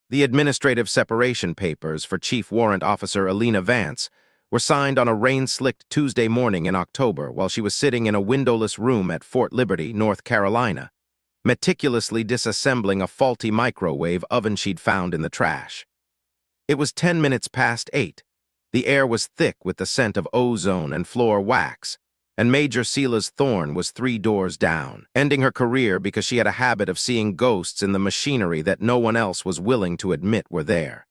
The administrative separation papers for Chief Warrant Officer Elena Vance were signed on a rain-slicked Tuesday morning in October while she was sitting in a windowless room at Fort Liberty, North Carolina, meticulously disassembling a faulty microwave oven she'd found in the trash. It was 10 minutes past 8. The air was thick with the scent of ozone and floor wax, and Major Sela's Thorne was 3 doors down, ending her career because she had a habit of seeing ghosts in the machinery that no one else was willing to admit were there.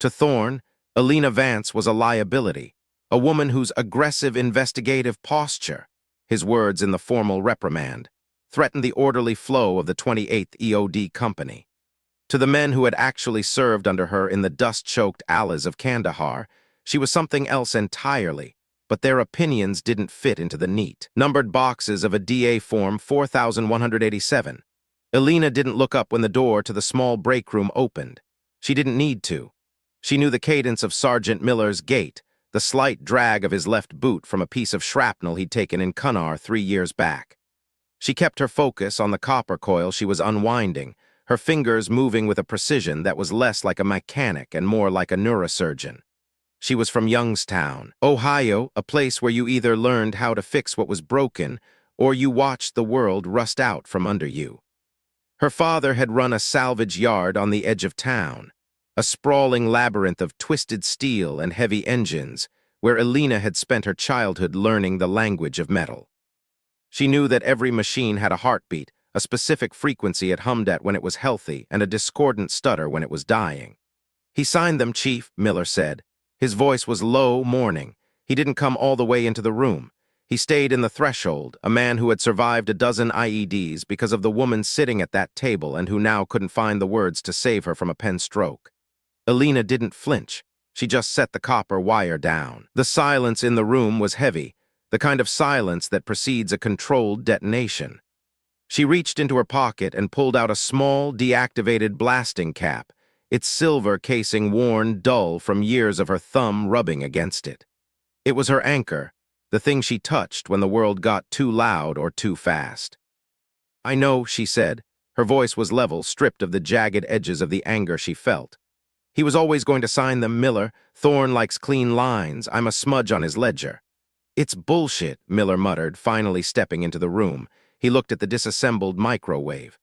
To Thorne, Elena Vance was a liability, a woman whose aggressive investigative posture, his words in the formal reprimand, threatened the orderly flow of the 28th EOD Company. To the men who had actually served under her in the dust-choked alleys of Kandahar, she was something else entirely, but their opinions didn't fit into the neat, numbered boxes of a DA Form 4187. Elena didn't look up when the door to the small break room opened. She didn't need to. She knew the cadence of Sergeant Miller's gait, the slight drag of his left boot from a piece of shrapnel he'd taken in Cunnar 3 years back. She kept her focus on the copper coil she was unwinding, her fingers moving with a precision that was less like a mechanic and more like a neurosurgeon. She was from Youngstown, Ohio, a place where you either learned how to fix what was broken or you watched the world rust out from under you. Her father had run a salvage yard on the edge of town, a sprawling labyrinth of twisted steel and heavy engines where Elena had spent her childhood learning the language of metal. She knew that every machine had a heartbeat, a specific frequency it hummed at when it was healthy and a discordant stutter when it was dying. "He signed them, Chief," Miller said. His voice was low, mourning. He didn't come all the way into the room. He stayed in the threshold, a man who had survived a dozen IEDs because of the woman sitting at that table and who now couldn't find the words to save her from a pen stroke. Elena didn't flinch. She just set the copper wire down. The silence in the room was heavy, the kind of silence that precedes a controlled detonation. She reached into her pocket and pulled out a small, deactivated blasting cap, its silver casing worn dull from years of her thumb rubbing against it. It was her anchor, the thing she touched when the world got too loud or too fast. "I know," she said. Her voice was level, stripped of the jagged edges of the anger she felt. "He was always going to sign them, Miller. Thorne likes clean lines. I'm a smudge on his ledger." "It's bullshit," Miller muttered, finally stepping into the room. He looked at the disassembled microwave.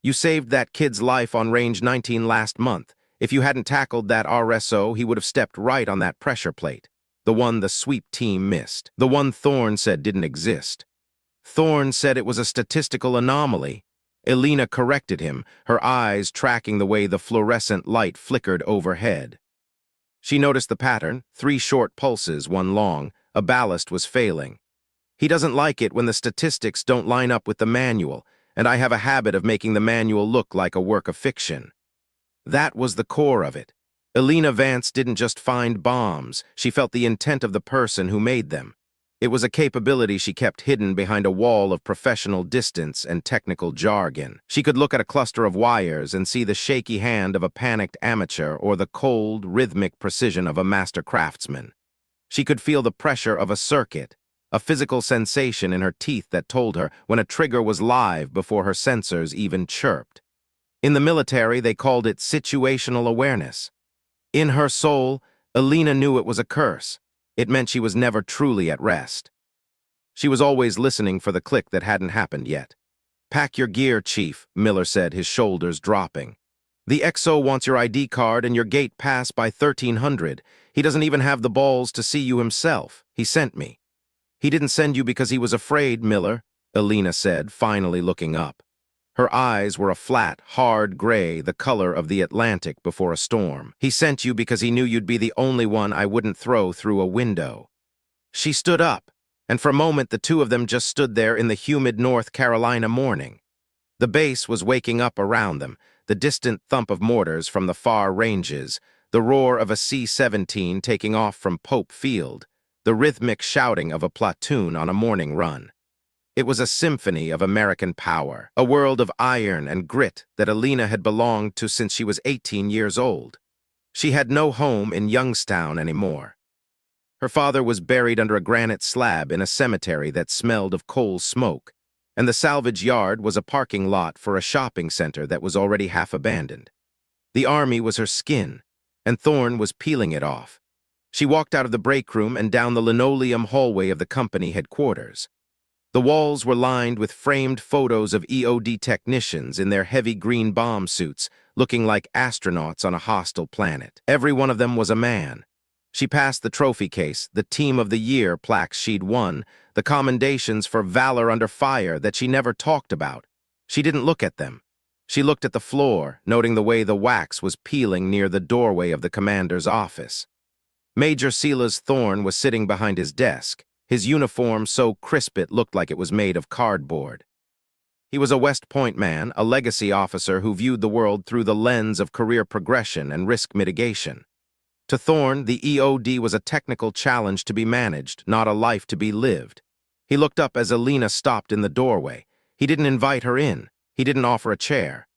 "You saved that kid's life on Range 19 last month. If you hadn't tackled that RSO, he would have stepped right on that pressure plate. The one the sweep team missed. The one Thorne said didn't exist." "Thorne said it was a statistical anomaly." Elena corrected him, her eyes tracking the way the fluorescent light flickered overhead. She noticed the pattern, 3 short pulses, 1 long. A ballast was failing. "He doesn't like it when the statistics don't line up with the manual, and I have a habit of making the manual look like a work of fiction." That was the core of it. Elena Vance didn't just find bombs, she felt the intent of the person who made them. It was a capability she kept hidden behind a wall of professional distance and technical jargon. She could look at a cluster of wires and see the shaky hand of a panicked amateur or the cold, rhythmic precision of a master craftsman. She could feel the pressure of a circuit, a physical sensation in her teeth that told her when a trigger was live before her sensors even chirped. In the military, they called it situational awareness. In her soul, Elena knew it was a curse. It meant she was never truly at rest. She was always listening for the click that hadn't happened yet. "Pack your gear, Chief," Miller said, his shoulders dropping. "The XO wants your ID card and your gate pass by 1300. He doesn't even have the balls to see you himself. He sent me." "He didn't send you because he was afraid, Miller," Elena said, finally looking up. Her eyes were a flat, hard gray, the color of the Atlantic before a storm. "He sent you because he knew you'd be the only one I wouldn't throw through a window." She stood up, and for a moment the two of them just stood there in the humid North Carolina morning. The base was waking up around them, the distant thump of mortars from the far ranges, the roar of a C-17 taking off from Pope Field, the rhythmic shouting of a platoon on a morning run. It was a symphony of American power, a world of iron and grit that Elena had belonged to since she was 18 years old. She had no home in Youngstown anymore. Her father was buried under a granite slab in a cemetery that smelled of coal smoke, and the salvage yard was a parking lot for a shopping center that was already half abandoned. The army was her skin, and Thorne was peeling it off. She walked out of the break room and down the linoleum hallway of the company headquarters. The walls were lined with framed photos of EOD technicians in their heavy green bomb suits, looking like astronauts on a hostile planet. Every one of them was a man. She passed the trophy case, the Team of the Year plaques she'd won, the commendations for valor under fire that she never talked about. She didn't look at them. She looked at the floor, noting the way the wax was peeling near the doorway of the commander's office. Major Silas Thorne was sitting behind his desk, his uniform so crisp it looked like it was made of cardboard. He was a West Point man, a legacy officer who viewed the world through the lens of career progression and risk mitigation. To Thorne, the EOD was a technical challenge to be managed, not a life to be lived. He looked up as Elena stopped in the doorway. He didn't invite her in. He didn't offer a chair.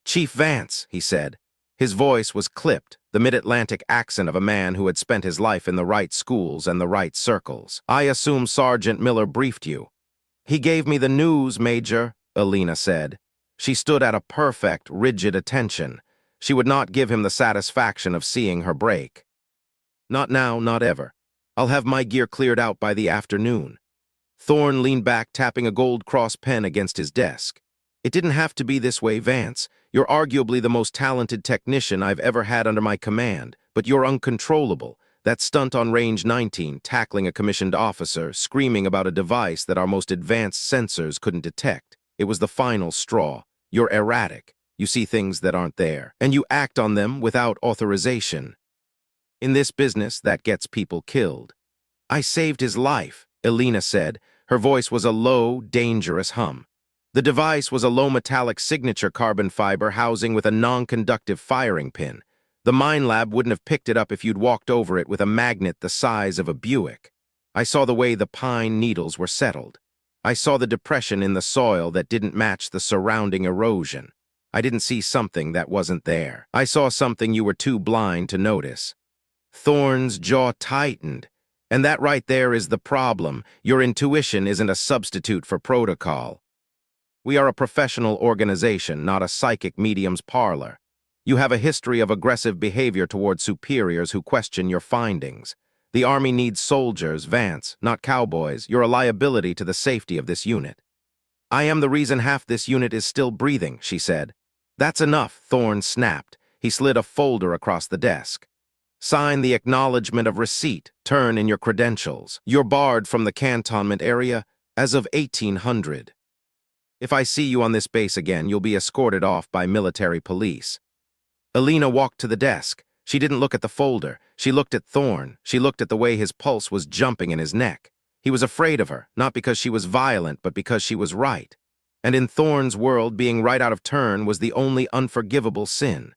"Chief Vance," he said. His voice was clipped, the mid-Atlantic accent of a man who had spent his life in the right schools and the right circles. "I assume Sergeant Miller briefed you." "He gave me the news, Major," Elena said. She stood at a perfect, rigid attention. She would not give him the satisfaction of seeing her break. "Not now, not ever. I'll have my gear cleared out by the afternoon." Thorne leaned back, tapping a gold cross pen against his desk. "It didn't have to be this way, Vance. You're arguably the most talented technician I've ever had under my command, but you're uncontrollable. That stunt on Range 19, tackling a commissioned officer, screaming about a device that our most advanced sensors couldn't detect. It was the final straw. You're erratic. You see things that aren't there, and you act on them without authorization. In this business, that gets people killed." "I saved his life," Elena said. Her voice was a low, dangerous hum. The device was a low metallic signature carbon fiber housing with a non-conductive firing pin. The mine lab wouldn't have picked it up if you'd walked over it with a magnet the size of a Buick. I saw the way the pine needles were settled. I saw the depression in the soil that didn't match the surrounding erosion. I didn't see something that wasn't there. I saw something you were too blind to notice. Thorne's jaw tightened. And that right there is the problem. Your intuition isn't a substitute for protocol. We are a professional organization, not a psychic medium's parlor. You have a history of aggressive behavior toward superiors who question your findings. The Army needs soldiers, Vance, not cowboys. You're a liability to the safety of this unit." "I am the reason half this unit is still breathing," she said. "That's enough," Thorne snapped. He slid a folder across the desk. "Sign the acknowledgement of receipt. Turn in your credentials. You're barred from the cantonment area as of 1800. If I see you on this base again, you'll be escorted off by military police." Elena walked to the desk. She didn't look at the folder. She looked at Thorne. She looked at the way his pulse was jumping in his neck. He was afraid of her, not because she was violent, but because she was right. And in Thorne's world, being right out of turn was the only unforgivable sin.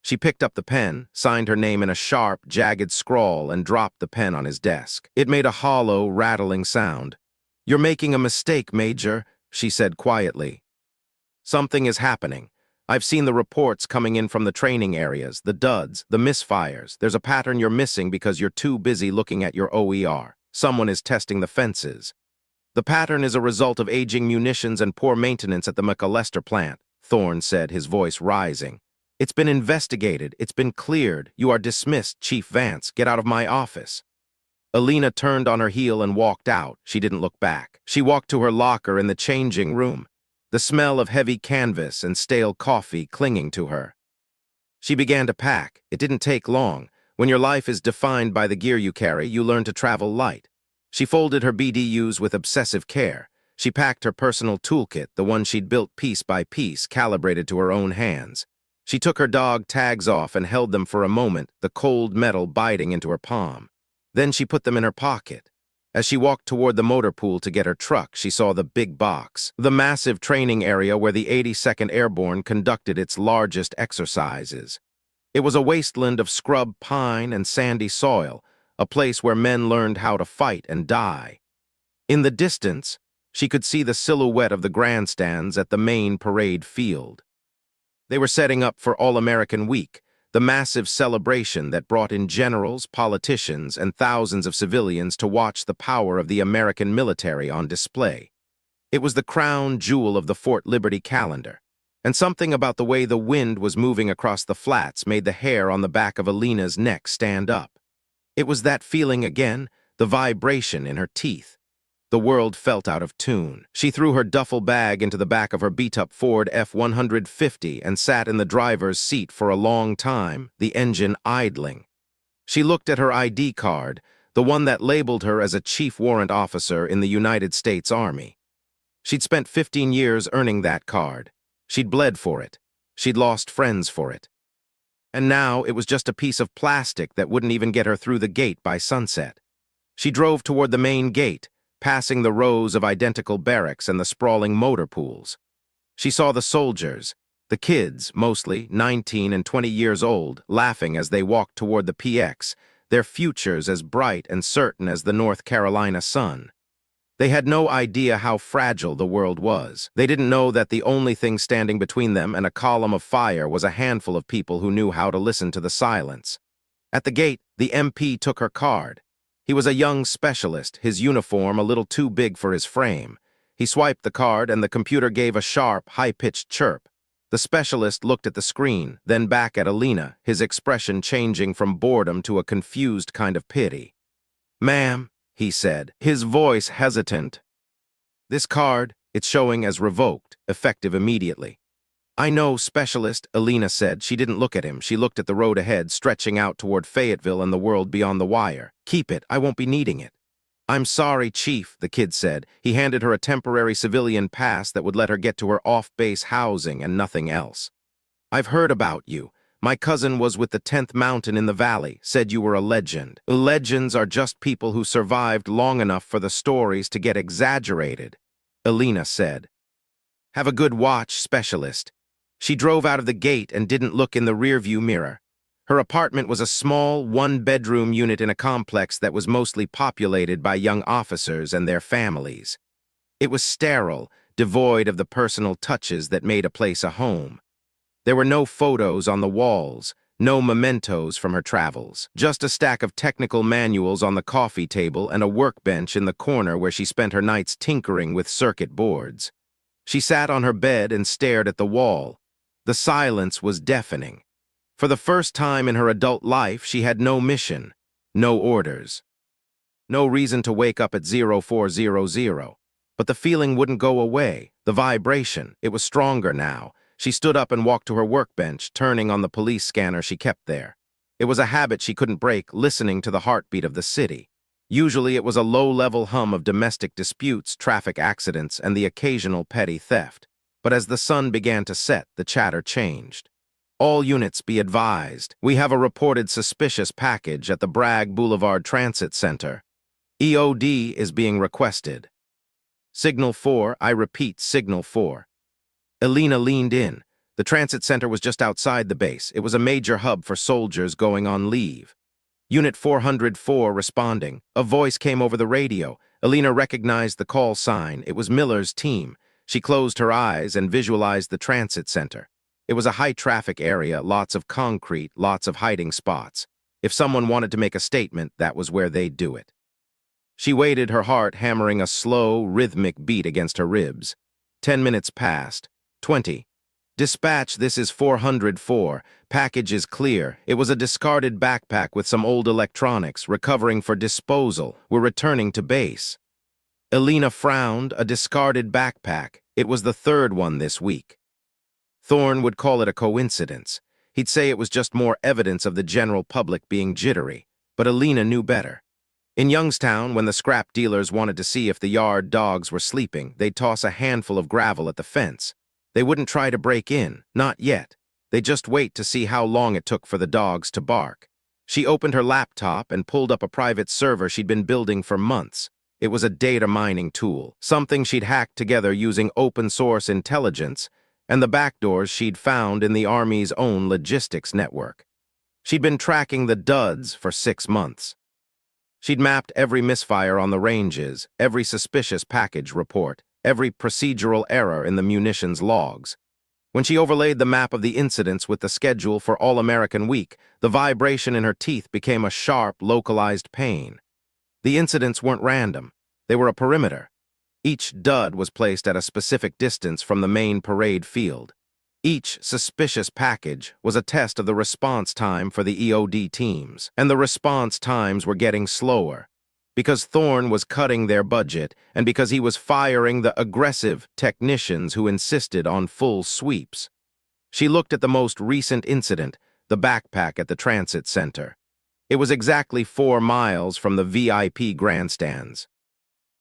She picked up the pen, signed her name in a sharp, jagged scrawl, and dropped the pen on his desk. It made a hollow, rattling sound. "You're making a mistake, Major," she said quietly. "Something is happening. I've seen the reports coming in from the training areas, the duds, the misfires. There's a pattern you're missing because you're too busy looking at your OER. Someone is testing the fences. The pattern is a result of aging munitions and poor maintenance at the McAllister plant," Thorne said, his voice rising. "It's been investigated. It's been cleared. You are dismissed, Chief Vance. Get out of my office." Elena turned on her heel and walked out. She didn't look back. She walked to her locker in the changing room, the smell of heavy canvas and stale coffee clinging to her. She began to pack. It didn't take long. When your life is defined by the gear you carry, you learn to travel light. She folded her BDUs with obsessive care. She packed her personal toolkit, the one she'd built piece by piece, calibrated to her own hands. She took her dog tags off and held them for a moment, the cold metal biting into her palm. Then she put them in her pocket. As she walked toward the motor pool to get her truck, she saw the big box, the massive training area where the 82nd Airborne conducted its largest exercises. It was a wasteland of scrub pine and sandy soil, a place where men learned how to fight and die. In the distance, she could see the silhouette of the grandstands at the main parade field. They were setting up for All-American Week, the massive celebration that brought in generals, politicians, and thousands of civilians to watch the power of the American military on display. It was the crown jewel of the Fort Liberty calendar. And something about the way the wind was moving across the flats made the hair on the back of Elena's neck stand up. It was that feeling again, the vibration in her teeth. The world felt out of tune. She threw her duffel bag into the back of her beat-up Ford F-150 and sat in the driver's seat for a long time, the engine idling. She looked at her ID card, the one that labeled her as a chief warrant officer in the United States Army. She'd spent 15 years earning that card. She'd bled for it. She'd lost friends for it. And now it was just a piece of plastic that wouldn't even get her through the gate by sunset. She drove toward the main gate, passing the rows of identical barracks and the sprawling motor pools. She saw the soldiers, the kids, mostly 19 and 20 years old, laughing as they walked toward the PX, their futures as bright and certain as the North Carolina sun. They had no idea how fragile the world was. They didn't know that the only thing standing between them and a column of fire was a handful of people who knew how to listen to the silence. At the gate, the MP took her card. He was a young specialist, his uniform a little too big for his frame. He swiped the card and the computer gave a sharp, high-pitched chirp. The specialist looked at the screen, then back at Elena, his expression changing from boredom to a confused kind of pity. "Ma'am," he said, his voice hesitant. "This card, it's showing as revoked, effective immediately." "I know, specialist," Elena said. She didn't look at him. She looked at the road ahead, stretching out toward Fayetteville and the world beyond the wire. "Keep it. I won't be needing it." "I'm sorry, Chief," the kid said. He handed her a temporary civilian pass that would let her get to her off-base housing and nothing else. "I've heard about you. My cousin was with the 10th Mountain in the Valley, said you were a legend. Legends are just people who survived long enough for the stories to get exaggerated," Elena said. "Have a good watch, specialist." She drove out of the gate and didn't look in the rearview mirror. Her apartment was a small, one-bedroom unit in a complex that was mostly populated by young officers and their families. It was sterile, devoid of the personal touches that made a place a home. There were no photos on the walls, no mementos from her travels, just a stack of technical manuals on the coffee table and a workbench in the corner where she spent her nights tinkering with circuit boards. She sat on her bed and stared at the wall. The silence was deafening. For the first time in her adult life, she had no mission, no orders. No reason to wake up at 0400. But the feeling wouldn't go away, the vibration, it was stronger now. She stood up and walked to her workbench, turning on the police scanner she kept there. It was a habit she couldn't break, listening to the heartbeat of the city. Usually it was a low-level hum of domestic disputes, traffic accidents, and the occasional petty theft. But as the sun began to set, the chatter changed. "All units be advised. We have a reported suspicious package at the Bragg Boulevard Transit Center. EOD is being requested." "Signal 4, I repeat, Signal 4. Elena leaned in. The transit center was just outside the base. It was a major hub for soldiers going on leave. Unit 404 responding. A voice came over the radio. Elena recognized the call sign. It was Miller's team. She closed her eyes and visualized the transit center. It was a high-traffic area, lots of concrete, lots of hiding spots. If someone wanted to make a statement, that was where they'd do it. She waited, her heart hammering a slow, rhythmic beat against her ribs. 10 minutes passed. 20. "Dispatch, this is 404. Package is clear. It was a discarded backpack with some old electronics, recovering for disposal. We're returning to base." Elena frowned. A discarded backpack. It was the third one this week. Thorne would call it a coincidence. He'd say it was just more evidence of the general public being jittery. But Elena knew better. In Youngstown, when the scrap dealers wanted to see if the yard dogs were sleeping, they'd toss a handful of gravel at the fence. They wouldn't try to break in, not yet. They'd just wait to see how long it took for the dogs to bark. She opened her laptop and pulled up a private server she'd been building for months. It was a data mining tool, something she'd hacked together using open-source intelligence and the backdoors she'd found in the Army's own logistics network. She'd been tracking the duds for 6 months. She'd mapped every misfire on the ranges, every suspicious package report, every procedural error in the munitions logs. When she overlaid the map of the incidents with the schedule for All-American Week, the vibration in her teeth became a sharp, localized pain. The incidents weren't random. They were a perimeter. Each dud was placed at a specific distance from the main parade field. Each suspicious package was a test of the response time for the EOD teams, and the response times were getting slower because Thorne was cutting their budget and because he was firing the aggressive technicians who insisted on full sweeps. She looked at the most recent incident, the backpack at the transit center. It was exactly 4 miles from the VIP grandstands.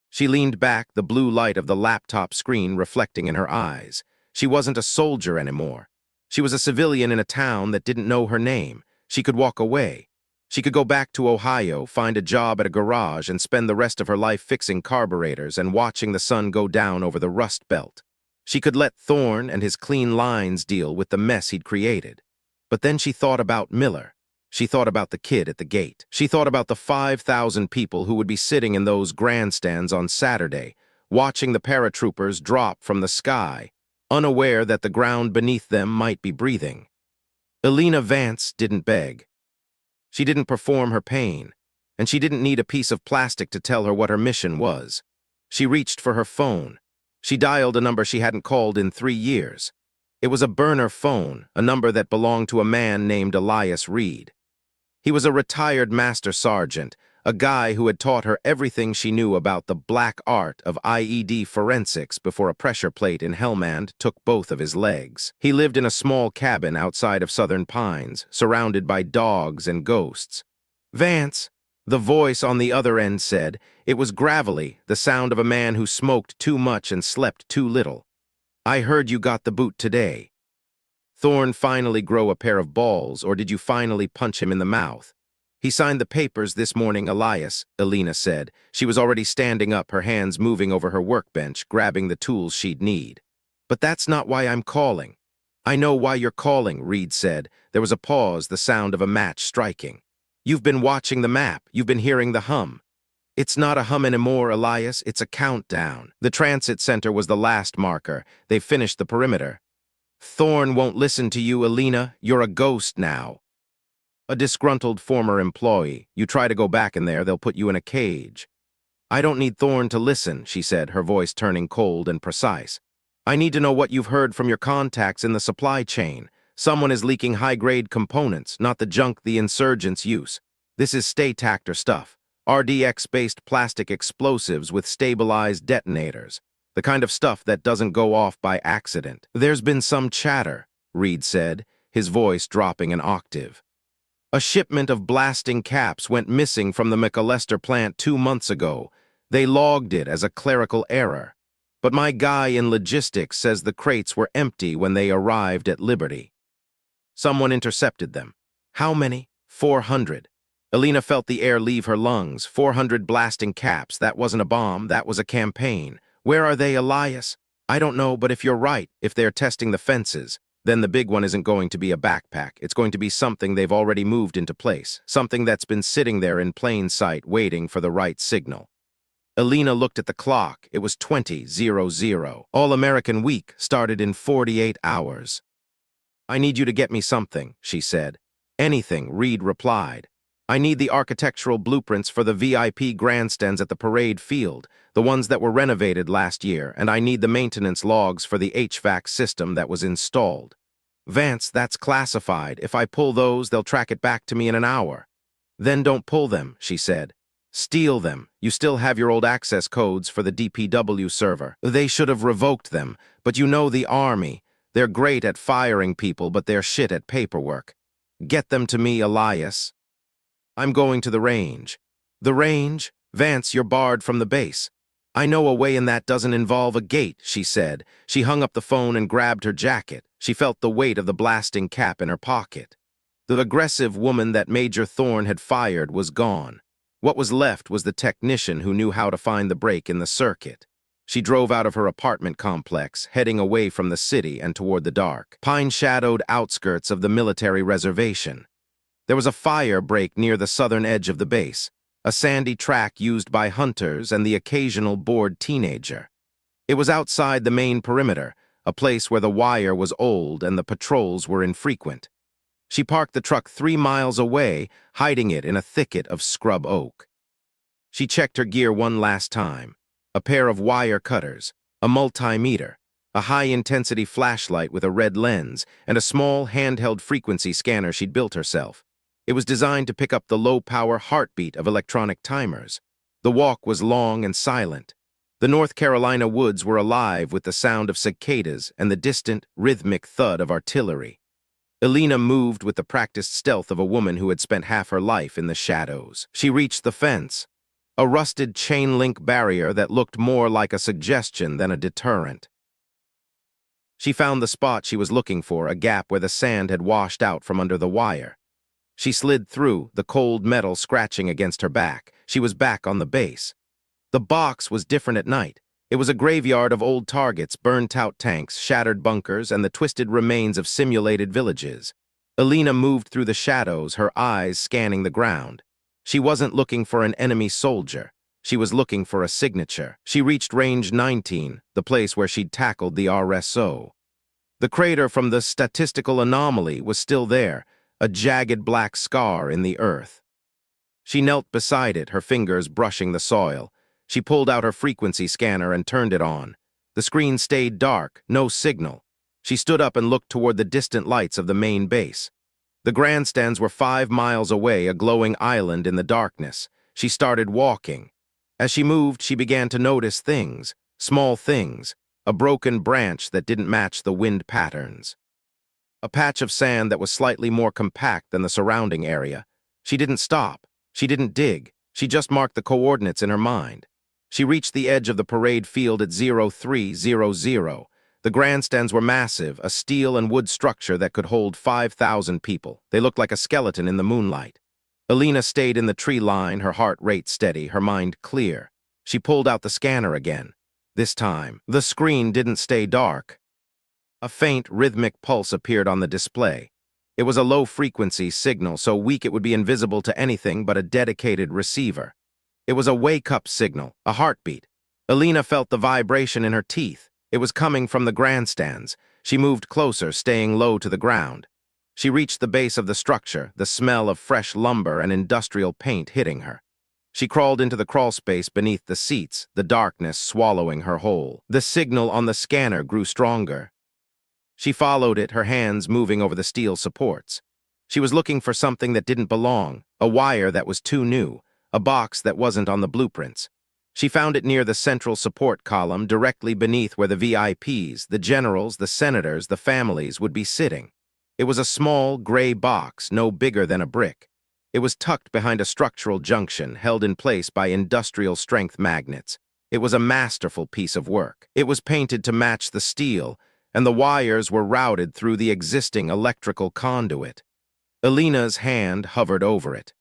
She leaned back, the blue light of the laptop screen reflecting in her eyes. She wasn't a soldier anymore. She was a civilian in a town that didn't know her name. She could walk away. She could go back to Ohio, find a job at a garage, and spend the rest of her life fixing carburetors and watching the sun go down over the Rust Belt. She could let Thorne and his clean lines deal with the mess he'd created. But then she thought about Miller. She thought about the kid at the gate. She thought about the 5,000 people who would be sitting in those grandstands on Saturday, watching the paratroopers drop from the sky, unaware that the ground beneath them might be breathing. Elena Vance didn't beg. She didn't perform her pain, and she didn't need a piece of plastic to tell her what her mission was. She reached for her phone. She dialed a number she hadn't called in 3 years. It was a burner phone, a number that belonged to a man named Elias Reed. He was a retired master sergeant, a guy who had taught her everything she knew about the black art of IED forensics before a pressure plate in Helmand took both of his legs. He lived in a small cabin outside of Southern Pines, surrounded by dogs and ghosts. "Vance," the voice on the other end said. It was gravelly, the sound of a man who smoked too much and slept too little. "I heard you got the boot today. Thorne finally grow a pair of balls, or did you finally punch him in the mouth?" "He signed the papers this morning, Elias," Elena said. She was already standing up, her hands moving over her workbench, grabbing the tools she'd need. "But that's not why I'm calling." "I know why you're calling," Reed said. There was a pause, the sound of a match striking. "You've been watching the map. You've been hearing the hum." "It's not a hum anymore, Elias. It's a countdown." The transit center was the last marker. They finished the perimeter. "Thorne won't listen to you, Elena. You're a ghost now." A disgruntled former employee. "You try to go back in there, they'll put you in a cage." "I don't need Thorne to listen," she said, her voice turning cold and precise. "I need to know what you've heard from your contacts in the supply chain. Someone is leaking high-grade components, not the junk the insurgents use. This is stay-tactor stuff. RDX-based plastic explosives with stabilized detonators. The kind of stuff that doesn't go off by accident." "There's been some chatter," Reed said, his voice dropping an octave. "A shipment of blasting caps went missing from the McAllister plant 2 months ago. They logged it as a clerical error. But my guy in logistics says the crates were empty when they arrived at Liberty." "Someone intercepted them." "How many?" 400. Elena felt the air leave her lungs. 400 blasting caps. That wasn't a bomb, that was a campaign. "Where are they, Elias?" "I don't know, but if you're right, if they're testing the fences, then the big one isn't going to be a backpack. It's going to be something they've already moved into place, something that's been sitting there in plain sight waiting for the right signal." Elena looked at the clock. It was 20:00. All-American Week started in 48 hours. "I need you to get me something," she said. "Anything," Reed replied. "I need the architectural blueprints for the VIP grandstands at the parade field, the ones that were renovated last year, and I need the maintenance logs for the HVAC system that was installed." "Vance, that's classified. If I pull those, they'll track it back to me in an hour." "Then don't pull them," she said. "Steal them. You still have your old access codes for the DPW server." "They should have revoked them, but you know the Army. They're great at firing people, but they're shit at paperwork. Get them to me, Elias." "I'm going to the range." "The range? Vance, you're barred from the base." "I know a way, and that doesn't involve a gate," she said. She hung up the phone and grabbed her jacket. She felt the weight of the blasting cap in her pocket. The aggressive woman that Major Thorne had fired was gone. What was left was the technician who knew how to find the break in the circuit. She drove out of her apartment complex, heading away from the city and toward the dark, pine-shadowed outskirts of the military reservation. There was a fire break near the southern edge of the base, a sandy track used by hunters and the occasional bored teenager. It was outside the main perimeter, a place where the wire was old and the patrols were infrequent. She parked the truck 3 miles away, hiding it in a thicket of scrub oak. She checked her gear one last time. A pair of wire cutters, a multimeter, a high-intensity flashlight with a red lens, and a small handheld frequency scanner she'd built herself. It was designed to pick up the low-power heartbeat of electronic timers. The walk was long and silent. The North Carolina woods were alive with the sound of cicadas and the distant, rhythmic thud of artillery. Elena moved with the practiced stealth of a woman who had spent half her life in the shadows. She reached the fence, a rusted chain-link barrier that looked more like a suggestion than a deterrent. She found the spot she was looking for, a gap where the sand had washed out from under the wire. She slid through, the cold metal scratching against her back. She was back on the base. The box was different at night. It was a graveyard of old targets, burnt-out tanks, shattered bunkers, and the twisted remains of simulated villages. Elena moved through the shadows, her eyes scanning the ground. She wasn't looking for an enemy soldier. She was looking for a signature. She reached range 19, the place where she'd tackled the RSO. The crater from the statistical anomaly was still there, a jagged black scar in the earth. She knelt beside it, her fingers brushing the soil. She pulled out her frequency scanner and turned it on. The screen stayed dark, no signal. She stood up and looked toward the distant lights of the main base. The grandstands were 5 miles away, a glowing island in the darkness. She started walking. As she moved, she began to notice things, small things, a broken branch that didn't match the wind patterns. A patch of sand that was slightly more compact than the surrounding area. She didn't stop. She didn't dig. She just marked the coordinates in her mind. She reached the edge of the parade field at 0300. The grandstands were massive, a steel and wood structure that could hold 5,000 people. They looked like a skeleton in the moonlight. Elena stayed in the tree line, her heart rate steady, her mind clear. She pulled out the scanner again. This time, the screen didn't stay dark. A faint, rhythmic pulse appeared on the display. It was a low-frequency signal, so weak it would be invisible to anything but a dedicated receiver. It was a wake-up signal, a heartbeat. Elena felt the vibration in her teeth. It was coming from the grandstands. She moved closer, staying low to the ground. She reached the base of the structure, the smell of fresh lumber and industrial paint hitting her. She crawled into the crawlspace beneath the seats, the darkness swallowing her whole. The signal on the scanner grew stronger. She followed it, her hands moving over the steel supports. She was looking for something that didn't belong, a wire that was too new, a box that wasn't on the blueprints. She found it near the central support column, directly beneath where the VIPs, the generals, the senators, the families would be sitting. It was a small, gray box, no bigger than a brick. It was tucked behind a structural junction, held in place by industrial-strength magnets. It was a masterful piece of work. It was painted to match the steel, and the wires were routed through the existing electrical conduit. Elena's hand hovered over it.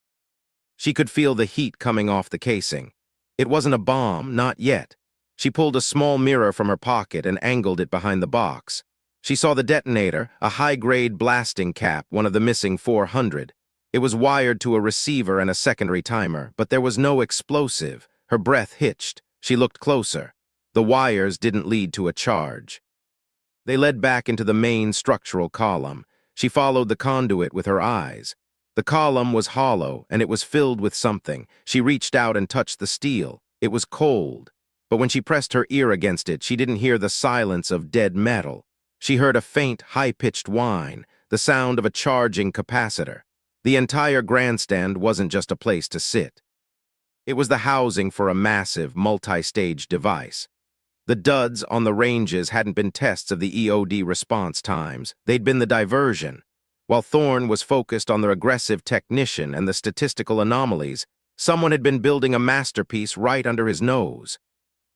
She could feel the heat coming off the casing. It wasn't a bomb, not yet. She pulled a small mirror from her pocket and angled it behind the box. She saw the detonator, a high-grade blasting cap, one of the missing 400. It was wired to a receiver and a secondary timer, but there was no explosive. Her breath hitched. She looked closer. The wires didn't lead to a charge. They led back into the main structural column. She followed the conduit with her eyes. The column was hollow, and it was filled with something. She reached out and touched the steel. It was cold. But when she pressed her ear against it, she didn't hear the silence of dead metal. She heard a faint, high-pitched whine, the sound of a charging capacitor. The entire grandstand wasn't just a place to sit. It was the housing for a massive, multi-stage device. The duds on the ranges hadn't been tests of the EOD response times. They'd been the diversion. While Thorne was focused on the aggressive technician and the statistical anomalies, someone had been building a masterpiece right under his nose.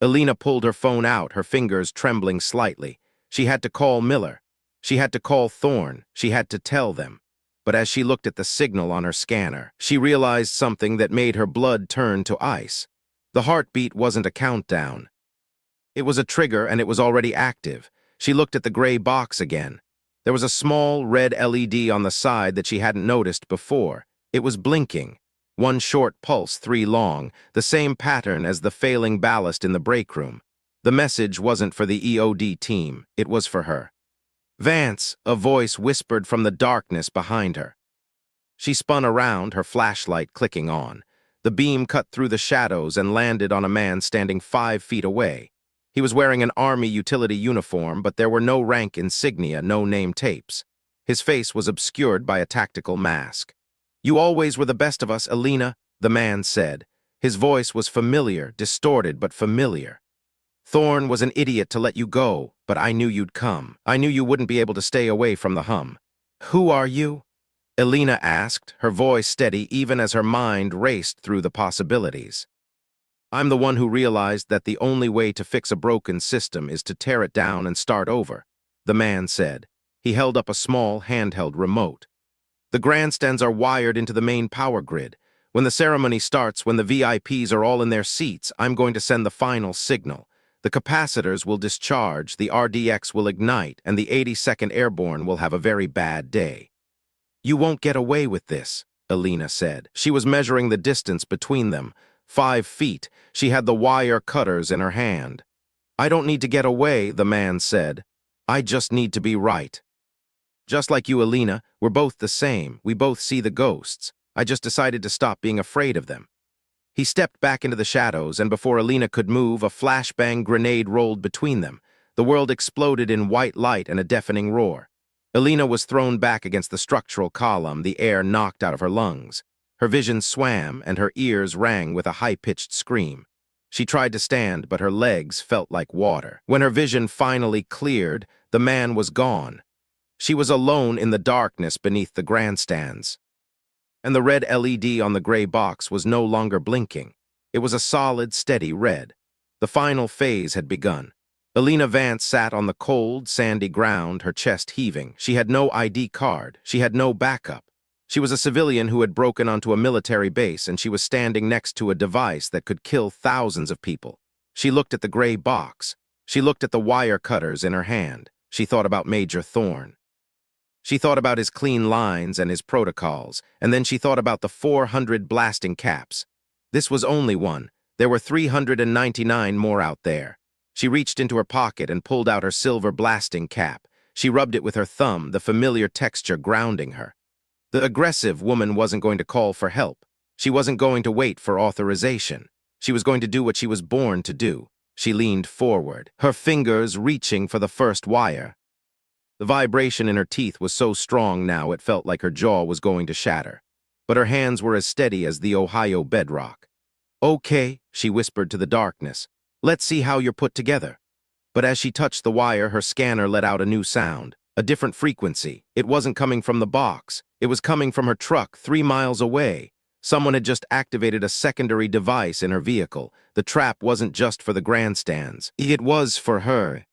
Elena pulled her phone out, her fingers trembling slightly. She had to call Miller. She had to call Thorne. She had to tell them. But as she looked at the signal on her scanner, she realized something that made her blood turn to ice. The heartbeat wasn't a countdown. It was a trigger, and it was already active. She looked at the gray box again. There was a small red LED on the side that she hadn't noticed before. It was blinking. One short pulse, 3 long, the same pattern as the failing ballast in the break room. The message wasn't for the EOD team. It was for her. "Vance," a voice whispered from the darkness behind her. She spun around, her flashlight clicking on. The beam cut through the shadows and landed on a man standing 5 feet away. He was wearing an army utility uniform, but there were no rank insignia, no name tapes. His face was obscured by a tactical mask. "You always were the best of us, Elena," the man said. His voice was familiar, distorted but familiar. "Thorne was an idiot to let you go, but I knew you'd come. I knew you wouldn't be able to stay away from the hum." "Who are you?" Elena asked, her voice steady even as her mind raced through the possibilities. "I'm the one who realized that the only way to fix a broken system is to tear it down and start over," the man said. He held up a small, handheld remote. "The grandstands are wired into the main power grid. When the ceremony starts, when the VIPs are all in their seats, I'm going to send the final signal. The capacitors will discharge, the RDX will ignite, and the 82nd Airborne will have a very bad day." "You won't get away with this," Elena said. She was measuring the distance between them. 5 feet. She had the wire cutters in her hand. "I don't need to get away," the man said. "I just need to be right. Just like you, Elena, we're both the same. We both see the ghosts. I just decided to stop being afraid of them." He stepped back into the shadows, and before Elena could move, a flashbang grenade rolled between them. The world exploded in white light and a deafening roar. Elena was thrown back against the structural column, the air knocked out of her lungs. Her vision swam, and her ears rang with a high-pitched scream. She tried to stand, but her legs felt like water. When her vision finally cleared, the man was gone. She was alone in the darkness beneath the grandstands. And the red LED on the gray box was no longer blinking. It was a solid, steady red. The final phase had begun. Elena Vance sat on the cold, sandy ground, her chest heaving. She had no ID card. She had no backup. She was a civilian who had broken onto a military base, and she was standing next to a device that could kill thousands of people. She looked at the gray box. She looked at the wire cutters in her hand. She thought about Major Thorne. She thought about his clean lines and his protocols, and then she thought about the 400 blasting caps. This was only one. There were 399 more out there. She reached into her pocket and pulled out her silver blasting cap. She rubbed it with her thumb, the familiar texture grounding her. The aggressive woman wasn't going to call for help. She wasn't going to wait for authorization. She was going to do what she was born to do. She leaned forward, her fingers reaching for the first wire. The vibration in her teeth was so strong now it felt like her jaw was going to shatter. But her hands were as steady as the Ohio bedrock. "Okay," she whispered to the darkness. "Let's see how you're put together." But as she touched the wire, her scanner let out a new sound, a different frequency. It wasn't coming from the box. It was coming from her truck 3 miles away. Someone had just activated a secondary device in her vehicle. The trap wasn't just for the grandstands. It was for her.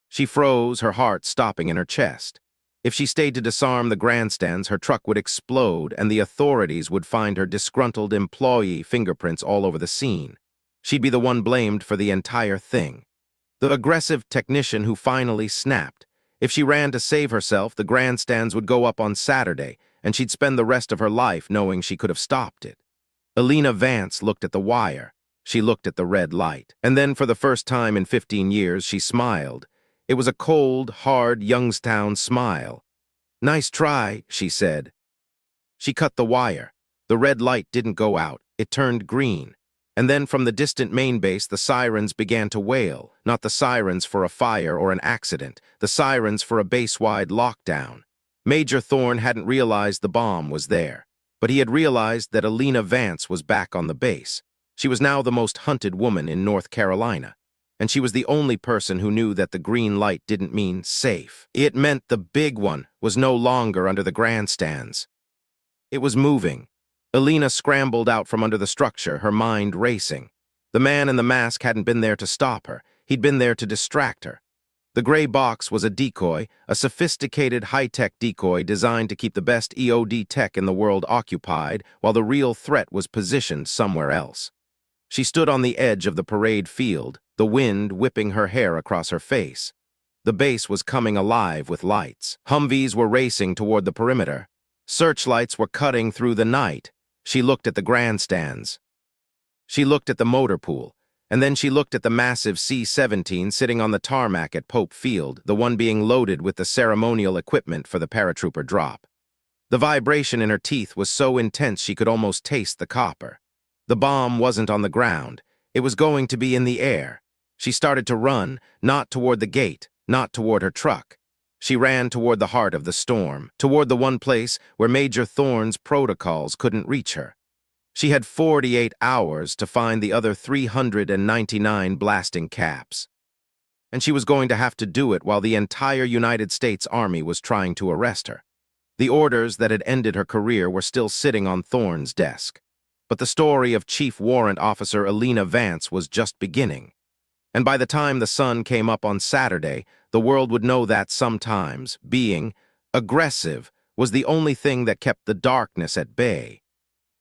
She froze, her heart stopping in her chest. If she stayed to disarm the grandstands, her truck would explode, and the authorities would find her disgruntled employee fingerprints all over the scene. She'd be the one blamed for the entire thing. The aggressive technician who finally snapped. If she ran to save herself, the grandstands would go up on Saturday, and she'd spend the rest of her life knowing she could have stopped it. Elena Vance looked at the wire. She looked at the red light. And then, for the first time in 15 years, she smiled. It was a cold, hard Youngstown smile. "Nice try," she said. She cut the wire. The red light didn't go out. It turned green. And then from the distant main base, the sirens began to wail, not the sirens for a fire or an accident, the sirens for a base-wide lockdown. Major Thorne hadn't realized the bomb was there, but he had realized that Elena Vance was back on the base. She was now the most hunted woman in North Carolina, and she was the only person who knew that the green light didn't mean safe. It meant the big one was no longer under the grandstands. It was moving. Elena scrambled out from under the structure, her mind racing. The man in the mask hadn't been there to stop her. He'd been there to distract her. The gray box was a decoy, a sophisticated high-tech decoy designed to keep the best EOD tech in the world occupied while the real threat was positioned somewhere else. She stood on the edge of the parade field, the wind whipping her hair across her face. The base was coming alive with lights. Humvees were racing toward the perimeter. Searchlights were cutting through the night. She looked at the grandstands. She looked at the motor pool, and then she looked at the massive C-17 sitting on the tarmac at Pope Field, the one being loaded with the ceremonial equipment for the paratrooper drop. The vibration in her teeth was so intense she could almost taste the copper. The bomb wasn't on the ground. It was going to be in the air. She started to run, not toward the gate, not toward her truck. She ran toward the heart of the storm, toward the one place where Major Thorne's protocols couldn't reach her. She had 48 hours to find the other 399 blasting caps. And she was going to have to do it while the entire United States Army was trying to arrest her. The orders that had ended her career were still sitting on Thorne's desk. But the story of Chief Warrant Officer Elena Vance was just beginning. And by the time the sun came up on Saturday, the world would know that sometimes being aggressive was the only thing that kept the darkness at bay.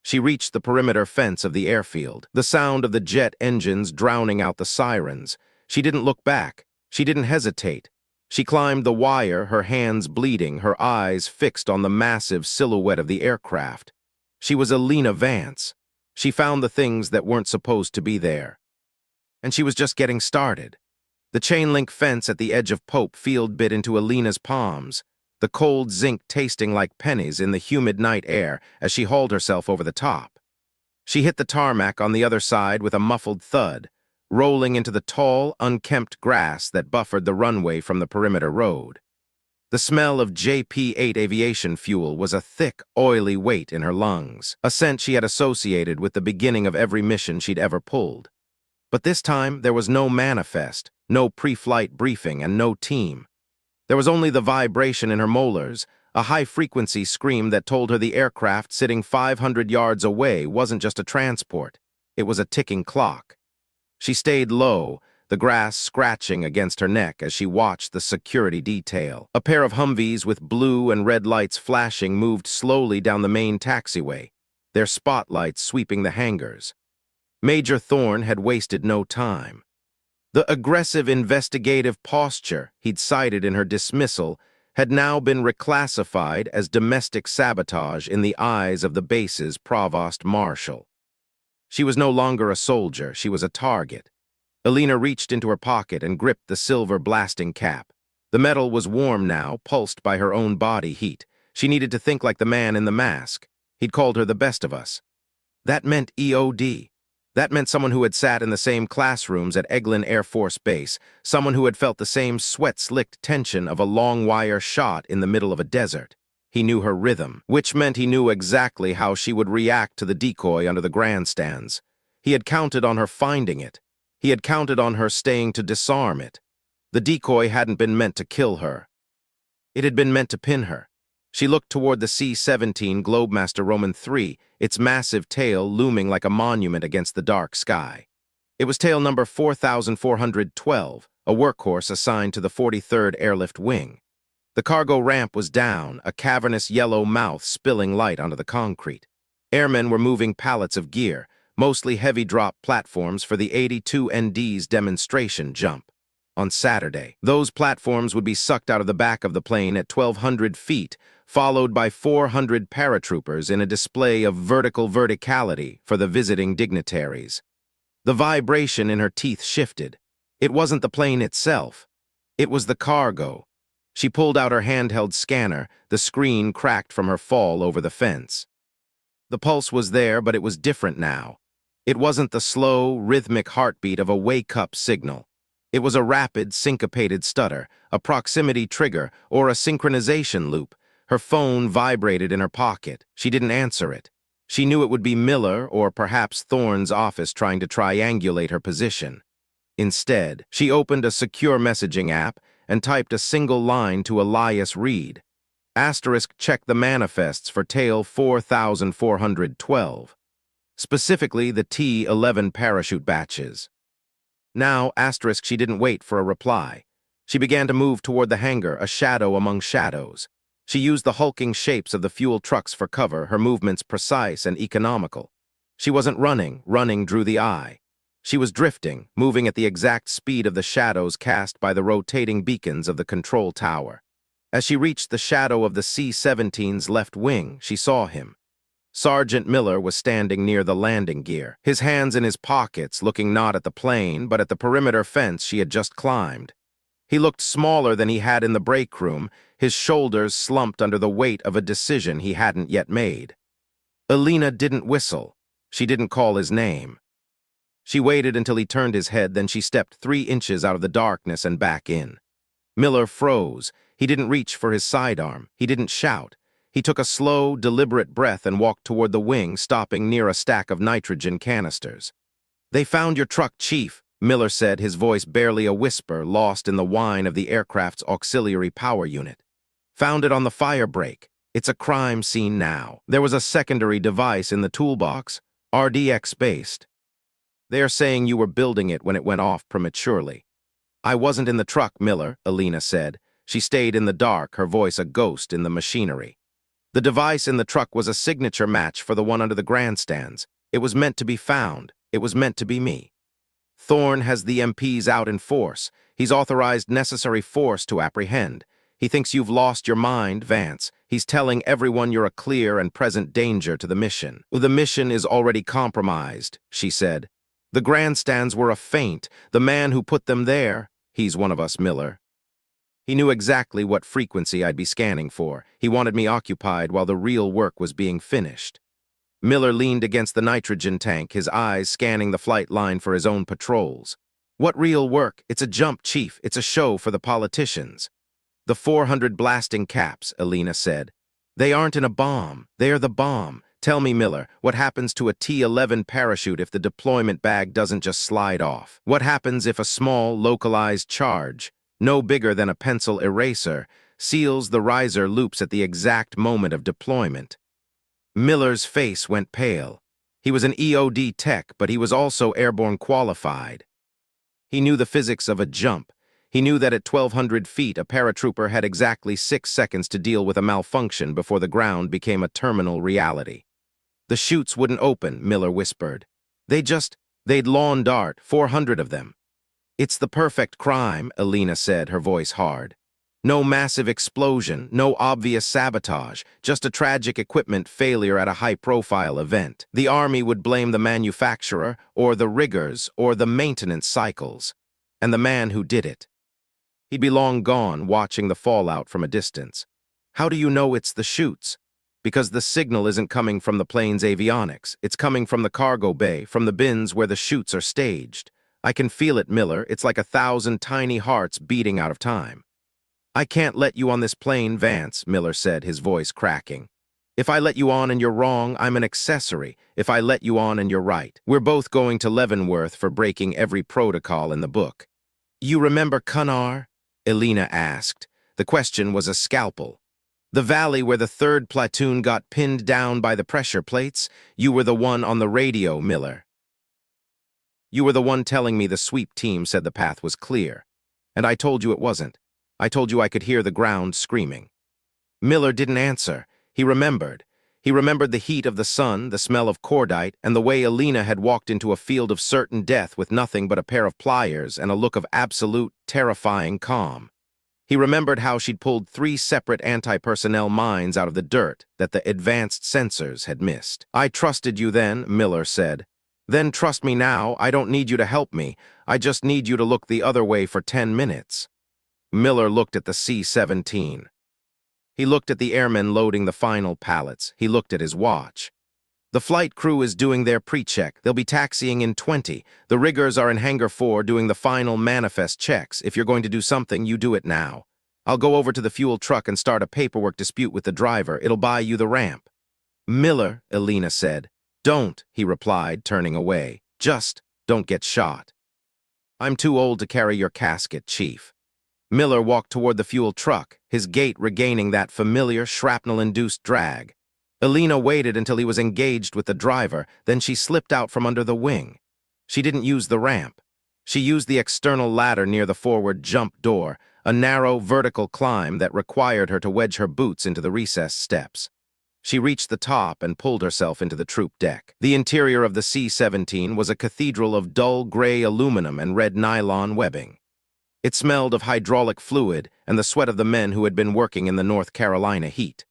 She reached the perimeter fence of the airfield, the sound of the jet engines drowning out the sirens. She didn't look back. She didn't hesitate. She climbed the wire, her hands bleeding, her eyes fixed on the massive silhouette of the aircraft. She was Elena Vance. She found the things that weren't supposed to be there. And she was just getting started. The chain-link fence at the edge of Pope Field bit into Elena's palms, the cold zinc tasting like pennies in the humid night air as she hauled herself over the top. She hit the tarmac on the other side with a muffled thud, rolling into the tall, unkempt grass that buffered the runway from the perimeter road. The smell of JP-8 aviation fuel was a thick, oily weight in her lungs, a scent she had associated with the beginning of every mission she'd ever pulled. But this time, there was no manifest, no pre-flight briefing, and no team. There was only the vibration in her molars, a high-frequency scream that told her the aircraft sitting 500 yards away wasn't just a transport. It was a ticking clock. She stayed low, the grass scratching against her neck as she watched the security detail. A pair of Humvees with blue and red lights flashing moved slowly down the main taxiway, their spotlights sweeping the hangars. Major Thorne had wasted no time. The aggressive investigative posture he'd cited in her dismissal had now been reclassified as domestic sabotage in the eyes of the base's provost marshal. She was no longer a soldier, she was a target. Elena reached into her pocket and gripped the silver blasting cap. The metal was warm now, pulsed by her own body heat. She needed to think like the man in the mask. He'd called her the best of us. That meant EOD. That meant someone who had sat in the same classrooms at Eglin Air Force Base, someone who had felt the same sweat-slicked tension of a long-wire shot in the middle of a desert. He knew her rhythm, which meant he knew exactly how she would react to the decoy under the grandstands. He had counted on her finding it. He had counted on her staying to disarm it. The decoy hadn't been meant to kill her. It had been meant to pin her. She looked toward the C-17 Globemaster Roman III, its massive tail looming like a monument against the dark sky. It was tail number 4412, a workhorse assigned to the 43rd Airlift Wing. The cargo ramp was down, a cavernous yellow mouth spilling light onto the concrete. Airmen were moving pallets of gear, mostly heavy-drop platforms for the 82ND's demonstration jump. On Saturday, those platforms would be sucked out of the back of the plane at 1,200 feet, followed by 400 paratroopers in a display of vertical verticality for the visiting dignitaries. The vibration in her teeth shifted. It wasn't the plane itself. It was the cargo. She pulled out her handheld scanner, the screen cracked from her fall over the fence. The pulse was there, but it was different now. It wasn't the slow, rhythmic heartbeat of a wake-up signal. It was a rapid, syncopated stutter, a proximity trigger, or a synchronization loop. Her phone vibrated in her pocket. She didn't answer it. She knew it would be Miller or perhaps Thorne's office trying to triangulate her position. Instead, she opened a secure messaging app and typed a single line to Elias Reed. Asterisk check the manifests for tail 4412. Specifically the T-11 parachute batches. Now, asterisk, she didn't wait for a reply. She began to move toward the hangar, a shadow among shadows. She used the hulking shapes of the fuel trucks for cover, her movements precise and economical. She wasn't running. Running drew the eye. She was drifting, moving at the exact speed of the shadows cast by the rotating beacons of the control tower. As she reached the shadow of the C-17's left wing, she saw him. Sergeant Miller was standing near the landing gear, his hands in his pockets, looking not at the plane, but at the perimeter fence she had just climbed. He looked smaller than he had in the break room, his shoulders slumped under the weight of a decision he hadn't yet made. Elena didn't whistle. She didn't call his name. She waited until he turned his head, then she stepped 3 inches out of the darkness and back in. Miller froze. He didn't reach for his sidearm. He didn't shout. He took a slow, deliberate breath and walked toward the wing, stopping near a stack of nitrogen canisters. "They found your truck, Chief," Miller said, his voice barely a whisper, lost in the whine of the aircraft's auxiliary power unit. "Found it on the fire break. It's a crime scene now." There was a secondary device in the toolbox, RDX-based. "They are saying you were building it when it went off prematurely." "I wasn't in the truck, Miller," Elena said. She stayed in the dark, her voice a ghost in the machinery. "The device in the truck was a signature match for the one under the grandstands. It was meant to be found. It was meant to be me. Thorne has the MPs out in force. He's authorized necessary force to apprehend. He thinks you've lost your mind, Vance. He's telling everyone you're a clear and present danger to the mission." "The mission is already compromised," she said. "The grandstands were a feint. The man who put them there, he's one of us, Miller. He knew exactly what frequency I'd be scanning for. He wanted me occupied while the real work was being finished." Miller leaned against the nitrogen tank, his eyes scanning the flight line for his own patrols. "What real work? It's a jump, Chief. It's a show for the politicians." "The 400 blasting caps," Elena said. "They aren't in a bomb. They are the bomb. Tell me, Miller, what happens to a T-11 parachute if the deployment bag doesn't just slide off? What happens if a small, localized charge, no bigger than a pencil eraser, seals the riser loops at the exact moment of deployment?" Miller's face went pale. He was an EOD tech, but he was also airborne qualified. He knew the physics of a jump. He knew that at 1,200 feet, a paratrooper had exactly 6 seconds to deal with a malfunction before the ground became a terminal reality. "The chutes wouldn't open," Miller whispered. They'd lawn dart, 400 of them." "It's the perfect crime," Elena said, her voice hard. "No massive explosion, no obvious sabotage, just a tragic equipment failure at a high-profile event. The Army would blame the manufacturer, or the riggers, or the maintenance cycles. And the man who did it, he'd be long gone, watching the fallout from a distance." "How do you know it's the chutes?" "Because the signal isn't coming from the plane's avionics. It's coming from the cargo bay, from the bins where the chutes are staged. I can feel it, Miller. It's like 1,000 tiny hearts beating out of time." "I can't let you on this plane, Vance," Miller said, his voice cracking. "If I let you on and you're wrong, I'm an accessory. If I let you on and you're right, we're both going to Leavenworth for breaking every protocol in the book." "You remember Cunnar?" Elena asked. The question was a scalpel. "The valley where the 3rd platoon got pinned down by the pressure plates? You were the one on the radio, Miller. You were the one telling me the sweep team said the path was clear. And I told you it wasn't. I told you I could hear the ground screaming." Miller didn't answer. He remembered. He remembered the heat of the sun, the smell of cordite, and the way Elena had walked into a field of certain death with nothing but a pair of pliers and a look of absolute, terrifying calm. He remembered how she'd pulled 3 separate anti-personnel mines out of the dirt that the advanced sensors had missed. "I trusted you then," Miller said. "Then trust me now. I don't need you to help me. I just need you to look the other way for 10 minutes. Miller looked at the C-17. He looked at the airmen loading the final pallets. He looked at his watch. "The flight crew is doing their pre-check. They'll be taxiing in 20. The riggers are in Hangar 4 doing the final manifest checks. If you're going to do something, you do it now. I'll go over to the fuel truck and start a paperwork dispute with the driver. It'll buy you the ramp." "Miller," Elena said. "Don't," he replied, turning away. "Just don't get shot." "I'm too old to carry your casket, Chief." Miller walked toward the fuel truck, his gait regaining that familiar shrapnel-induced drag. Elena waited until he was engaged with the driver, then she slipped out from under the wing. She didn't use the ramp. She used the external ladder near the forward jump door, a narrow, vertical climb that required her to wedge her boots into the recessed steps. She reached the top and pulled herself into the troop deck. The interior of the C-17 was a cathedral of dull gray aluminum and red nylon webbing. It smelled of hydraulic fluid and the sweat of the men who had been working in the North Carolina heat.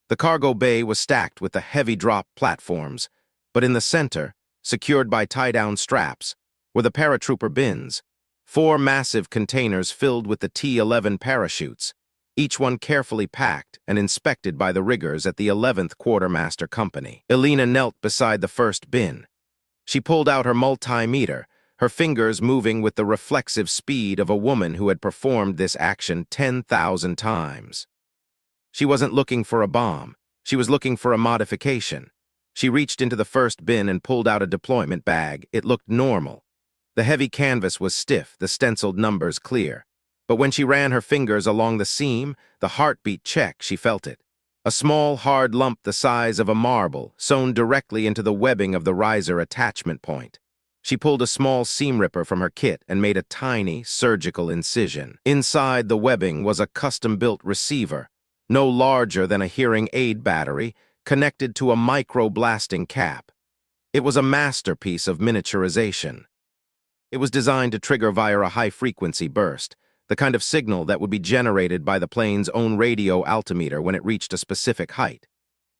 The cargo bay was stacked with the heavy drop platforms, but in the center, secured by tie-down straps, were the paratrooper bins, 4 massive containers filled with the T-11 parachutes, each one carefully packed and inspected by the riggers at the 11th Quartermaster Company. Elena knelt beside the first bin. She pulled out her multimeter, her fingers moving with the reflexive speed of a woman who had performed this action 10,000 times. She wasn't looking for a bomb. She was looking for a modification. She reached into the first bin and pulled out a deployment bag. It looked normal. The heavy canvas was stiff, the stenciled numbers clear. But when she ran her fingers along the seam, the heartbeat check, she felt it. A small, hard lump the size of a marble, sewn directly into the webbing of the riser attachment point. She pulled a small seam ripper from her kit and made a tiny, surgical incision. Inside the webbing was a custom-built receiver, no larger than a hearing aid battery, connected to a micro-blasting cap. It was a masterpiece of miniaturization. It was designed to trigger via a high-frequency burst, the kind of signal that would be generated by the plane's own radio altimeter when it reached a specific height.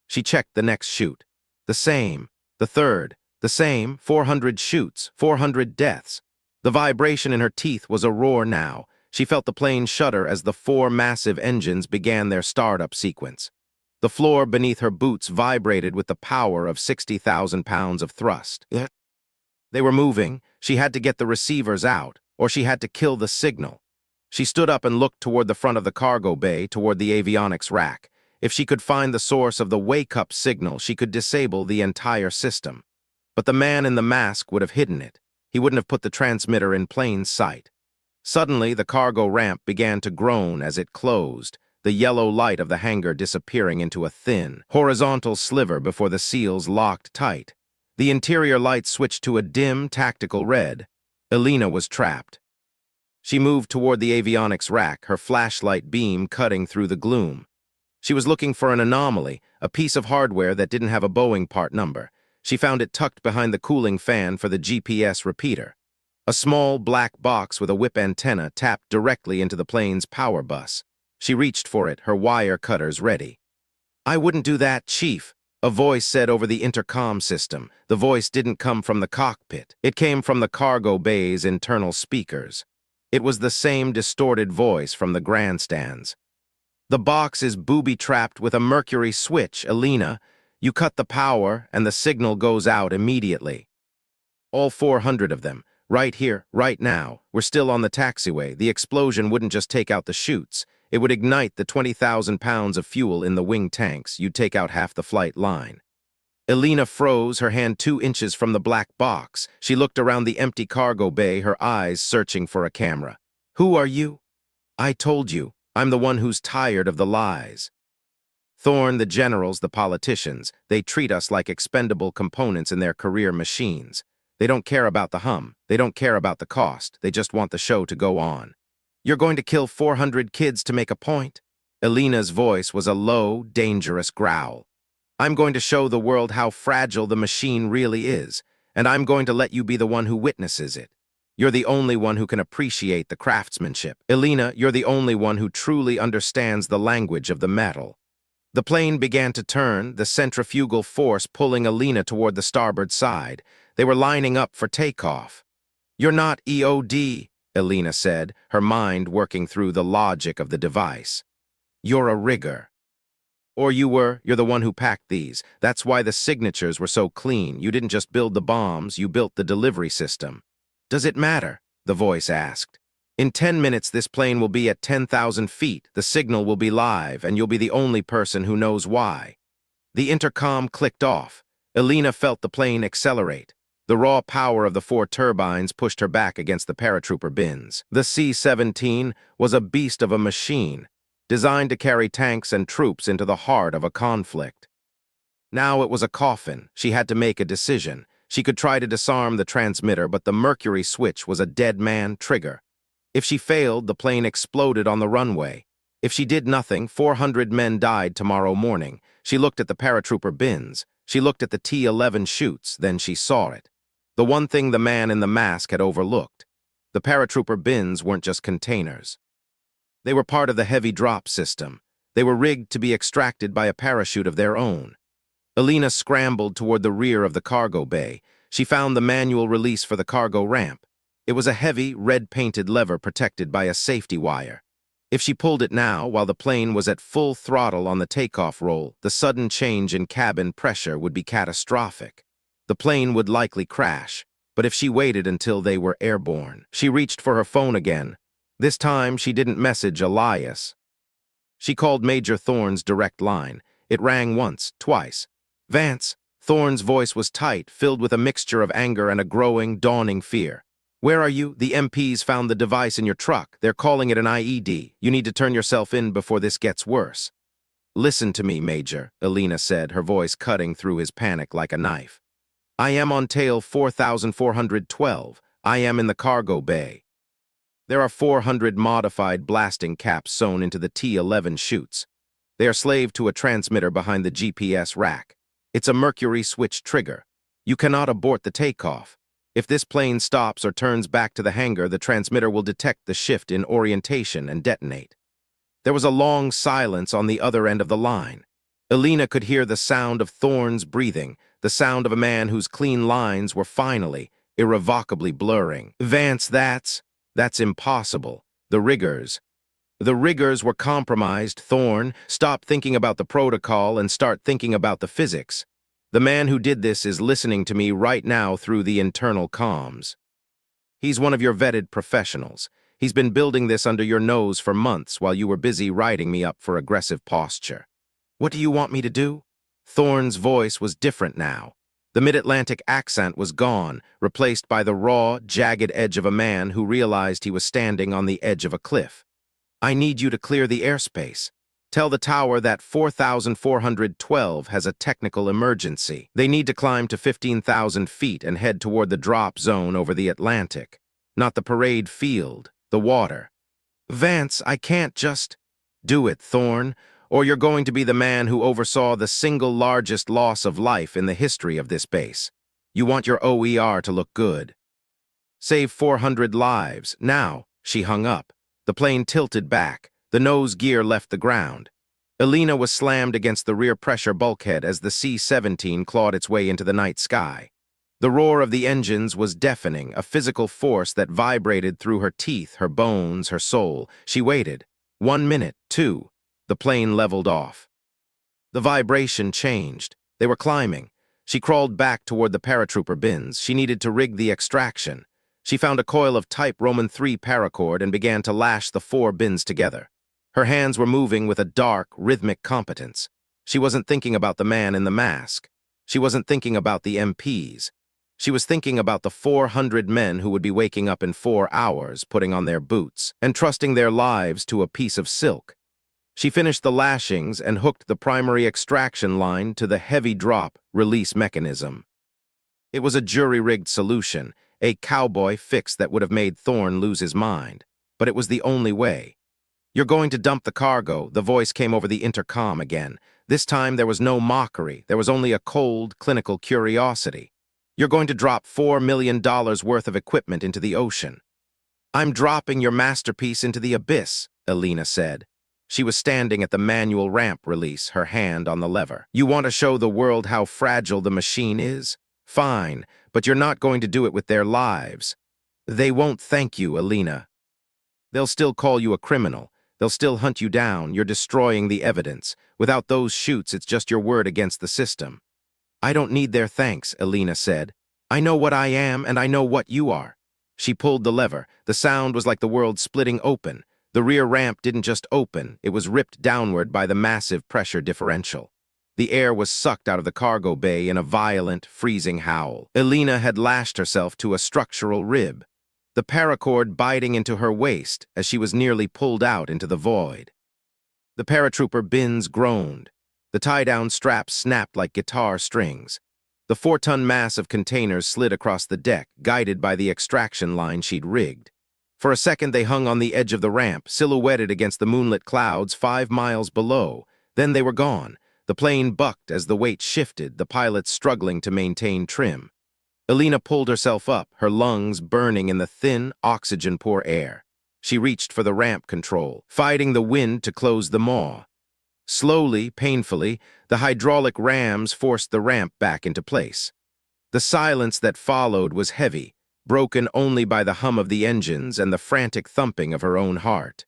She checked the next chute. The same. The third. The same. 400 chutes. 400 deaths. The vibration in her teeth was a roar now. She felt the plane shudder as the 4 massive engines began their startup sequence. The floor beneath her boots vibrated with the power of 60,000 pounds of thrust. They were moving. She had to get the receivers out, or she had to kill the signal. She stood up and looked toward the front of the cargo bay, toward the avionics rack. If she could find the source of the wake-up signal, she could disable the entire system. But the man in the mask would have hidden it. He wouldn't have put the transmitter in plain sight. Suddenly, the cargo ramp began to groan as it closed, the yellow light of the hangar disappearing into a thin, horizontal sliver before the seals locked tight. The interior light switched to a dim, tactical red. Elena was trapped. She moved toward the avionics rack, her flashlight beam cutting through the gloom. She was looking for an anomaly, a piece of hardware that didn't have a Boeing part number. She found it tucked behind the cooling fan for the GPS repeater. A small black box with a whip antenna tapped directly into the plane's power bus. She reached for it, her wire cutters ready. "I wouldn't do that, Chief," a voice said over the intercom system. The voice didn't come from the cockpit. It came from the cargo bay's internal speakers. It was the same distorted voice from the grandstands. "The box is booby-trapped with a mercury switch, Elena. You cut the power, and the signal goes out immediately." All 400 of them, right here, right now, were still on the taxiway. The explosion wouldn't just take out the chutes. It would ignite the 20,000 pounds of fuel in the wing tanks. You'd take out half the flight line. Elena froze, her hand 2 inches from the black box. She looked around the empty cargo bay, her eyes searching for a camera. "Who are you?" "I told you. I'm the one who's tired of the lies." Thorne, the generals, the politicians, they treat us like expendable components in their career machines. They don't care about the hum. They don't care about the cost. They just want the show to go on. "You're going to kill 400 kids to make a point?" Elena's voice was a low, dangerous growl. "I'm going to show the world how fragile the machine really is, and I'm going to let you be the one who witnesses it. You're the only one who can appreciate the craftsmanship. Elena, you're the only one who truly understands the language of the metal." The plane began to turn, the centrifugal force pulling Elena toward the starboard side. They were lining up for takeoff. "You're not EOD," Elena said, her mind working through the logic of the device. "You're a rigger. Or you're the one who packed these. That's why the signatures were so clean. You didn't just build the bombs, you built the delivery system." "Does it matter?" the voice asked. "In 10 minutes, this plane will be at 10,000 feet. The signal will be live, and you'll be the only person who knows why." The intercom clicked off. Elena felt the plane accelerate. The raw power of the 4 turbines pushed her back against the paratrooper bins. The C-17 was a beast of a machine, designed to carry tanks and troops into the heart of a conflict. Now it was a coffin. She had to make a decision. She could try to disarm the transmitter, but the mercury switch was a dead-man trigger. If she failed, the plane exploded on the runway. If she did nothing, 400 men died tomorrow morning. She looked at the paratrooper bins. She looked at the T-11 chutes, then she saw it. The one thing the man in the mask had overlooked. The paratrooper bins weren't just containers. They were part of the heavy drop system. They were rigged to be extracted by a parachute of their own. Elena scrambled toward the rear of the cargo bay. She found the manual release for the cargo ramp. It was a heavy, red-painted lever protected by a safety wire. If she pulled it now, while the plane was at full throttle on the takeoff roll, the sudden change in cabin pressure would be catastrophic. The plane would likely crash, but if she waited until they were airborne. She reached for her phone again. This time, she didn't message Elias. She called Major Thorne's direct line. It rang once, twice. "Vance." Thorne's voice was tight, filled with a mixture of anger and a growing, dawning fear. "Where are you? The MPs found the device in your truck. They're calling it an IED. You need to turn yourself in before this gets worse." "Listen to me, Major," Elena said, her voice cutting through his panic like a knife. "I am on tail 4412. I am in the cargo bay. There are 400 modified blasting caps sewn into the T-11 chutes. They are slaved to a transmitter behind the GPS rack. It's a mercury switch trigger. You cannot abort the takeoff. If this plane stops or turns back to the hangar, the transmitter will detect the shift in orientation and detonate." There was a long silence on the other end of the line. Elena could hear the sound of Thorne's breathing, the sound of a man whose clean lines were finally, irrevocably blurring. "Vance, that's impossible. The riggers were compromised. Thorne, stop thinking about the protocol and start thinking about the physics. The man who did this is listening to me right now through the internal comms. He's one of your vetted professionals. He's been building this under your nose for months while you were busy writing me up for aggressive posture. What do you want me to do?" Thorne's voice was different now. The mid-Atlantic accent was gone, replaced by the raw, jagged edge of a man who realized he was standing on the edge of a cliff. "I need you to clear the airspace. Tell the tower that 4412 has a technical emergency. They need to climb to 15,000 feet and head toward the drop zone over the Atlantic. Not the parade field, the water." "Vance, I can't just—" "Do it, Thorne, or you're going to be the man who oversaw the single largest loss of life in the history of this base. You want your OER to look good. Save 400 lives. Now." She hung up. The plane tilted back. The nose gear left the ground. Elena was slammed against the rear pressure bulkhead as the C-17 clawed its way into the night sky. The roar of the engines was deafening, a physical force that vibrated through her teeth, her bones, her soul. She waited. 1 minute, 2. The plane leveled off. The vibration changed. They were climbing. She crawled back toward the paratrooper bins. She needed to rig the extraction. She found a coil of Type Roman 3 paracord and began to lash the 4 bins together. Her hands were moving with a dark, rhythmic competence. She wasn't thinking about the man in the mask. She wasn't thinking about the MPs. She was thinking about the 400 men who would be waking up in 4 hours, putting on their boots, and trusting their lives to a piece of silk. She finished the lashings and hooked the primary extraction line to the heavy drop release mechanism. It was a jury-rigged solution, a cowboy fix that would have made Thorne lose his mind. But it was the only way. "You're going to dump the cargo," the voice came over the intercom again. This time there was no mockery, there was only a cold, clinical curiosity. "You're going to drop $4 million worth of equipment into the ocean." "I'm dropping your masterpiece into the abyss," Elena said. She was standing at the manual ramp release, her hand on the lever. "You want to show the world how fragile the machine is? Fine, but you're not going to do it with their lives. They won't thank you, Elena. They'll still call you a criminal. They'll still hunt you down. You're destroying the evidence. Without those chutes, it's just your word against the system." "I don't need their thanks," Elena said. "I know what I am, and I know what you are." She pulled the lever. The sound was like the world splitting open. The rear ramp didn't just open, it was ripped downward by the massive pressure differential. The air was sucked out of the cargo bay in a violent, freezing howl. Elena had lashed herself to a structural rib, the paracord biting into her waist as she was nearly pulled out into the void. The paratrooper bins groaned. The tie-down straps snapped like guitar strings. The 4-ton mass of containers slid across the deck, guided by the extraction line she'd rigged. For a second they hung on the edge of the ramp, silhouetted against the moonlit clouds 5 miles below. Then they were gone. The plane bucked as the weight shifted, the pilots struggling to maintain trim. Elena pulled herself up, her lungs burning in the thin, oxygen-poor air. She reached for the ramp control, fighting the wind to close the maw. Slowly, painfully, the hydraulic rams forced the ramp back into place. The silence that followed was heavy, broken only by the hum of the engines and the frantic thumping of her own heart.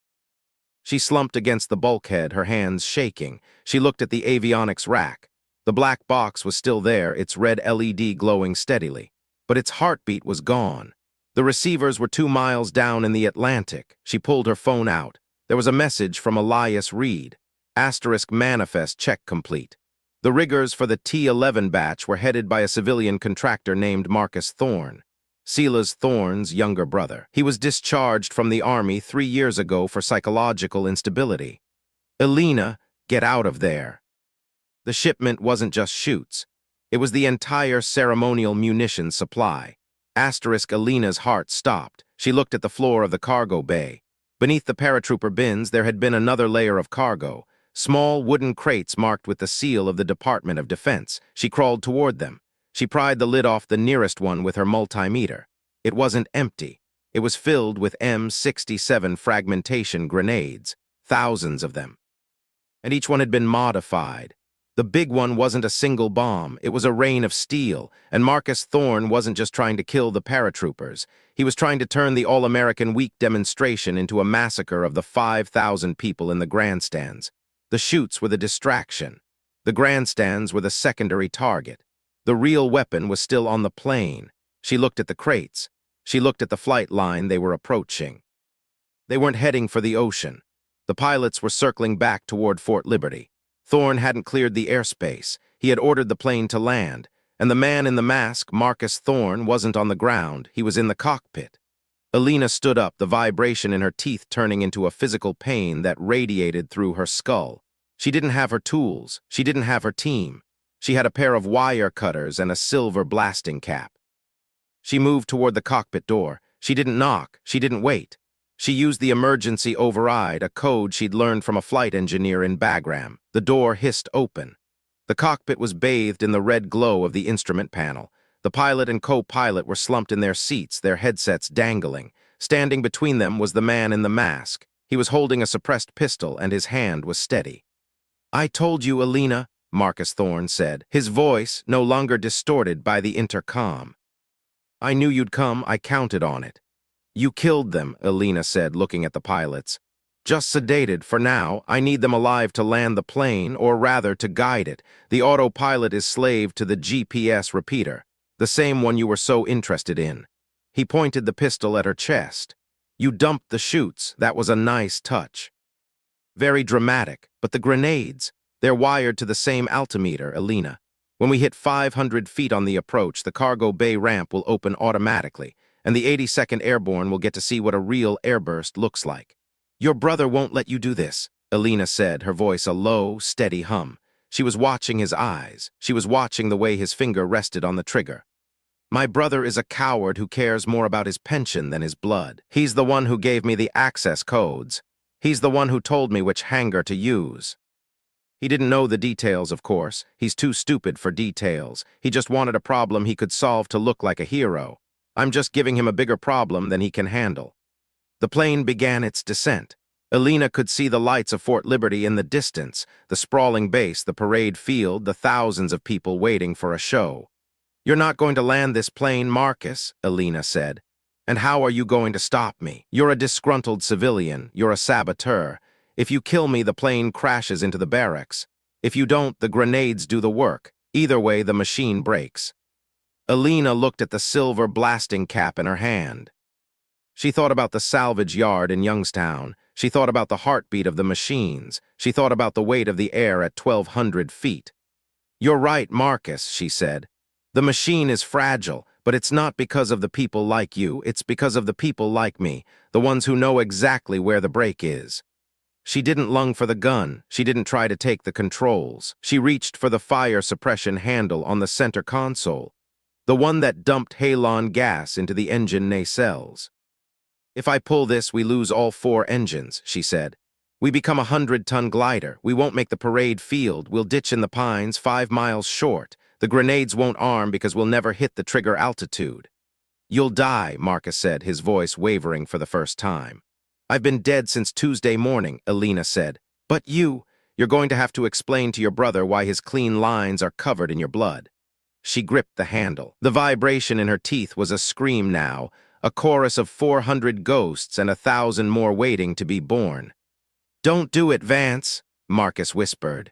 She slumped against the bulkhead, her hands shaking. She looked at the avionics rack. The black box was still there, its red LED glowing steadily, but its heartbeat was gone. The receivers were 2 miles down in the Atlantic. She pulled her phone out. There was a message from Elias Reed. Asterisk manifest check complete. The riggers for the T-11 batch were headed by a civilian contractor named Marcus Thorne, Silas Thorne's younger brother. He was discharged from the Army 3 years ago for psychological instability. Elena, get out of there. The shipment wasn't just chutes. It was the entire ceremonial munitions supply. Asterisk Elena's heart stopped. She looked at the floor of the cargo bay. Beneath the paratrooper bins, there had been another layer of cargo, small wooden crates marked with the seal of the Department of Defense. She crawled toward them. She pried the lid off the nearest one with her multimeter. It wasn't empty. It was filled with M67 fragmentation grenades, thousands of them. And each one had been modified. The big one wasn't a single bomb, it was a rain of steel, and Marcus Thorne wasn't just trying to kill the paratroopers. He was trying to turn the All-American Week demonstration into a massacre of the 5,000 people in the grandstands. The chutes were the distraction. The grandstands were the secondary target. The real weapon was still on the plane. She looked at the crates. She looked at the flight line they were approaching. They weren't heading for the ocean. The pilots were circling back toward Fort Liberty. Thorne hadn't cleared the airspace. He had ordered the plane to land, and the man in the mask, Marcus Thorne, wasn't on the ground. He was in the cockpit. Elena stood up, the vibration in her teeth turning into a physical pain that radiated through her skull. She didn't have her tools. She didn't have her team. She had a pair of wire cutters and a silver blasting cap. She moved toward the cockpit door. She didn't knock. She didn't wait. She used the emergency override, a code she'd learned from a flight engineer in Bagram. The door hissed open. The cockpit was bathed in the red glow of the instrument panel. The pilot and co-pilot were slumped in their seats, their headsets dangling. Standing between them was the man in the mask. He was holding a suppressed pistol, and his hand was steady. "I told you, Elena," Marcus Thorne said, his voice no longer distorted by the intercom. "I knew you'd come. I counted on it." "You killed them," Elena said, looking at the pilots. "Just sedated for now. I need them alive to land the plane, or rather to guide it. The autopilot is slave to the GPS repeater, the same one you were so interested in." He pointed the pistol at her chest. "You dumped the chutes. That was a nice touch." "Very dramatic, but the grenades, they're wired to the same altimeter, Elena. When we hit 500 feet on the approach, the cargo bay ramp will open automatically, and the 82nd Airborne will get to see what a real airburst looks like." "Your brother won't let you do this," Elena said, her voice a low, steady hum. She was watching his eyes. She was watching the way his finger rested on the trigger. "My brother is a coward who cares more about his pension than his blood. He's the one who gave me the access codes. He's the one who told me which hangar to use." He didn't know the details, of course. He's too stupid for details. He just wanted a problem he could solve to look like a hero. "I'm just giving him a bigger problem than he can handle." The plane began its descent. Elena could see the lights of Fort Liberty in the distance, the sprawling base, the parade field, the thousands of people waiting for a show. "You're not going to land this plane, Marcus," Elena said. "And how are you going to stop me? You're a disgruntled civilian. You're a saboteur. If you kill me, the plane crashes into the barracks. If you don't, the grenades do the work. Either way, the machine breaks." Elena looked at the silver blasting cap in her hand. She thought about the salvage yard in Youngstown. She thought about the heartbeat of the machines. She thought about the weight of the air at 1,200 feet. "You're right, Marcus," she said. "The machine is fragile, but it's not because of the people like you. It's because of the people like me, the ones who know exactly where the break is." She didn't lung for the gun. She didn't try to take the controls. She reached for the fire suppression handle on the center console, the one that dumped halon gas into the engine nacelles. "If I pull this, we lose all 4 engines," she said. "We become a 100-ton glider. We won't make the parade field. We'll ditch in the pines 5 miles short. The grenades won't arm because we'll never hit the trigger altitude." "You'll die," Marcus said, his voice wavering for the first time. "I've been dead since Tuesday morning," Elena said. "But you're going to have to explain to your brother why his clean lines are covered in your blood." She gripped the handle. The vibration in her teeth was a scream now, a chorus of 400 ghosts and 1,000 more waiting to be born. "Don't do it, Vance," Marcus whispered.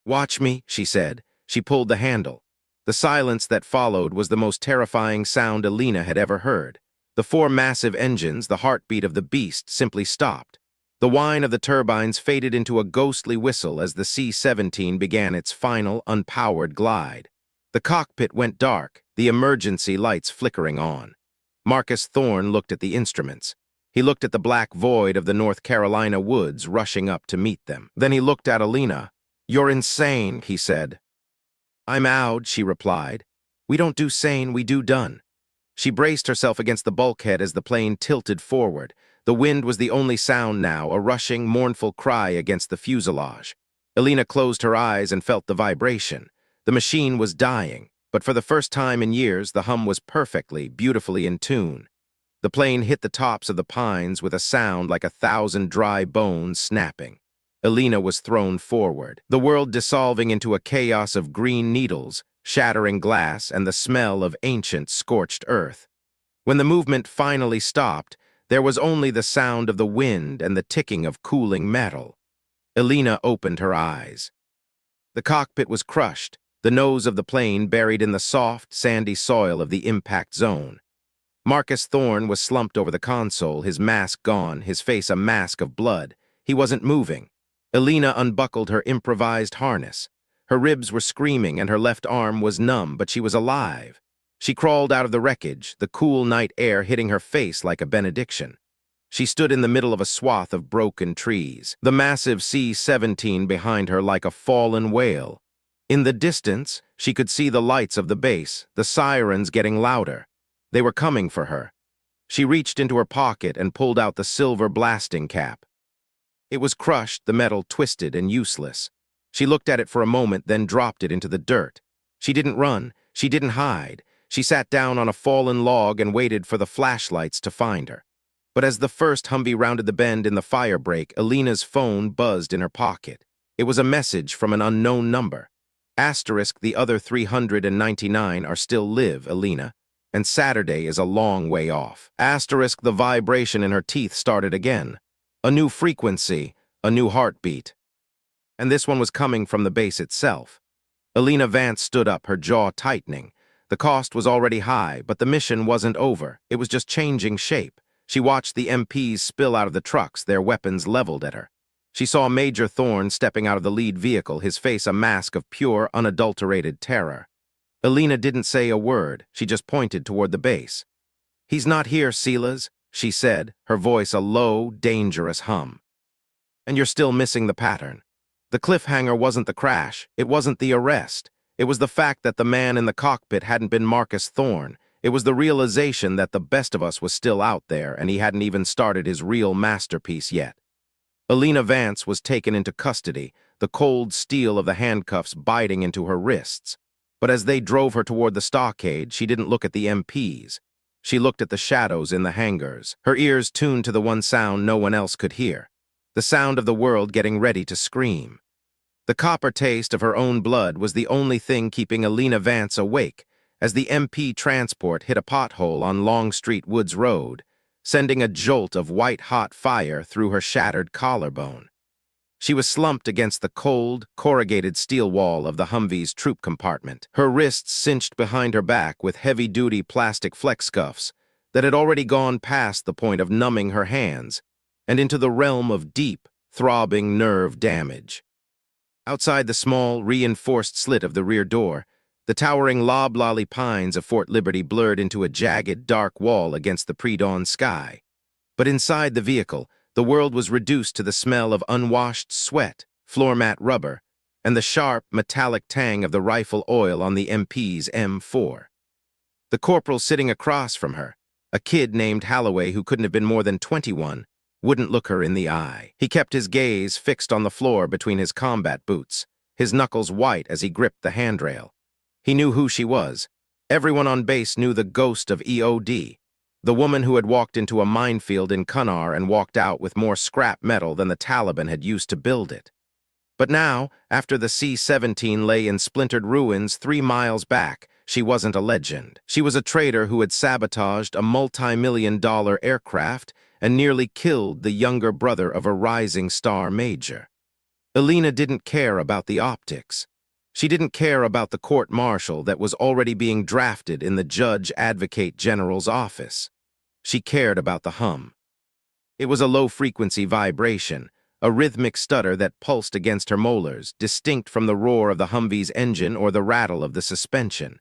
"Watch me," she said. She pulled the handle. The silence that followed was the most terrifying sound Elena had ever heard. The four massive engines, the heartbeat of the beast, simply stopped. The whine of the turbines faded into a ghostly whistle as the C-17 began its final, unpowered glide. The cockpit went dark, the emergency lights flickering on. Marcus Thorne looked at the instruments. He looked at the black void of the North Carolina woods rushing up to meet them. Then he looked at Elena. "You're insane," he said. "I'm out," she replied. "We don't do sane, we do done." She braced herself against the bulkhead as the plane tilted forward. The wind was the only sound now, a rushing, mournful cry against the fuselage. Elena closed her eyes and felt the vibration. The machine was dying, but for the first time in years, the hum was perfectly, beautifully in tune. The plane hit the tops of the pines with a sound like 1,000 dry bones snapping. Elena was thrown forward, the world dissolving into a chaos of green needles, shattering glass, and the smell of ancient, scorched earth. When the movement finally stopped, there was only the sound of the wind and the ticking of cooling metal. Elena opened her eyes. The cockpit was crushed, the nose of the plane buried in the soft, sandy soil of the impact zone. Marcus Thorne was slumped over the console, his mask gone, his face a mask of blood. He wasn't moving. Elena unbuckled her improvised harness. Her ribs were screaming and her left arm was numb, but she was alive. She crawled out of the wreckage, the cool night air hitting her face like a benediction. She stood in the middle of a swath of broken trees, the massive C-17 behind her like a fallen whale. In the distance, she could see the lights of the base, the sirens getting louder. They were coming for her. She reached into her pocket and pulled out the silver blasting cap. It was crushed, the metal twisted and useless. She looked at it for a moment, then dropped it into the dirt. She didn't run. She didn't hide. She sat down on a fallen log and waited for the flashlights to find her. But as the first Humvee rounded the bend in the fire break, Elena's phone buzzed in her pocket. It was a message from an unknown number. Asterisk, the other 399 are still live, Elena, and Saturday is a long way off. Asterisk, the vibration in her teeth started again. A new frequency, a new heartbeat. And this one was coming from the base itself. Elena Vance stood up, her jaw tightening. The cost was already high, but the mission wasn't over. It was just changing shape. She watched the MPs spill out of the trucks, their weapons leveled at her. She saw Major Thorne stepping out of the lead vehicle, his face a mask of pure, unadulterated terror. Elena didn't say a word. She just pointed toward the base. "He's not here, Silas," she said, her voice a low, dangerous hum. "And you're still missing the pattern. The cliffhanger wasn't the crash. It wasn't the arrest. It was the fact that the man in the cockpit hadn't been Marcus Thorne. It was the realization that the best of us was still out there and he hadn't even started his real masterpiece yet." Elena Vance was taken into custody, the cold steel of the handcuffs biting into her wrists. But as they drove her toward the stockade, she didn't look at the MPs. She looked at the shadows in the hangars, her ears tuned to the one sound no one else could hear, the sound of the world getting ready to scream. The copper taste of her own blood was the only thing keeping Elena Vance awake as the MP transport hit a pothole on Longstreet Woods Road, sending a jolt of white-hot fire through her shattered collarbone. She was slumped against the cold, corrugated steel wall of the Humvee's troop compartment, her wrists cinched behind her back with heavy-duty plastic flex cuffs that had already gone past the point of numbing her hands and into the realm of deep, throbbing nerve damage. Outside the small, reinforced slit of the rear door, the towering loblolly pines of Fort Liberty blurred into a jagged, dark wall against the pre-dawn sky. But inside the vehicle, the world was reduced to the smell of unwashed sweat, floor mat rubber, and the sharp, metallic tang of the rifle oil on the MP's M4. The corporal sitting across from her, a kid named Holloway who couldn't have been more than 21, wouldn't look her in the eye. He kept his gaze fixed on the floor between his combat boots, his knuckles white as he gripped the handrail. He knew who she was. Everyone on base knew the ghost of EOD, the woman who had walked into a minefield in Kunar and walked out with more scrap metal than the Taliban had used to build it. But now, after the C-17 lay in splintered ruins 3 miles back, she wasn't a legend. She was a traitor who had sabotaged a multi-million-dollar aircraft and nearly killed the younger brother of a rising star major. Elena didn't care about the optics. She didn't care about the court-martial that was already being drafted in the Judge Advocate General's office. She cared about the hum. It was a low-frequency vibration, a rhythmic stutter that pulsed against her molars, distinct from the roar of the Humvee's engine or the rattle of the suspension.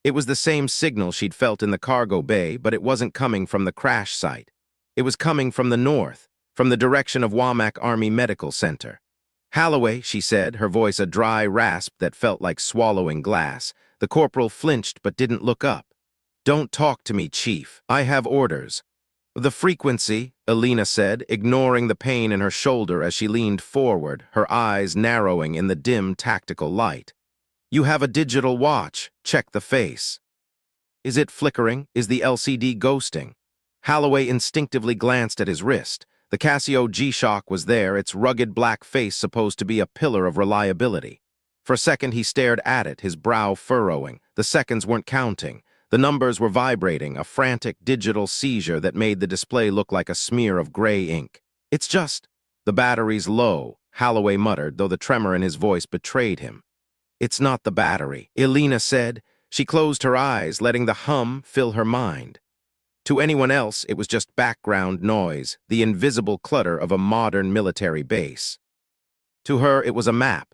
It was the same signal she'd felt in the cargo bay, but it wasn't coming from the crash site. It was coming from the north, from the direction of Womack Army Medical Center. "Holloway," she said, her voice a dry rasp that felt like swallowing glass. The corporal flinched but didn't look up. "Don't talk to me, Chief. I have orders." "The frequency," Elena said, ignoring the pain in her shoulder as she leaned forward, her eyes narrowing in the dim tactical light. "You have a digital watch. Check the face." "Is it flickering? Is the LCD ghosting?" Holloway instinctively glanced at his wrist. The Casio G-Shock was there, its rugged black face supposed to be a pillar of reliability. For a second he stared at it, his brow furrowing. The seconds weren't counting. The numbers were vibrating, a frantic digital seizure that made the display look like a smear of gray ink. "It's just—" "The battery's low," Holloway muttered, though the tremor in his voice betrayed him. "It's not the battery," Elena said. She closed her eyes, letting the hum fill her mind. To anyone else, it was just background noise, the invisible clutter of a modern military base. To her, it was a map.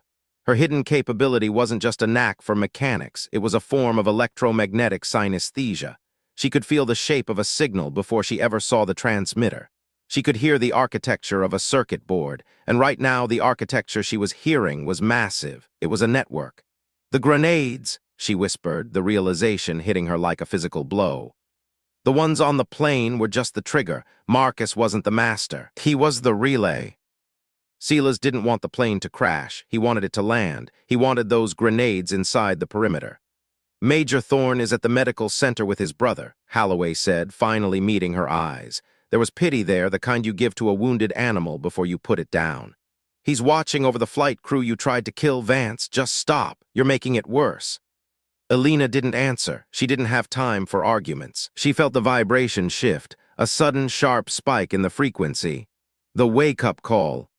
Her hidden capability wasn't just a knack for mechanics, it was a form of electromagnetic synesthesia. She could feel the shape of a signal before she ever saw the transmitter. She could hear the architecture of a circuit board, and right now the architecture she was hearing was massive. It was a network. "The grenades," she whispered, the realization hitting her like a physical blow. The ones on the plane were just the trigger. Marcus wasn't the master. He was the relay. Silas didn't want the plane to crash. He wanted it to land. He wanted those grenades inside the perimeter. "Major Thorne is at the medical center with his brother," Holloway said, finally meeting her eyes. There was pity there, the kind you give to a wounded animal before you put it down. "He's watching over the flight crew you tried to kill, Vance. Just stop. You're making it worse." Elena didn't answer. She didn't have time for arguments. She felt the vibration shift, a sudden sharp spike in the frequency. The wake-up call.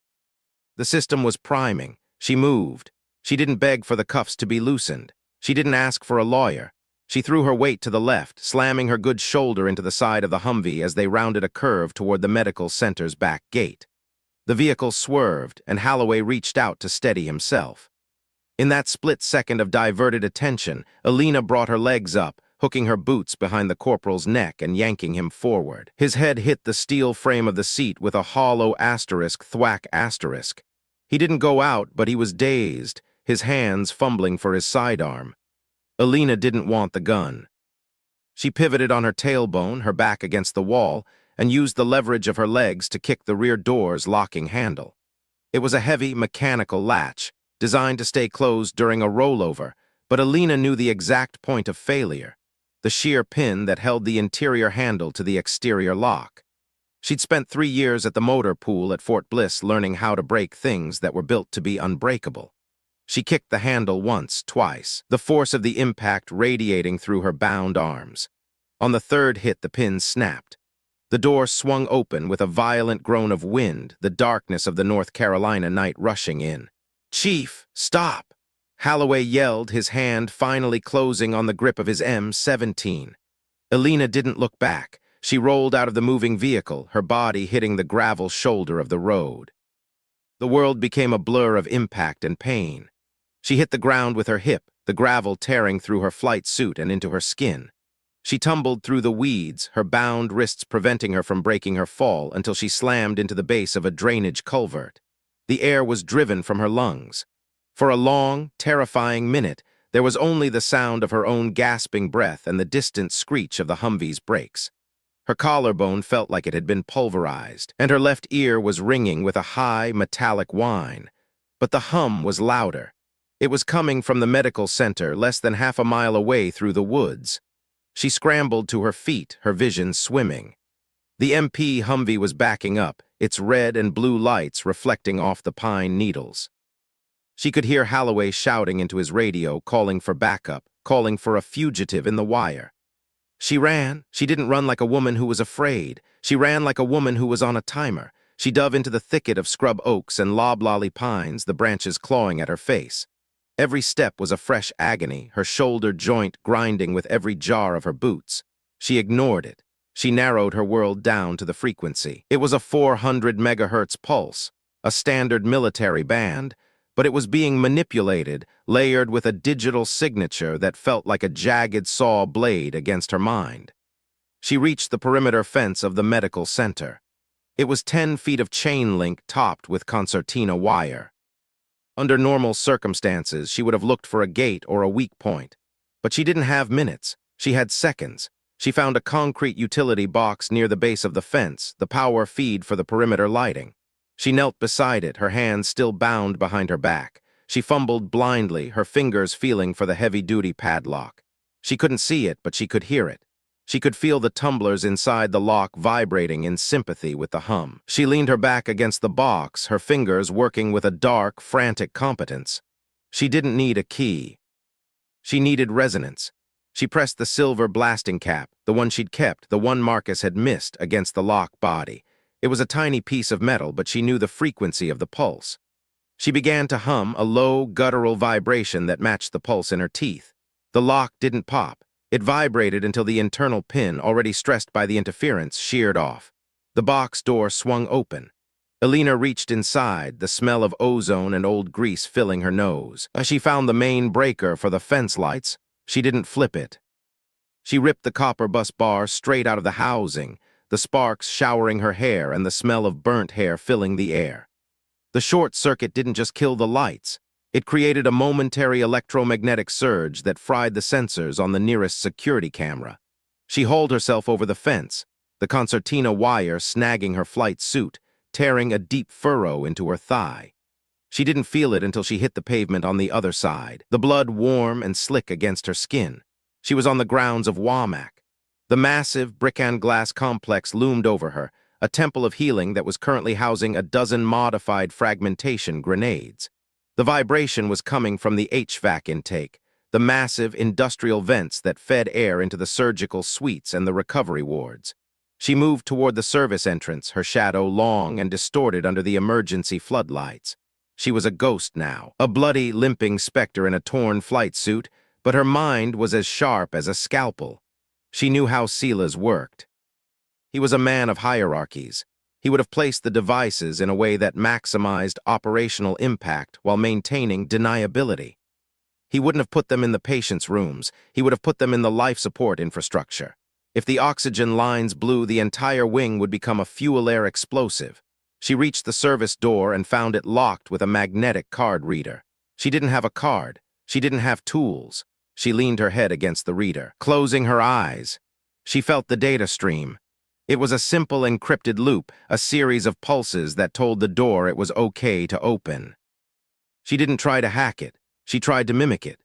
The system was priming. She moved. She didn't beg for the cuffs to be loosened. She didn't ask for a lawyer. She threw her weight to the left, slamming her good shoulder into the side of the Humvee as they rounded a curve toward the medical center's back gate. The vehicle swerved, and Holloway reached out to steady himself. In that split second of diverted attention, Elena brought her legs up, hooking her boots behind the corporal's neck and yanking him forward. His head hit the steel frame of the seat with a hollow asterisk thwack asterisk. He didn't go out, but he was dazed, his hands fumbling for his sidearm. Elena didn't want the gun. She pivoted on her tailbone, her back against the wall, and used the leverage of her legs to kick the rear door's locking handle. It was a heavy, mechanical latch, designed to stay closed during a rollover, but Elena knew the exact point of failure, the sheer pin that held the interior handle to the exterior lock. She'd spent 3 years at the motor pool at Fort Bliss learning how to break things that were built to be unbreakable. She kicked the handle once, twice, the force of the impact radiating through her bound arms. On the third hit, the pin snapped. The door swung open with a violent groan of wind, the darkness of the North Carolina night rushing in. "Chief, stop!" Holloway yelled, his hand finally closing on the grip of his M17. Elena didn't look back. She rolled out of the moving vehicle, her body hitting the gravel shoulder of the road. The world became a blur of impact and pain. She hit the ground with her hip, the gravel tearing through her flight suit and into her skin. She tumbled through the weeds, her bound wrists preventing her from breaking her fall until she slammed into the base of a drainage culvert. The air was driven from her lungs. For a long, terrifying minute, there was only the sound of her own gasping breath and the distant screech of the Humvee's brakes. Her collarbone felt like it had been pulverized, and her left ear was ringing with a high, metallic whine. But the hum was louder. It was coming from the medical center, less than half a mile away through the woods. She scrambled to her feet, her vision swimming. The MP Humvee was backing up, its red and blue lights reflecting off the pine needles. She could hear Holloway shouting into his radio, calling for backup, calling for a fugitive in the wire. She ran. She didn't run like a woman who was afraid. She ran like a woman who was on a timer. She dove into the thicket of scrub oaks and loblolly pines, the branches clawing at her face. Every step was a fresh agony, her shoulder joint grinding with every jar of her boots. She ignored it. She narrowed her world down to the frequency. It was a 400 megahertz pulse, a standard military band, but it was being manipulated, layered with a digital signature that felt like a jagged saw blade against her mind. She reached the perimeter fence of the medical center. It was 10 feet of chain link topped with concertina wire. Under normal circumstances, she would have looked for a gate or a weak point. But she didn't have minutes. She had seconds. She found a concrete utility box near the base of the fence, the power feed for the perimeter lighting. She knelt beside it, her hands still bound behind her back. She fumbled blindly, her fingers feeling for the heavy-duty padlock. She couldn't see it, but she could hear it. She could feel the tumblers inside the lock vibrating in sympathy with the hum. She leaned her back against the box, her fingers working with a dark, frantic competence. She didn't need a key. She needed resonance. She pressed the silver blasting cap, the one she'd kept, the one Marcus had missed, against the lock body. It was a tiny piece of metal, but she knew the frequency of the pulse. She began to hum, a low, guttural vibration that matched the pulse in her teeth. The lock didn't pop. It vibrated until the internal pin, already stressed by the interference, sheared off. The box door swung open. Elena reached inside, the smell of ozone and old grease filling her nose. As she found the main breaker for the fence lights, she didn't flip it. She ripped the copper bus bar straight out of the housing, the sparks showering her hair and the smell of burnt hair filling the air. The short circuit didn't just kill the lights. It created a momentary electromagnetic surge that fried the sensors on the nearest security camera. She hauled herself over the fence, the concertina wire snagging her flight suit, tearing a deep furrow into her thigh. She didn't feel it until she hit the pavement on the other side, the blood warm and slick against her skin. She was on the grounds of Womack. The massive brick-and-glass complex loomed over her, a temple of healing that was currently housing a dozen modified fragmentation grenades. The vibration was coming from the HVAC intake, the massive industrial vents that fed air into the surgical suites and the recovery wards. She moved toward the service entrance, her shadow long and distorted under the emergency floodlights. She was a ghost now, a bloody, limping specter in a torn flight suit, but her mind was as sharp as a scalpel. She knew how Silas worked. He was a man of hierarchies. He would have placed the devices in a way that maximized operational impact while maintaining deniability. He wouldn't have put them in the patient's rooms. He would have put them in the life support infrastructure. If the oxygen lines blew, the entire wing would become a fuel-air explosive. She reached the service door and found it locked with a magnetic card reader. She didn't have a card. She didn't have tools. She leaned her head against the reader, closing her eyes. She felt the data stream. It was a simple encrypted loop, a series of pulses that told the door it was okay to open. She didn't try to hack it. She tried to mimic it.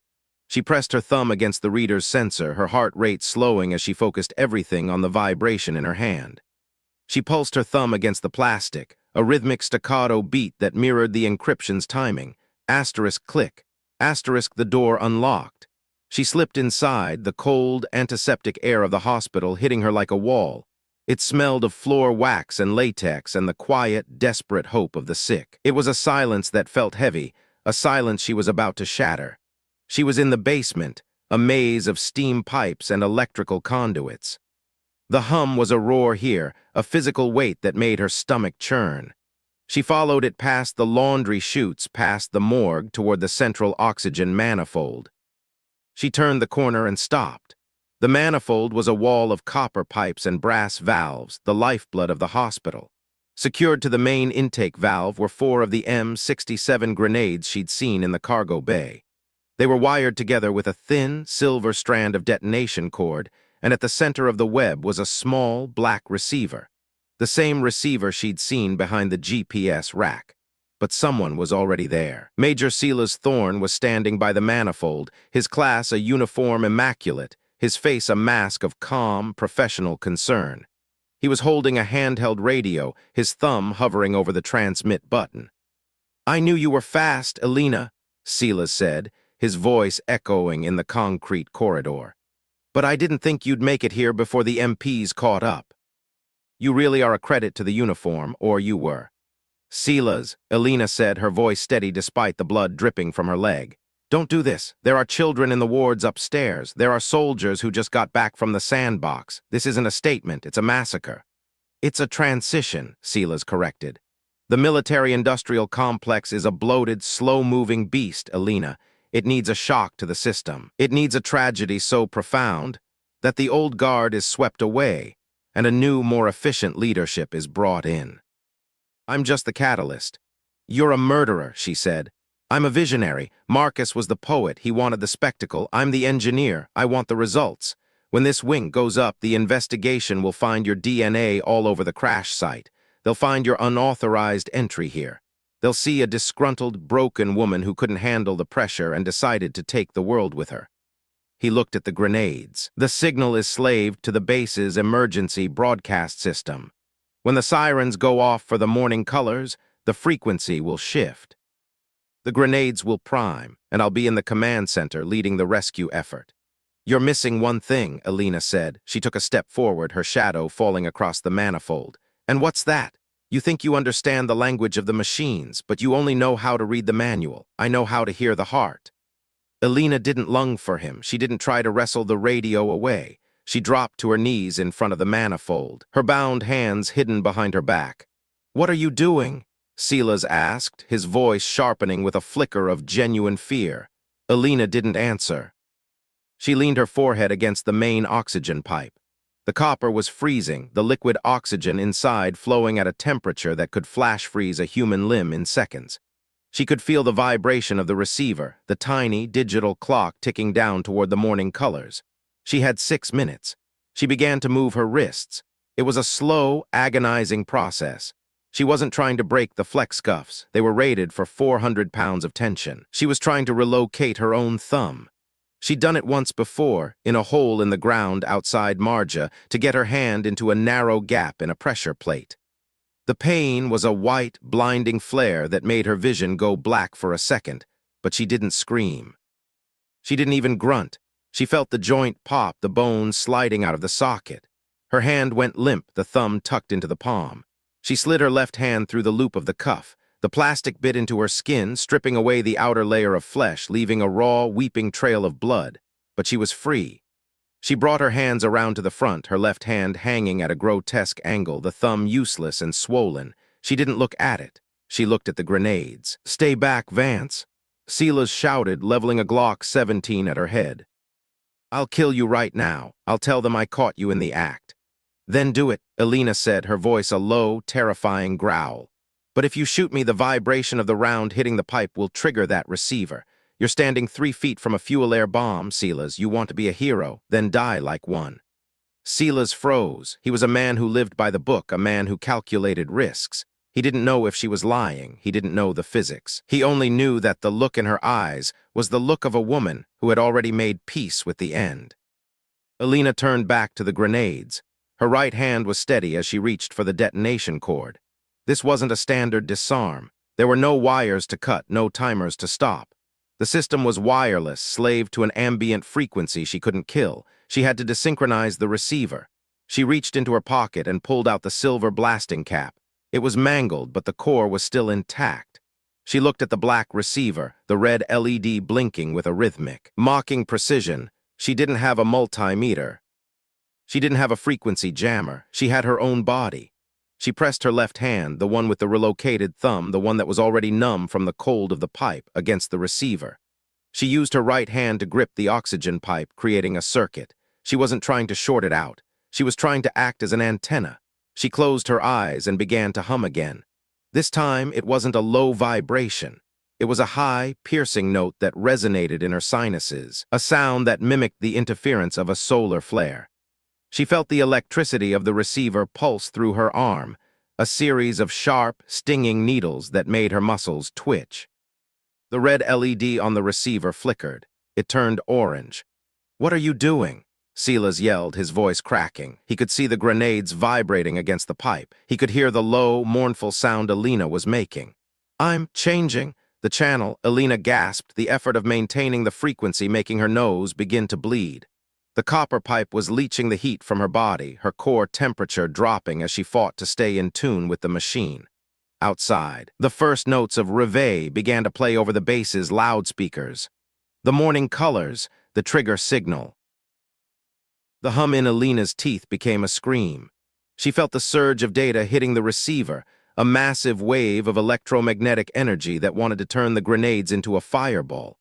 She pressed her thumb against the reader's sensor, her heart rate slowing as she focused everything on the vibration in her hand. She pulsed her thumb against the plastic, a rhythmic staccato beat that mirrored the encryption's timing. Asterisk click. Asterisk the door unlocked. She slipped inside, the cold, antiseptic air of the hospital hitting her like a wall. It smelled of floor wax and latex and the quiet, desperate hope of the sick. It was a silence that felt heavy, a silence she was about to shatter. She was in the basement, a maze of steam pipes and electrical conduits. The hum was a roar here, a physical weight that made her stomach churn. She followed it past the laundry chutes, past the morgue, toward the central oxygen manifold. She turned the corner and stopped. The manifold was a wall of copper pipes and brass valves, the lifeblood of the hospital. Secured to the main intake valve were 4 of the M67 grenades she'd seen in the cargo bay. They were wired together with a thin, silver strand of detonation cord, and at the center of the web was a small, black receiver. The same receiver she'd seen behind the GPS rack. But someone was already there. Major Silas Thorne was standing by the manifold, his class a uniform immaculate, his face a mask of calm, professional concern. He was holding a handheld radio, his thumb hovering over the transmit button. "I knew you were fast, Elena," Silas said, his voice echoing in the concrete corridor. "But I didn't think you'd make it here before the MPs caught up." You really are a credit to the uniform, or you were. Silas, Elena said, her voice steady despite the blood dripping from her leg. Don't do this. There are children in the wards upstairs. There are soldiers who just got back from the sandbox. This isn't a statement, it's a massacre. It's a transition, Silas corrected. The military-industrial complex is a bloated, slow-moving beast, Elena. It needs a shock to the system. It needs a tragedy so profound that the old guard is swept away and a new, more efficient leadership is brought in. I'm just the catalyst. You're a murderer, she said. I'm a visionary. Marcus was the poet. He wanted the spectacle. I'm the engineer. I want the results. When this wing goes up, the investigation will find your DNA all over the crash site. They'll find your unauthorized entry here. They'll see a disgruntled, broken woman who couldn't handle the pressure and decided to take the world with her. He looked at the grenades. The signal is slaved to the base's emergency broadcast system. When the sirens go off for the morning colors, the frequency will shift. The grenades will prime, and I'll be in the command center leading the rescue effort. You're missing one thing, Elena said. She took a step forward, her shadow falling across the manifold. And what's that? You think you understand the language of the machines, but you only know how to read the manual. I know how to hear the heart. Elena didn't lung for him. She didn't try to wrestle the radio away. She dropped to her knees in front of the manifold, her bound hands hidden behind her back. What are you doing? Silas asked, his voice sharpening with a flicker of genuine fear. Elena didn't answer. She leaned her forehead against the main oxygen pipe. The copper was freezing, the liquid oxygen inside flowing at a temperature that could flash freeze a human limb in seconds. She could feel the vibration of the receiver, the tiny digital clock ticking down toward the morning colors. She had 6 minutes. She began to move her wrists. It was a slow, agonizing process. She wasn't trying to break the flex cuffs. They were rated for 400 pounds of tension. She was trying to relocate her own thumb. She'd done it once before, in a hole in the ground outside Marja, to get her hand into a narrow gap in a pressure plate. The pain was a white, blinding flare that made her vision go black for a second, but she didn't scream. She didn't even grunt. She felt the joint pop, the bone sliding out of the socket. Her hand went limp, the thumb tucked into the palm. She slid her left hand through the loop of the cuff. The plastic bit into her skin, stripping away the outer layer of flesh, leaving a raw, weeping trail of blood. But she was free. She brought her hands around to the front, her left hand hanging at a grotesque angle, the thumb useless and swollen. She didn't look at it. She looked at the grenades. "Stay back, Vance," Silas shouted, leveling a Glock 17 at her head. "I'll kill you right now. I'll tell them I caught you in the act." "Then do it," Elena said, her voice a low, terrifying growl. "But if you shoot me, the vibration of the round hitting the pipe will trigger that receiver. You're standing 3 feet from a fuel-air bomb, Silas. You want to be a hero, then die like one." Silas froze. He was a man who lived by the book, a man who calculated risks. He didn't know if she was lying. He didn't know the physics. He only knew that the look in her eyes was the look of a woman who had already made peace with the end. Elena turned back to the grenades. Her right hand was steady as she reached for the detonation cord. This wasn't a standard disarm. There were no wires to cut, no timers to stop. The system was wireless, slaved to an ambient frequency she couldn't kill. She had to desynchronize the receiver. She reached into her pocket and pulled out the silver blasting cap. It was mangled, but the core was still intact. She looked at the black receiver, the red LED blinking with a rhythmic, mocking precision. She didn't have a multimeter. She didn't have a frequency jammer. She had her own body. She pressed her left hand, the one with the relocated thumb, the one that was already numb from the cold of the pipe, against the receiver. She used her right hand to grip the oxygen pipe, creating a circuit. She wasn't trying to short it out. She was trying to act as an antenna. She closed her eyes and began to hum again. This time, it wasn't a low vibration. It was a high, piercing note that resonated in her sinuses, a sound that mimicked the interference of a solar flare. She felt the electricity of the receiver pulse through her arm, a series of sharp, stinging needles that made her muscles twitch. The red LED on the receiver flickered. It turned orange. "What are you doing?" Silas yelled, his voice cracking. He could see the grenades vibrating against the pipe. He could hear the low, mournful sound Elena was making. "I'm changing the channel," Elena gasped, the effort of maintaining the frequency making her nose begin to bleed. The copper pipe was leaching the heat from her body, her core temperature dropping as she fought to stay in tune with the machine. Outside, the first notes of Reveille began to play over the base's loudspeakers. The morning colors, the trigger signal. The hum in Elena's teeth became a scream. She felt the surge of data hitting the receiver, a massive wave of electromagnetic energy that wanted to turn the grenades into a fireball.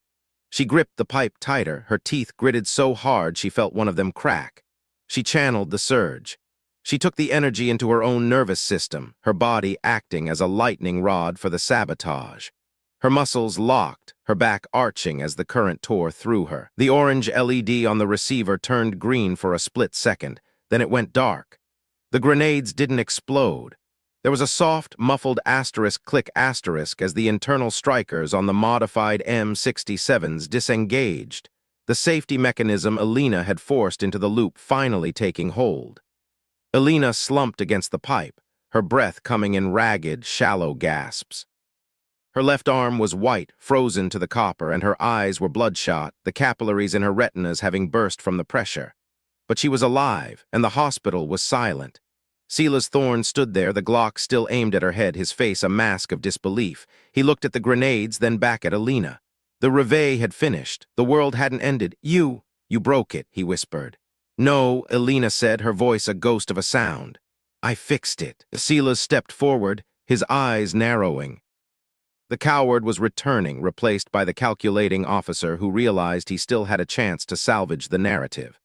She gripped the pipe tighter, her teeth gritted so hard she felt one of them crack. She channeled the surge. She took the energy into her own nervous system, her body acting as a lightning rod for the sabotage. Her muscles locked, her back arching as the current tore through her. The orange LED on the receiver turned green for a split second, then it went dark. The grenades didn't explode. There was a soft, muffled asterisk click asterisk as the internal strikers on the modified M67s disengaged, the safety mechanism Elena had forced into the loop finally taking hold. Elena slumped against the pipe, her breath coming in ragged, shallow gasps. Her left arm was white, frozen to the copper, and her eyes were bloodshot, the capillaries in her retinas having burst from the pressure. But she was alive, and the hospital was silent. Silas Thorne stood there, the Glock still aimed at her head, his face a mask of disbelief. He looked at the grenades, then back at Elena. The Reveille had finished. The world hadn't ended. You broke it, he whispered. No, Elena said, her voice a ghost of a sound. I fixed it. Silas stepped forward, his eyes narrowing. The coward was returning, replaced by the calculating officer who realized he still had a chance to salvage the narrative.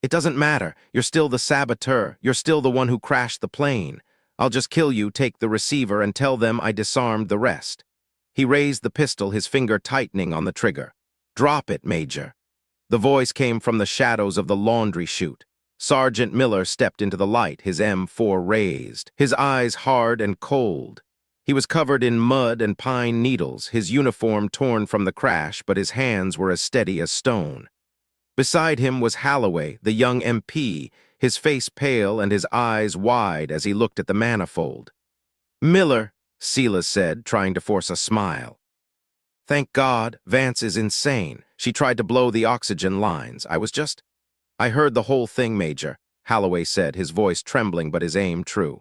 It doesn't matter. You're still the saboteur. You're still the one who crashed the plane. I'll just kill you, take the receiver, and tell them I disarmed the rest. He raised the pistol, his finger tightening on the trigger. Drop it, Major. The voice came from the shadows of the laundry chute. Sergeant Miller stepped into the light, his M4 raised, his eyes hard and cold. He was covered in mud and pine needles, his uniform torn from the crash, but his hands were as steady as stone. Beside him was Holloway, the young MP, his face pale and his eyes wide as he looked at the manifold. Miller, Silas said, trying to force a smile. Thank God, Vance is insane. She tried to blow the oxygen lines. I heard the whole thing, Major, Holloway said, his voice trembling but his aim true.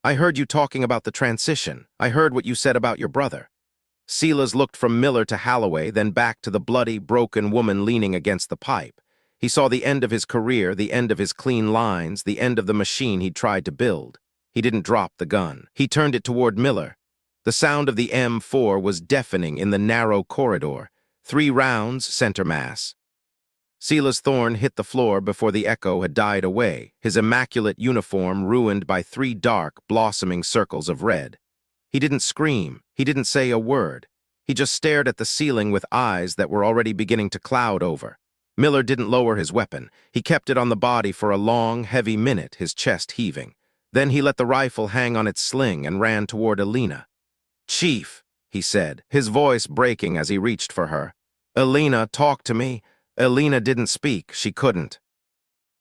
I heard you talking about the transition. I heard what you said about your brother. Silas looked from Miller to Holloway, then back to the bloody, broken woman leaning against the pipe. He saw the end of his career, the end of his clean lines, the end of the machine he'd tried to build. He didn't drop the gun. He turned it toward Miller. The sound of the M4 was deafening in the narrow corridor. 3 rounds, center mass. Silas Thorne hit the floor before the echo had died away, his immaculate uniform ruined by 3 dark, blossoming circles of red. He didn't scream. He didn't say a word. He just stared at the ceiling with eyes that were already beginning to cloud over. Miller didn't lower his weapon. He kept it on the body for a long, heavy minute, his chest heaving. Then he let the rifle hang on its sling and ran toward Elena. Chief, he said, his voice breaking as he reached for her. Elena, talk to me. Elena didn't speak. She couldn't.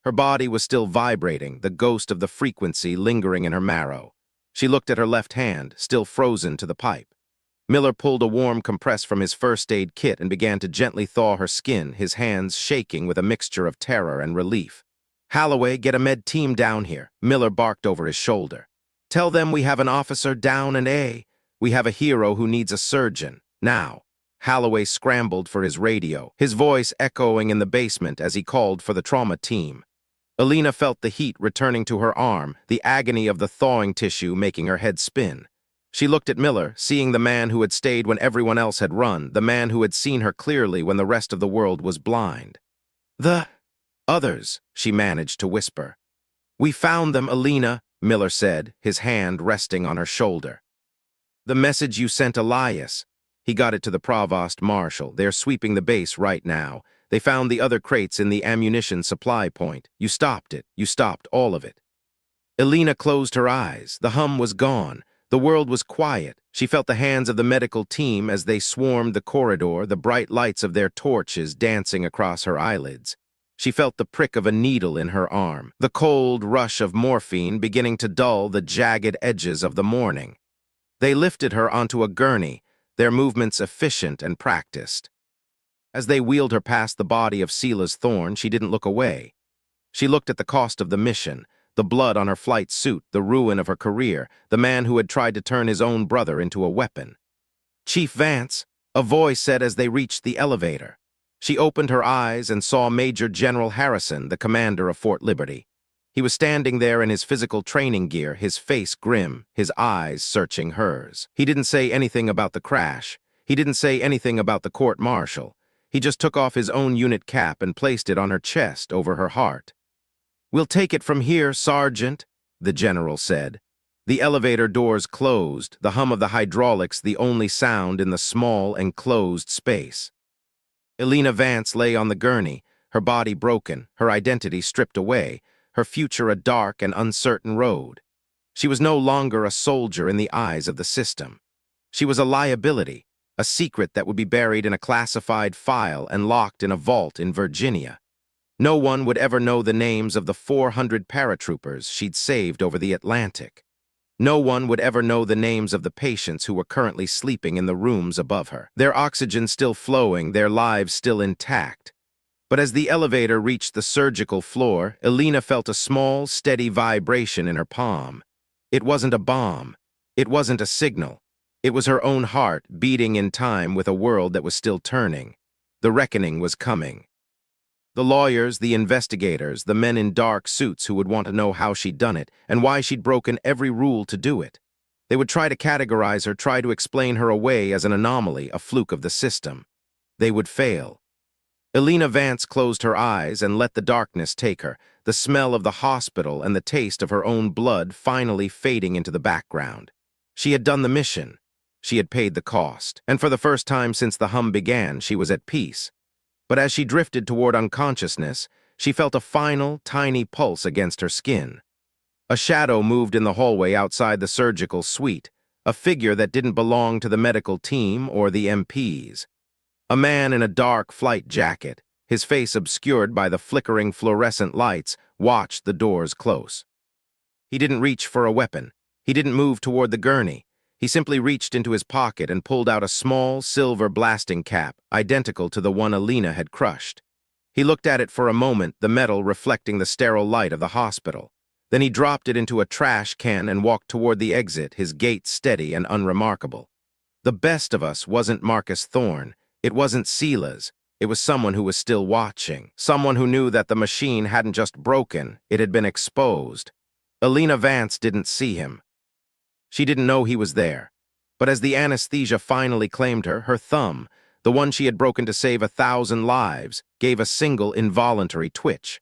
Her body was still vibrating, the ghost of the frequency lingering in her marrow. She looked at her left hand, still frozen to the pipe. Miller pulled a warm compress from his first aid kit and began to gently thaw her skin, his hands shaking with a mixture of terror and relief. Holloway, get a med team down here, Miller barked over his shoulder. Tell them we have an officer down and we have a hero who needs a surgeon, now. Holloway scrambled for his radio, his voice echoing in the basement as he called for the trauma team. Elena felt the heat returning to her arm, the agony of the thawing tissue making her head spin. She looked at Miller, seeing the man who had stayed when everyone else had run, the man who had seen her clearly when the rest of the world was blind. The others, she managed to whisper. We found them, Elena, Miller said, his hand resting on her shoulder. The message you sent Elias. He got it to the provost marshal. They're sweeping the base right now. They found the other crates in the ammunition supply point. You stopped it. You stopped all of it. Elena closed her eyes. The hum was gone. The world was quiet. She felt the hands of the medical team as they swarmed the corridor, the bright lights of their torches dancing across her eyelids. She felt the prick of a needle in her arm, the cold rush of morphine beginning to dull the jagged edges of the morning. They lifted her onto a gurney, their movements efficient and practiced. As they wheeled her past the body of Silas Thorne, she didn't look away. She looked at the cost of the mission, the blood on her flight suit, the ruin of her career, the man who had tried to turn his own brother into a weapon. "Chief Vance," a voice said as they reached the elevator. She opened her eyes and saw Major General Harrison, the commander of Fort Liberty. He was standing there in his physical training gear, his face grim, his eyes searching hers. He didn't say anything about the crash. He didn't say anything about the court-martial. He just took off his own unit cap and placed it on her chest over her heart. "We'll take it from here, Sergeant," the general said. The elevator doors closed, the hum of the hydraulics the only sound in the small, enclosed space. Elena Vance lay on the gurney, her body broken, her identity stripped away, her future a dark and uncertain road. She was no longer a soldier in the eyes of the system. She was a liability, a secret that would be buried in a classified file and locked in a vault in Virginia. No one would ever know the names of the 400 paratroopers she'd saved over the Atlantic. No one would ever know the names of the patients who were currently sleeping in the rooms above her, their oxygen still flowing, their lives still intact. But as the elevator reached the surgical floor, Elena felt a small, steady vibration in her palm. It wasn't a bomb. It wasn't a signal. It was her own heart beating in time with a world that was still turning. The reckoning was coming. The lawyers, the investigators, the men in dark suits who would want to know how she'd done it and why she'd broken every rule to do it. They would try to categorize her, try to explain her away as an anomaly, a fluke of the system. They would fail. Elena Vance closed her eyes and let the darkness take her, the smell of the hospital and the taste of her own blood finally fading into the background. She had done the mission. She had paid the cost. And for the first time since the hum began, she was at peace. But as she drifted toward unconsciousness, she felt a final, tiny pulse against her skin. A shadow moved in the hallway outside the surgical suite, a figure that didn't belong to the medical team or the MPs. A man in a dark flight jacket, his face obscured by the flickering fluorescent lights, watched the doors close. He didn't reach for a weapon. He didn't move toward the gurney. He simply reached into his pocket and pulled out a small, silver blasting cap, identical to the one Elena had crushed. He looked at it for a moment, the metal reflecting the sterile light of the hospital. Then he dropped it into a trash can and walked toward the exit, his gait steady and unremarkable. The best of us wasn't Marcus Thorne. It wasn't Sila's. It was someone who was still watching. Someone who knew that the machine hadn't just broken, it had been exposed. Elena Vance didn't see him. She didn't know he was there. But as the anesthesia finally claimed her, her thumb, the one she had broken to save 1,000 lives, gave a single involuntary twitch.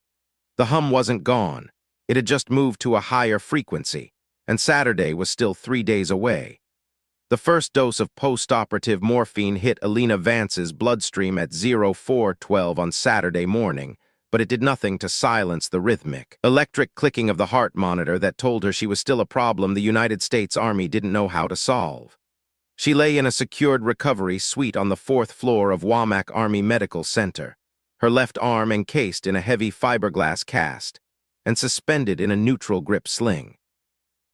The hum wasn't gone. It had just moved to a higher frequency, and Saturday was still 3 days away. The first dose of post-operative morphine hit Elena Vance's bloodstream at 04:12 on Saturday morning, but it did nothing to silence the rhythmic, electric clicking of the heart monitor that told her she was still a problem the United States Army didn't know how to solve. She lay in a secured recovery suite on the 4th floor of Womack Army Medical Center, her left arm encased in a heavy fiberglass cast and suspended in a neutral grip sling.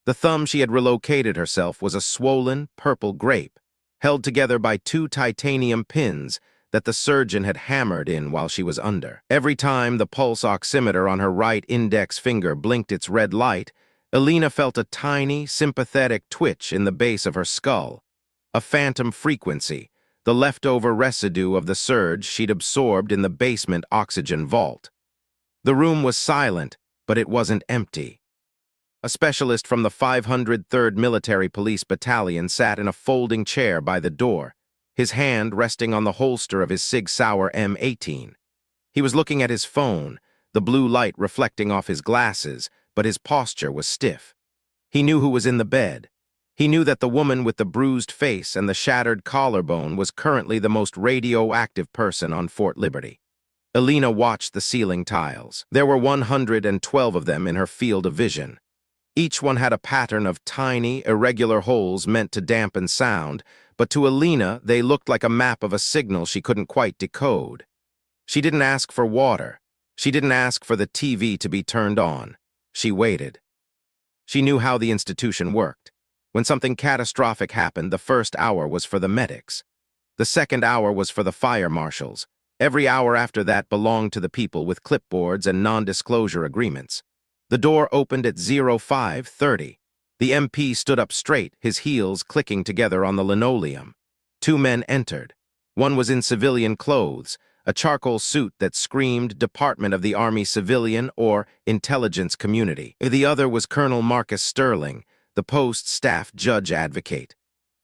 The thumb she had relocated herself was a swollen, purple grape, held together by 2 titanium pins that the surgeon had hammered in while she was under. Every time the pulse oximeter on her right index finger blinked its red light, Elena felt a tiny, sympathetic twitch in the base of her skull, a phantom frequency, the leftover residue of the surge she'd absorbed in the basement oxygen vault. The room was silent, but it wasn't empty. A specialist from the 503rd Military Police Battalion sat in a folding chair by the door, his hand resting on the holster of his Sig Sauer M18. He was looking at his phone, the blue light reflecting off his glasses, but his posture was stiff. He knew who was in the bed. He knew that the woman with the bruised face and the shattered collarbone was currently the most radioactive person on Fort Liberty. Elena watched the ceiling tiles. There were 112 of them in her field of vision. Each one had a pattern of tiny, irregular holes meant to dampen sound, but to Elena they looked like a map of a signal she couldn't quite decode. She didn't ask for water. She didn't ask for the TV to be turned on. She waited. She knew how the institution worked. When something catastrophic happened, the first hour was for the medics. The second hour was for the fire marshals, Every hour after that belonged to the people with clipboards and non-disclosure agreements. The door opened at 05:30. The MP stood up straight, his heels clicking together on the linoleum. Two men entered. One was in civilian clothes, a charcoal suit that screamed Department of the Army Civilian or Intelligence Community. The other was Colonel Marcus Sterling, the Post's staff judge advocate.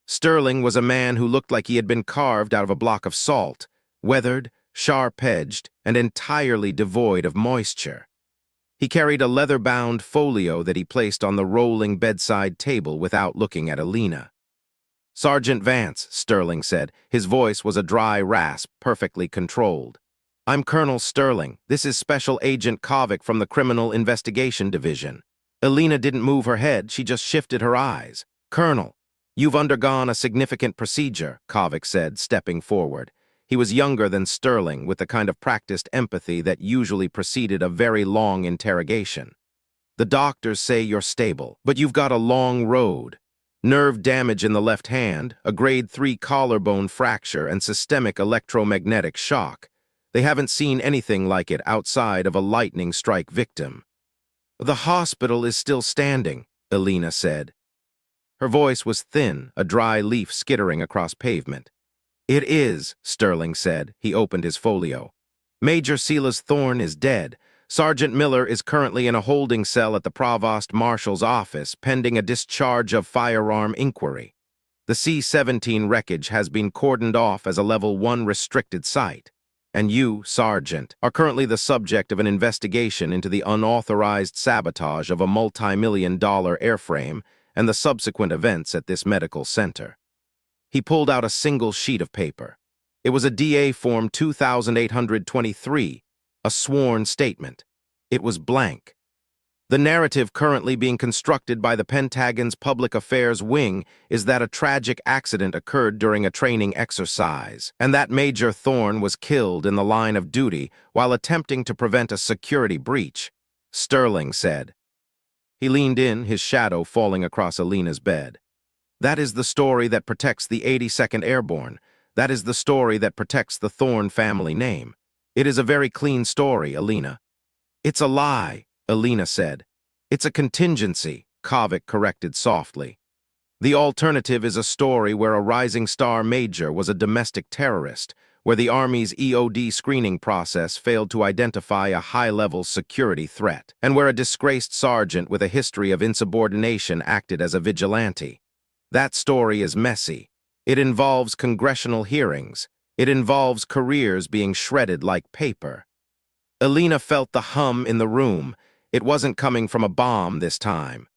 Sterling was a man who looked like he had been carved out of a block of salt, weathered, sharp-edged, and entirely devoid of moisture. He carried a leather-bound folio that he placed on the rolling bedside table without looking at Elena. "Sergeant Vance," Sterling said. His voice was a dry rasp, perfectly controlled. "I'm Colonel Sterling. This is Special Agent Kovic from the Criminal Investigation Division." Elena didn't move her head, she just shifted her eyes. "Colonel, you've undergone a significant procedure," Kovic said, stepping forward. He was younger than Sterling, with the kind of practiced empathy that usually preceded a very long interrogation. "The doctors say you're stable, but you've got a long road. Nerve damage in the left hand, a grade 3 collarbone fracture, and systemic electromagnetic shock. They haven't seen anything like it outside of a lightning strike victim." "The hospital is still standing," Elena said. Her voice was thin, a dry leaf skittering across pavement. "It is," Sterling said. He opened his folio. "Major Silas Thorne is dead. Sergeant Miller is currently in a holding cell at the Provost Marshal's office, pending a discharge of firearm inquiry. The C-17 wreckage has been cordoned off as a Level 1 restricted site. And you, Sergeant, are currently the subject of an investigation into the unauthorized sabotage of a multi-million-dollar airframe and the subsequent events at this medical center." He pulled out a single sheet of paper. It was a DA Form 2823, a sworn statement. It was blank. "The narrative currently being constructed by the Pentagon's Public Affairs Wing is that a tragic accident occurred during a training exercise, and that Major Thorne was killed in the line of duty while attempting to prevent a security breach," Sterling said. He leaned in, his shadow falling across Elena's bed. "That is the story that protects the 82nd Airborne. That is the story that protects the Thorne family name. It is a very clean story, Elena." "It's a lie," Elena said. "It's a contingency," Kovic corrected softly. "The alternative is a story where a rising star major was a domestic terrorist, where the Army's EOD screening process failed to identify a high-level security threat, and where a disgraced sergeant with a history of insubordination acted as a vigilante. That story is messy. It involves congressional hearings. It involves careers being shredded like paper." Elena felt the hum in the room. It wasn't coming from a bomb this time.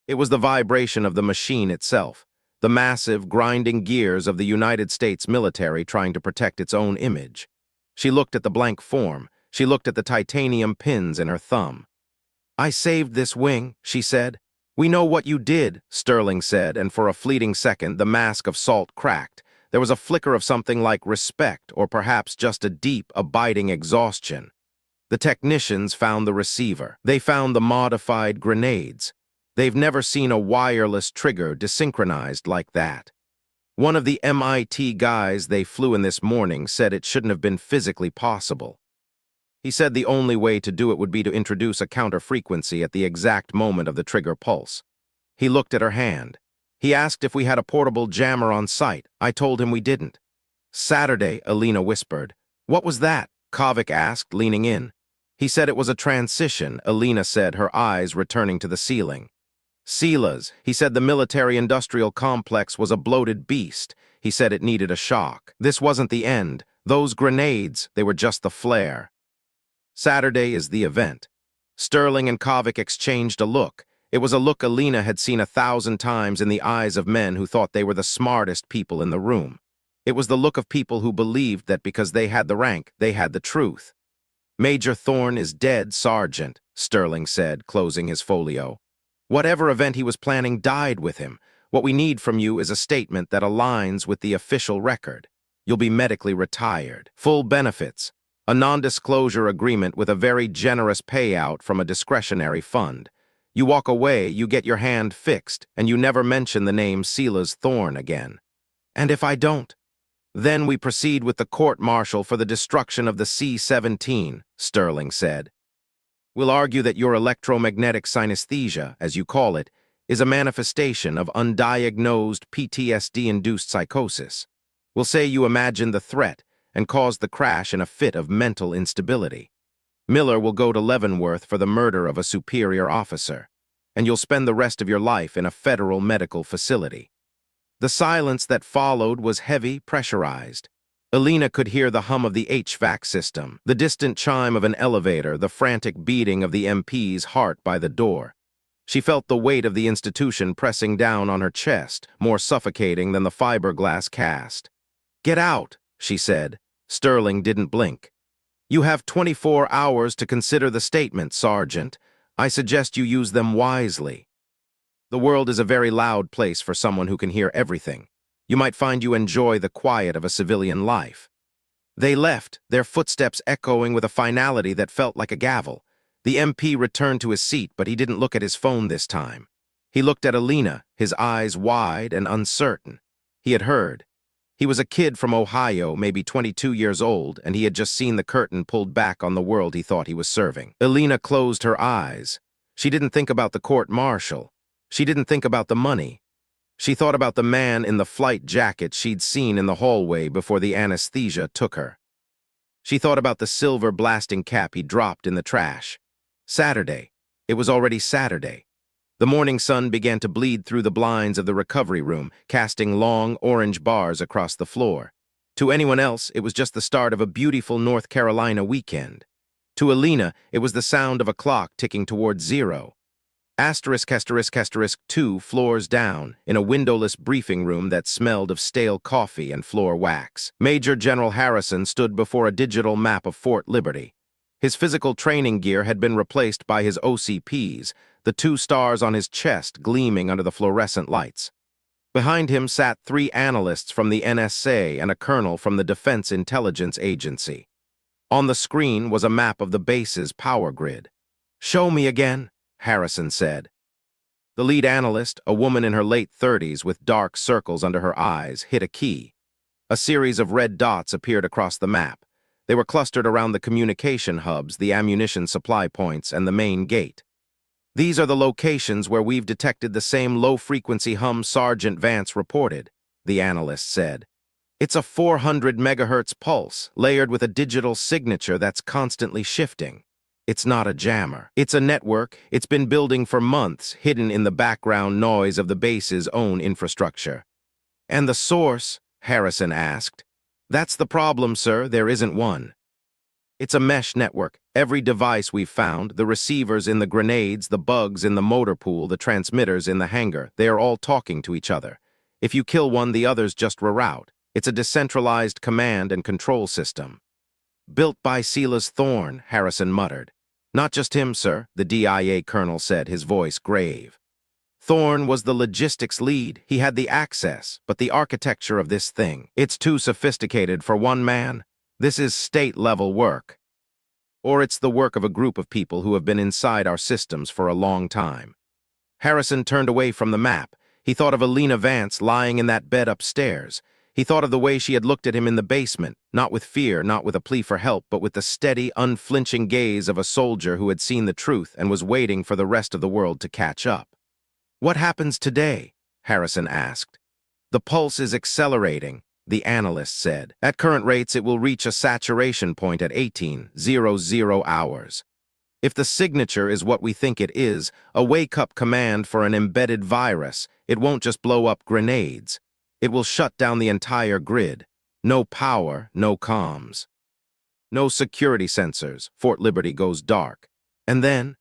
It was the vibration of the machine itself, the massive, grinding gears of the United States military trying to protect its own image. She looked at the blank form. She looked at the titanium pins in her thumb. "I saved this wing," she said. "We know what you did," Sterling said, and for a fleeting second the mask of salt cracked. There was a flicker of something like respect, or perhaps just a deep, abiding exhaustion. "The technicians found the receiver. They found the modified grenades. They've never seen a wireless trigger desynchronized like that. One of the MIT guys they flew in this morning said it shouldn't have been physically possible. He said the only way to do it would be to introduce a counter-frequency at the exact moment of the trigger pulse." He looked at her hand. "He asked if we had a portable jammer on site. I told him we didn't." "Saturday," Elena whispered. "What was that?" Kovic asked, leaning in. "He said it was a transition," Elena said, her eyes returning to the ceiling. "Silas, he said the military-industrial complex was a bloated beast. He said it needed a shock. This wasn't the end. Those grenades, they were just the flare." Saturday is the event. Sterling and Kovic exchanged a look. It was a look Elena had seen 1,000 times in the eyes of men who thought they were the smartest people in the room. It was the look of people who believed that because they had the rank, they had the truth. "Major Thorne is dead, Sergeant," Sterling said, closing his folio. "Whatever event he was planning died with him. What we need from you is a statement that aligns with the official record. You'll be medically retired, full benefits, a non-disclosure agreement with a very generous payout from a discretionary fund. You walk away, you get your hand fixed, and you never mention the name Silas Thorne again." "And if I don't?" Then we proceed with the court-martial for the destruction of the C-17, Sterling said. We'll argue that your electromagnetic synesthesia, as you call it, is a manifestation of undiagnosed PTSD-induced psychosis. We'll say you imagined the threat and caused the crash in a fit of mental instability. Miller will go to Leavenworth for the murder of a superior officer, and you'll spend the rest of your life in a federal medical facility. The silence that followed was heavy, pressurized. Elena could hear the hum of the HVAC system, the distant chime of an elevator, the frantic beating of the MP's heart by the door. She felt the weight of the institution pressing down on her chest, more suffocating than the fiberglass cast. "Get out," she said. Sterling didn't blink. "You have 24 hours to consider the statement, Sergeant. I suggest you use them wisely. The world is a very loud place for someone who can hear everything. You might find you enjoy the quiet of a civilian life." They left, their footsteps echoing with a finality that felt like a gavel. The MP returned to his seat, but he didn't look at his phone this time. He looked at Elena, his eyes wide and uncertain. He had heard. He was a kid from Ohio, maybe 22 years old, and he had just seen the curtain pulled back on the world he thought he was serving. Elena closed her eyes. She didn't think about the court-martial. She didn't think about the money. She thought about the man in the flight jacket she'd seen in the hallway before the anesthesia took her. She thought about the silver blasting cap he dropped in the trash. Saturday. It was already Saturday. The morning sun began to bleed through the blinds of the recovery room, casting long orange bars across the floor. To anyone else, it was just the start of a beautiful North Carolina weekend. To Elena, it was the sound of a clock ticking towards zero. Asterisk, asterisk, asterisk, 2 floors down, in a windowless briefing room that smelled of stale coffee and floor wax. Major General Harrison stood before a digital map of Fort Liberty. His physical training gear had been replaced by his OCPs, the 2 stars on his chest gleaming under the fluorescent lights. Behind him sat 3 analysts from the NSA and a colonel from the Defense Intelligence Agency. On the screen was a map of the base's power grid. "Show me again," Harrison said. The lead analyst, a woman in her late 30s with dark circles under her eyes, hit a key. A series of red dots appeared across the map. They were clustered around the communication hubs, the ammunition supply points, and the main gate. "These are the locations where we've detected the same low-frequency hum Sergeant Vance reported," the analyst said. "It's a 400 megahertz pulse, layered with a digital signature that's constantly shifting. It's not a jammer. It's a network. It's been building for months, hidden in the background noise of the base's own infrastructure." "And the source?" Harrison asked. "That's the problem, sir. There isn't one. It's a mesh network. Every device we've found, the receivers in the grenades, the bugs in the motor pool, the transmitters in the hangar, they are all talking to each other. If you kill one, the others just reroute. It's a decentralized command and control system." "Built by Silas Thorne," Harrison muttered. "Not just him, sir," the DIA colonel said, his voice grave. "Thorne was the logistics lead. He had the access, but the architecture of this thing, it's too sophisticated for one man. This is state-level work. Or it's the work of a group of people who have been inside our systems for a long time." Harrison turned away from the map. He thought of Elena Vance lying in that bed upstairs. He thought of the way she had looked at him in the basement, not with fear, not with a plea for help, but with the steady, unflinching gaze of a soldier who had seen the truth and was waiting for the rest of the world to catch up. "What happens today?" Harrison asked. "The pulse is accelerating," the analyst said. "At current rates, it will reach a saturation point at 1800 hours. If the signature is what we think it is, a wake-up command for an embedded virus, it won't just blow up grenades. It will shut down the entire grid. No power, no comms. No security sensors. Fort Liberty goes dark. And then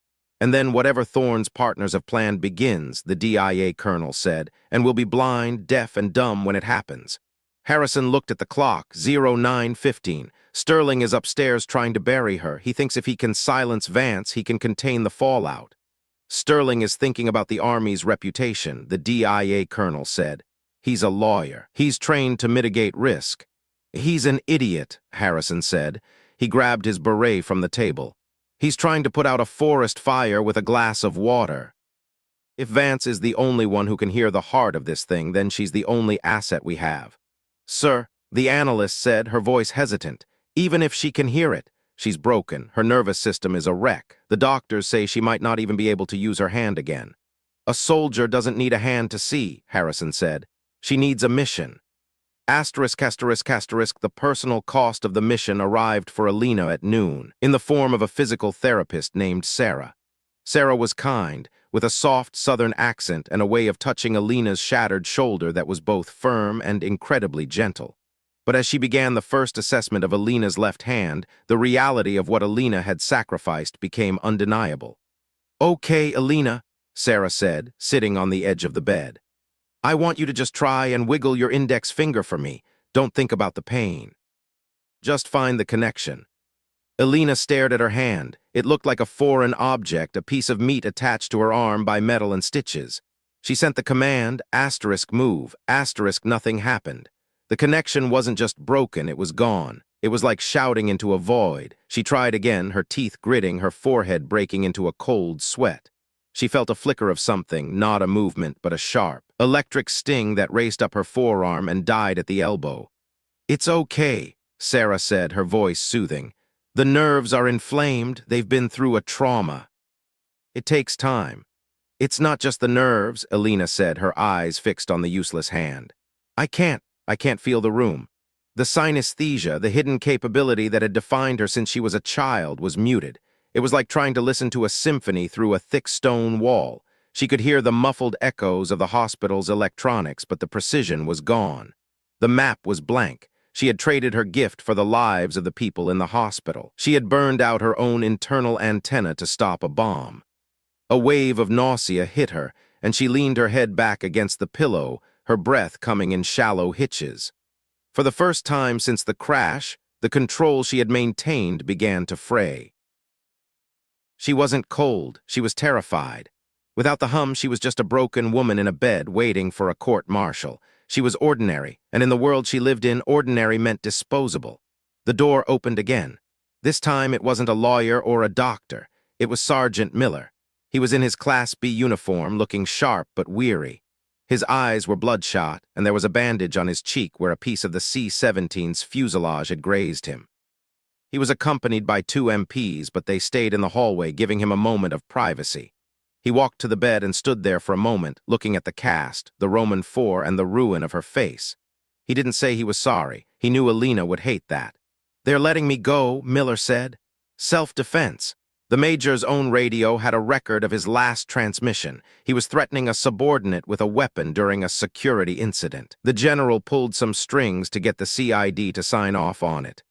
whatever Thorne's partners have planned begins," the DIA colonel said, "and we'll be blind, deaf, and dumb when it happens." Harrison looked at the clock, 09:15. Sterling is upstairs trying to bury her. He thinks if he can silence Vance, he can contain the fallout. "Sterling is thinking about the Army's reputation," the DIA colonel said. "He's a lawyer. He's trained to mitigate risk." "He's an idiot," Harrison said. He grabbed his beret from the table. "He's trying to put out a forest fire with a glass of water. If Vance is the only one who can hear the heart of this thing, then she's the only asset we have." "Sir," The analyst said, her voice hesitant. Even if she can hear it, she's broken. Her nervous system is a wreck. The doctors say she might not even be able to use her hand again. A soldier doesn't need a hand to see, Harrison said. She needs a mission. Asterisk, asterisk, asterisk, the personal cost of the mission arrived for Elena at noon, in the form of a physical therapist named Sarah. Sarah was kind, with a soft southern accent and a way of touching Elena's shattered shoulder that was both firm and incredibly gentle. But as she began the first assessment of Elena's left hand, the reality of what Elena had sacrificed became undeniable. "Okay, Elena," Sarah said, sitting on the edge of the bed. "I want you to just try and wiggle your index finger for me. Don't think about the pain. Just find the connection." Elena stared at her hand. It looked like a foreign object, a piece of meat attached to her arm by metal and stitches. She sent the command, asterisk move, asterisk nothing happened. The connection wasn't just broken, it was gone. It was like shouting into a void. She tried again, her teeth gritting, her forehead breaking into a cold sweat. She felt a flicker of something, not a movement, but a sharp, electric sting that raced up her forearm and died at the elbow. "It's okay," Sarah said, her voice soothing. "The nerves are inflamed, they've been through a trauma. It takes time." "It's not just the nerves," Elena said, her eyes fixed on the useless hand. I can't feel the room." The synesthesia, the hidden capability that had defined her since she was a child, was muted. It was like trying to listen to a symphony through a thick stone wall. She could hear the muffled echoes of the hospital's electronics, but the precision was gone. The map was blank. She had traded her gift for the lives of the people in the hospital. She had burned out her own internal antenna to stop a bomb. A wave of nausea hit her, and she leaned her head back against the pillow, her breath coming in shallow hitches. For the first time since the crash, the control she had maintained began to fray. She wasn't cold, she was terrified. Without the hum, she was just a broken woman in a bed waiting for a court-martial. She was ordinary, and in the world she lived in, ordinary meant disposable. The door opened again. This time it wasn't a lawyer or a doctor. It was Sergeant Miller. He was in his Class B uniform, looking sharp but weary. His eyes were bloodshot, and there was a bandage on his cheek where a piece of the C-17's fuselage had grazed him. He was accompanied by 2 MPs, but they stayed in the hallway, giving him a moment of privacy. He walked to the bed and stood there for a moment, looking at the cast, the Roman 4, and the ruin of her face. He didn't say he was sorry. He knew Elena would hate that. "They're letting me go," Miller said. "Self-defense." The Major's own radio had a record of his last transmission. He was threatening a subordinate with a weapon during a security incident. The General pulled some strings to get the CID to sign off on it.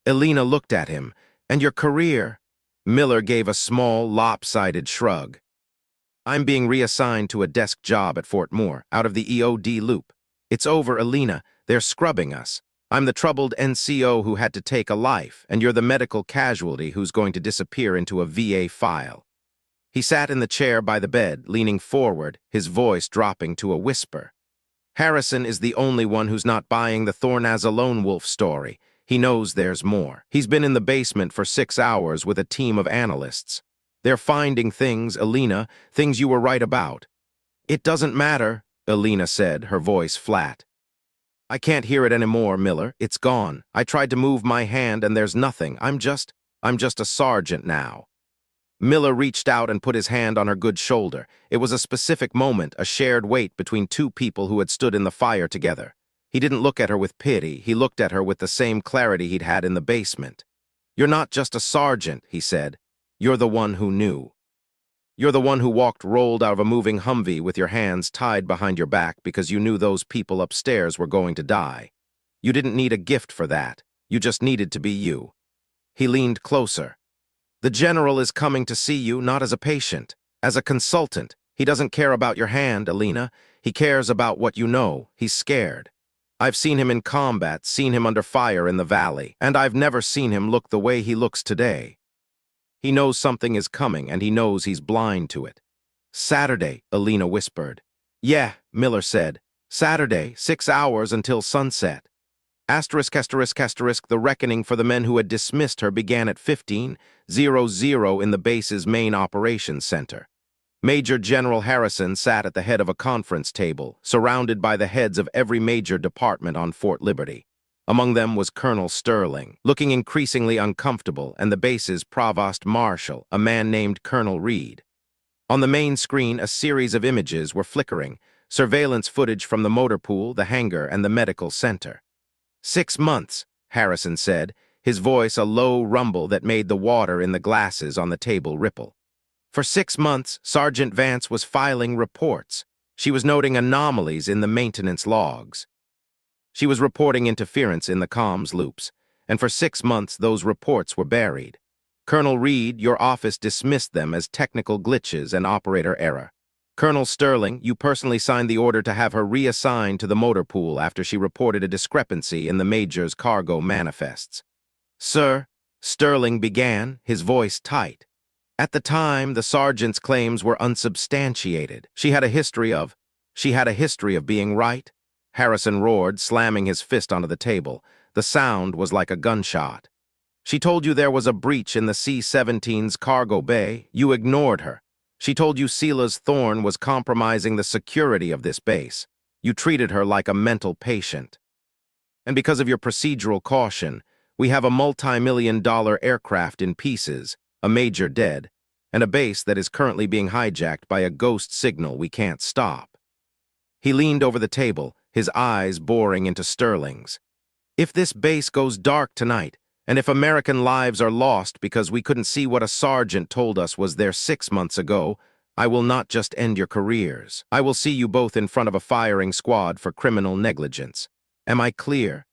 Elena looked at him. "And your career?" Miller gave a small, lopsided shrug. "I'm being reassigned to a desk job at Fort Moore, out of the EOD loop. It's over, Elena. They're scrubbing us. I'm the troubled NCO who had to take a life, and you're the medical casualty who's going to disappear into a VA file." He sat in the chair by the bed, leaning forward, his voice dropping to a whisper. "Harrison is the only one who's not buying the Thornaz Lone Wolf story. He knows there's more. He's been in the basement for 6 hours with a team of analysts. They're finding things, Elena, things you were right about." "It doesn't matter," Elena said, her voice flat. "I can't hear it anymore, Miller. It's gone. I tried to move my hand and there's nothing. I'm just a sergeant now." Miller reached out and put his hand on her good shoulder. It was a specific moment, a shared weight between 2 people who had stood in the fire together. He didn't look at her with pity. He looked at her with the same clarity he'd had in the basement. "You're not just a sergeant," he said. "You're the one who knew. You're the one who rolled out of a moving Humvee with your hands tied behind your back because you knew those people upstairs were going to die. You didn't need a gift for that. You just needed to be you." He leaned closer. "The General is coming to see you, not as a patient, as a consultant. He doesn't care about your hand, Elena. He cares about what you know. He's scared. I've seen him in combat, seen him under fire in the valley, and I've never seen him look the way he looks today. He knows something is coming, and he knows he's blind to it." "Saturday," Elena whispered. "Yeah," Miller said. "Saturday, 6 hours until sunset." Asterisk, asterisk, asterisk, the reckoning for the men who had dismissed her began at 15:00 in the base's main operations center. Major General Harrison sat at the head of a conference table, surrounded by the heads of every major department on Fort Liberty. Among them was Colonel Sterling, looking increasingly uncomfortable, and the base's provost marshal, a man named Colonel Reed. On the main screen, a series of images were flickering, surveillance footage from the motor pool, the hangar, and the medical center. 6 months, Harrison said, his voice a low rumble that made the water in the glasses on the table ripple. For 6 months, Sergeant Vance was filing reports. She was noting anomalies in the maintenance logs. She was reporting interference in the comms loops, and for 6 months those reports were buried. Colonel Reed, your office dismissed them as technical glitches and operator error. Colonel Sterling, you personally signed the order to have her reassigned to the motor pool after she reported a discrepancy in the Major's cargo manifests. Sir, Sterling began, his voice tight. At the time, the sergeant's claims were unsubstantiated. She had a history of being right. Harrison roared, slamming his fist onto the table. The sound was like a gunshot. She told you there was a breach in the C-17's cargo bay. You ignored her. She told you Sela's thorn was compromising the security of this base. You treated her like a mental patient. And because of your procedural caution, we have a multi-million-dollar aircraft in pieces, a major dead, and a base that is currently being hijacked by a ghost signal we can't stop. He leaned over the table, his eyes boring into Sterling's. If this base goes dark tonight, and if American lives are lost because we couldn't see what a sergeant told us was there 6 months ago, I will not just end your careers. I will see you both in front of a firing squad for criminal negligence. Am I clear?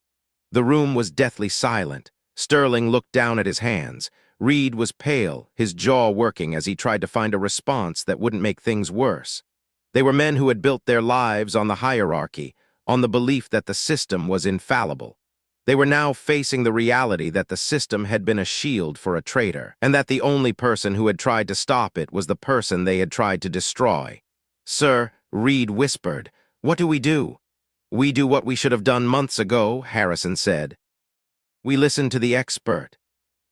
The room was deathly silent. Sterling looked down at his hands. Reed was pale, his jaw working as he tried to find a response that wouldn't make things worse. They were men who had built their lives on the hierarchy, on the belief that the system was infallible. They were now facing the reality that the system had been a shield for a traitor, and that the only person who had tried to stop it was the person they had tried to destroy. Sir, Reed whispered, what do? We do what we should have done months ago, Harrison said. We listened to the expert.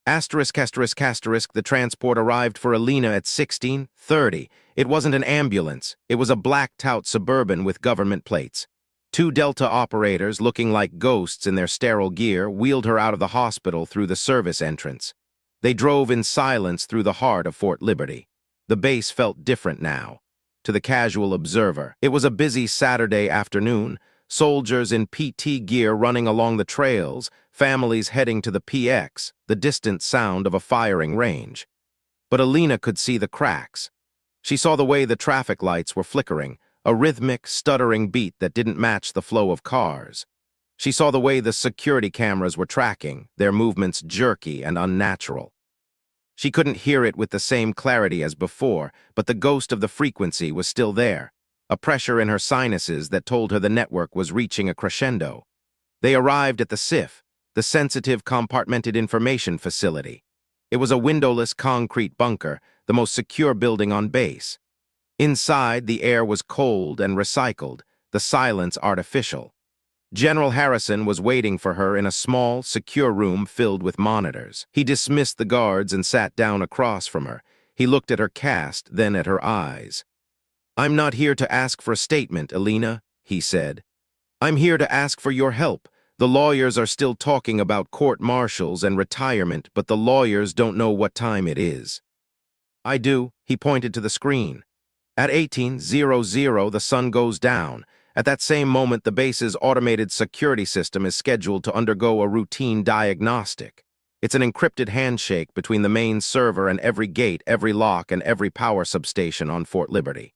The transport arrived for Elena at 16:30. It wasn't an ambulance. It was a blacked-out Suburban with government plates. 2 Delta operators, looking like ghosts in their sterile gear, wheeled her out of the hospital through the service entrance. They drove in silence through the heart of Fort Liberty. The base felt different now. To the casual observer, it was a busy Saturday afternoon, soldiers in PT gear running along the trails, families heading to the PX, the distant sound of a firing range. But Elena could see the cracks. She saw the way the traffic lights were flickering, a rhythmic, stuttering beat that didn't match the flow of cars. She saw the way the security cameras were tracking, their movements jerky and unnatural. She couldn't hear it with the same clarity as before, but the ghost of the frequency was still there, a pressure in her sinuses that told her the network was reaching a crescendo. They arrived at the SIF, the Sensitive Compartmented Information Facility. It was a windowless concrete bunker, the most secure building on base. Inside, the air was cold and recycled, the silence artificial. General Harrison was waiting for her in a small, secure room filled with monitors. He dismissed the guards and sat down across from her. He looked at her cast, then at her eyes. I'm not here to ask for a statement, Elena, he said. I'm here to ask for your help. The lawyers are still talking about court-martials and retirement, but the lawyers don't know what time it is. I do, he pointed to the screen. At 18:00, the sun goes down. At that same moment, the base's automated security system is scheduled to undergo a routine diagnostic. It's an encrypted handshake between the main server and every gate, every lock, and every power substation on Fort Liberty.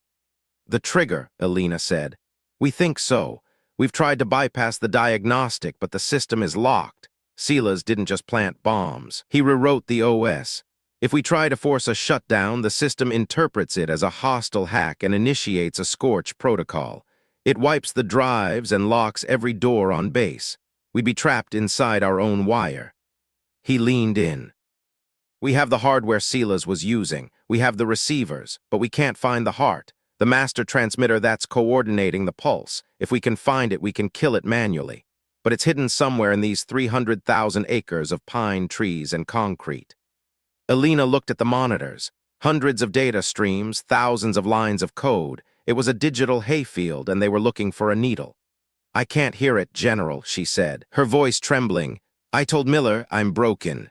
The trigger, Elena said. We think so. We've tried to bypass the diagnostic, but the system is locked. Sela's didn't just plant bombs. He rewrote the OS. If we try to force a shutdown, the system interprets it as a hostile hack and initiates a scorch protocol. It wipes the drives and locks every door on base. We'd be trapped inside our own wire. He leaned in. We have the hardware Sela's was using. We have the receivers, but we can't find the heart, the master transmitter that's coordinating the pulse. If we can find it, we can kill it manually. But it's hidden somewhere in these 300,000 acres of pine trees and concrete. Elena looked at the monitors. Hundreds of data streams, thousands of lines of code. It was a digital hayfield, and they were looking for a needle. "I can't hear it, General," she said, her voice trembling. "I told Miller I'm broken.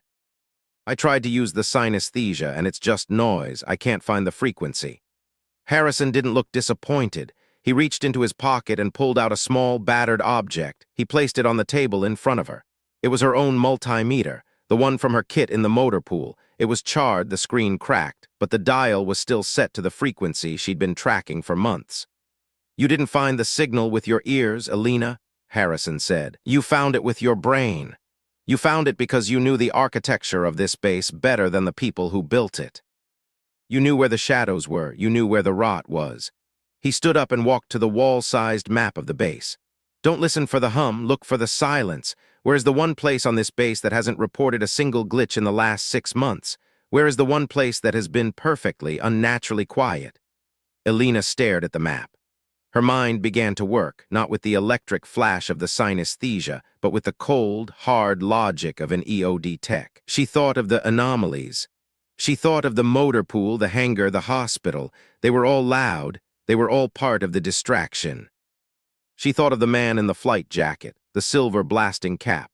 I tried to use the synesthesia, and it's just noise. I can't find the frequency." Harrison didn't look disappointed. He reached into his pocket and pulled out a small, battered object. He placed it on the table in front of her. It was her own multimeter, the one from her kit in the motor pool. It was charred, the screen cracked, but the dial was still set to the frequency she'd been tracking for months. "You didn't find the signal with your ears, Elena," Harrison said. "You found it with your brain. You found it because you knew the architecture of this base better than the people who built it. You knew where the shadows were. You knew where the rot was." He stood up and walked to the wall-sized map of the base. "Don't listen for the hum, look for the silence. Where is the one place on this base that hasn't reported a single glitch in the last 6 months? Where is the one place that has been perfectly, unnaturally quiet?" Elena stared at the map. Her mind began to work, not with the electric flash of the synesthesia, but with the cold, hard logic of an EOD tech. She thought of the anomalies. She thought of the motor pool, the hangar, the hospital. They were all loud. They were all part of the distraction. She thought of the man in the flight jacket, the silver blasting cap.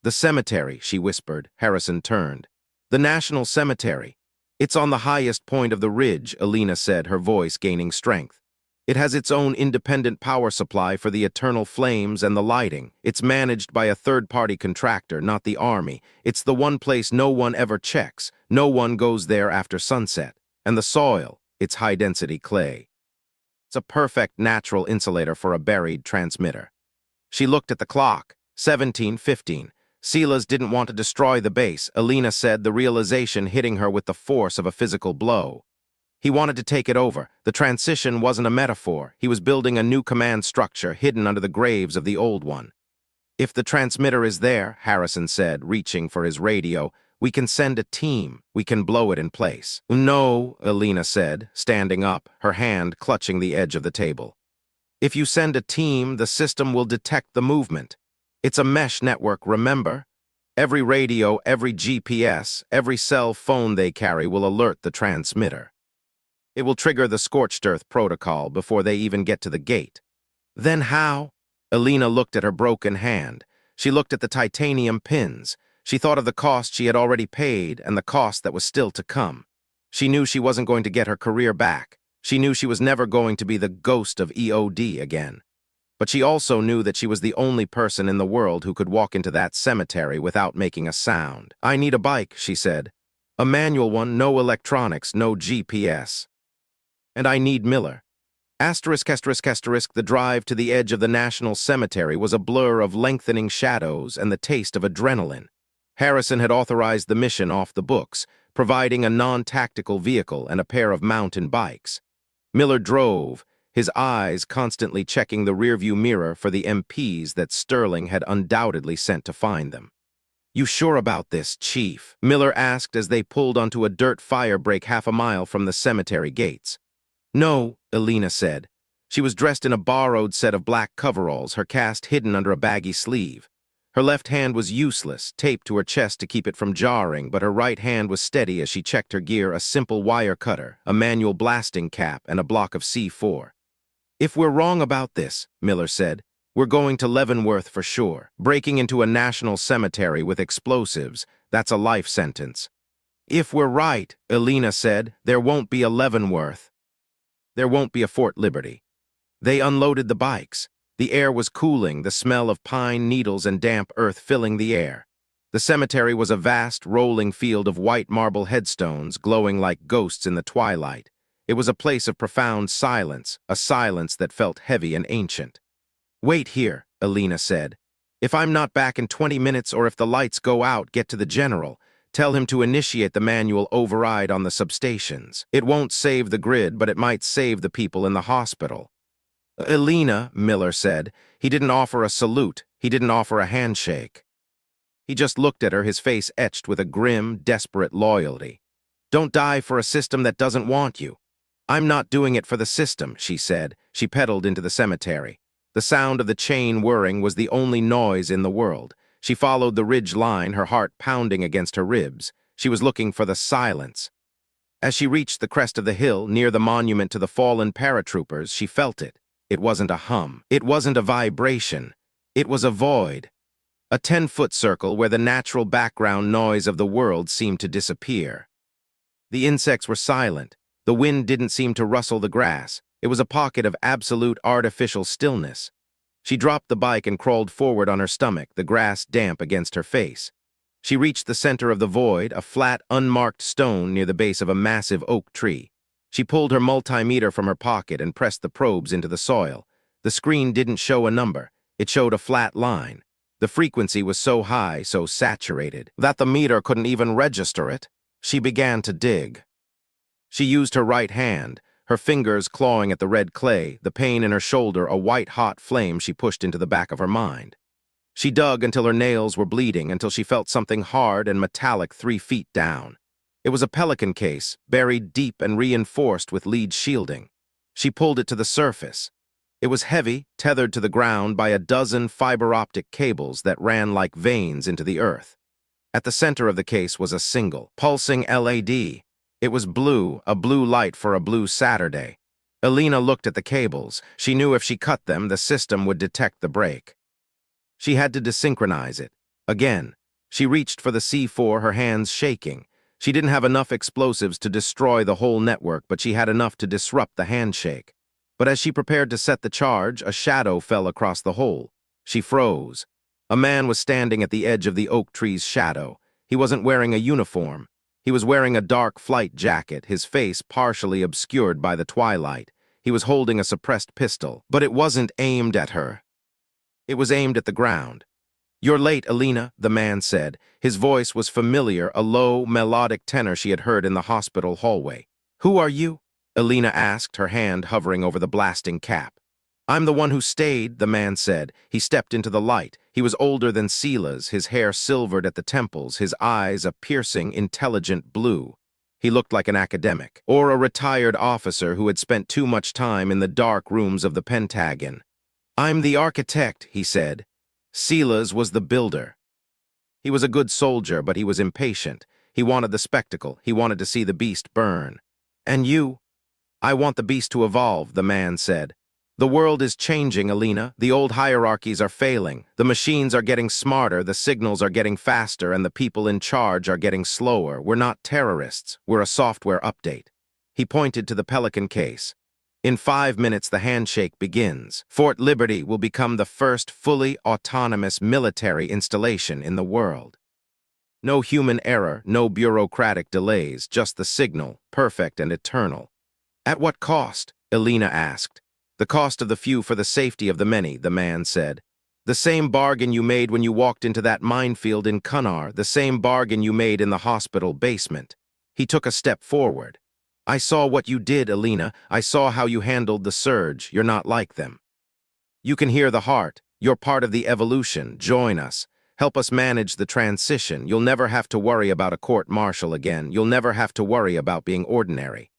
"The cemetery," she whispered. Harrison turned. "The National Cemetery. It's on the highest point of the ridge," Elena said, her voice gaining strength. "It has its own independent power supply for the eternal flames and the lighting. It's managed by a third-party contractor, not the army. It's the one place no one ever checks. No one goes there after sunset. And the soil, it's high-density clay. It's a perfect natural insulator for a buried transmitter." She looked at the clock. 17:15. Silas didn't want to destroy the base, Elena said, the realization hitting her with the force of a physical blow. He wanted to take it over. The transition wasn't a metaphor. He was building a new command structure hidden under the graves of the old one. "If the transmitter is there," Harrison said, reaching for his radio, "we can send a team. We can blow it in place." "No," Elena said, standing up, her hand clutching the edge of the table. "If you send a team, the system will detect the movement. It's a mesh network, remember? Every radio, every GPS, every cell phone they carry will alert the transmitter. It will trigger the scorched earth protocol before they even get to the gate." "Then how?" Elena looked at her broken hand. She looked at the titanium pins. She thought of the cost she had already paid and the cost that was still to come. She knew she wasn't going to get her career back. She knew she was never going to be the ghost of EOD again. But she also knew that she was the only person in the world who could walk into that cemetery without making a sound. "I need a bike," she said. "A manual one, no electronics, no GPS. And I need Miller." The drive to the edge of the National Cemetery was a blur of lengthening shadows and the taste of adrenaline. Harrison had authorized the mission off the books, providing a non-tactical vehicle and a pair of mountain bikes. Miller drove, his eyes constantly checking the rearview mirror for the MPs that Sterling had undoubtedly sent to find them. "You sure about this, Chief?" Miller asked as they pulled onto a dirt fire break half a mile from the cemetery gates. "No," Elena said. She was dressed in a borrowed set of black coveralls, her cast hidden under a baggy sleeve. Her left hand was useless, taped to her chest to keep it from jarring, but her right hand was steady as she checked her gear, a simple wire cutter, a manual blasting cap, and a block of C4. "If we're wrong about this," Miller said, "we're going to Leavenworth for sure. Breaking into a national cemetery with explosives, that's a life sentence." "If we're right," Elena said, "there won't be a Leavenworth. There won't be a Fort Liberty." They unloaded the bikes. The air was cooling, the smell of pine needles and damp earth filling the air. The cemetery was a vast, rolling field of white marble headstones glowing like ghosts in the twilight. It was a place of profound silence, a silence that felt heavy and ancient. "Wait here," Elena said. "If I'm not back in 20 minutes or if the lights go out, get to the general. Tell him to initiate the manual override on the substations. It won't save the grid, but it might save the people in the hospital." "Elena," Miller said. He didn't offer a salute. He didn't offer a handshake. He just looked at her, his face etched with a grim, desperate loyalty. "Don't die for a system that doesn't want you." "I'm not doing it for the system," she said. She pedaled into the cemetery. The sound of the chain whirring was the only noise in the world. She followed the ridge line, her heart pounding against her ribs. She was looking for the silence. As she reached the crest of the hill, near the monument to the fallen paratroopers, she felt it. It wasn't a hum. It wasn't a vibration. It was a void. A 10-foot circle where the natural background noise of the world seemed to disappear. The insects were silent. The wind didn't seem to rustle the grass. It was a pocket of absolute artificial stillness. She dropped the bike and crawled forward on her stomach, the grass damp against her face. She reached the center of the void, a flat, unmarked stone near the base of a massive oak tree. She pulled her multimeter from her pocket and pressed the probes into the soil. The screen didn't show a number. It showed a flat line. The frequency was so high, so saturated, that the meter couldn't even register it. She began to dig. She used her right hand, her fingers clawing at the red clay, the pain in her shoulder a white-hot flame she pushed into the back of her mind. She dug until her nails were bleeding, until she felt something hard and metallic 3 feet down. It was a pelican case, buried deep and reinforced with lead shielding. She pulled it to the surface. It was heavy, tethered to the ground by a dozen fiber-optic cables that ran like veins into the earth. At the center of the case was a single, pulsing LED. It was blue, a blue light for a blue Saturday. Elena looked at the cables. She knew if she cut them, the system would detect the break. She had to desynchronize it. Again, she reached for the C4, her hands shaking. She didn't have enough explosives to destroy the whole network, but she had enough to disrupt the handshake. But as she prepared to set the charge, a shadow fell across the hole. She froze. A man was standing at the edge of the oak tree's shadow. He wasn't wearing a uniform. He was wearing a dark flight jacket, his face partially obscured by the twilight. He was holding a suppressed pistol, but it wasn't aimed at her. It was aimed at the ground. "You're late, Elena," the man said. His voice was familiar, a low, melodic tenor she had heard in the hospital hallway. "Who are you?" Elena asked, her hand hovering over the blasting cap. "I'm the one who stayed," the man said. He stepped into the light. He was older than Sela's, his hair silvered at the temples, his eyes a piercing, intelligent blue. He looked like an academic, or a retired officer who had spent too much time in the dark rooms of the Pentagon. "I'm the architect," he said. Sela's was the builder. He was a good soldier, but he was impatient. He wanted the spectacle. He wanted to see the beast burn. "And you?" "I want the beast to evolve," the man said. "The world is changing, Elena. The old hierarchies are failing. The machines are getting smarter, the signals are getting faster, and the people in charge are getting slower. We're not terrorists. We're a software update." He pointed to the Pelican case. "In 5 minutes, the handshake begins. Fort Liberty will become the first fully autonomous military installation in the world. No human error, no bureaucratic delays, just the signal, perfect and eternal." "At what cost?" Elena asked. "The cost of the few for the safety of the many," the man said. "The same bargain you made when you walked into that minefield in Kunar, the same bargain you made in the hospital basement." He took a step forward. "I saw what you did, Elena. I saw how you handled the surge. You're not like them. You can hear the heart. You're part of the evolution. Join us. Help us manage the transition. You'll never have to worry about a court-martial again. You'll never have to worry about being ordinary."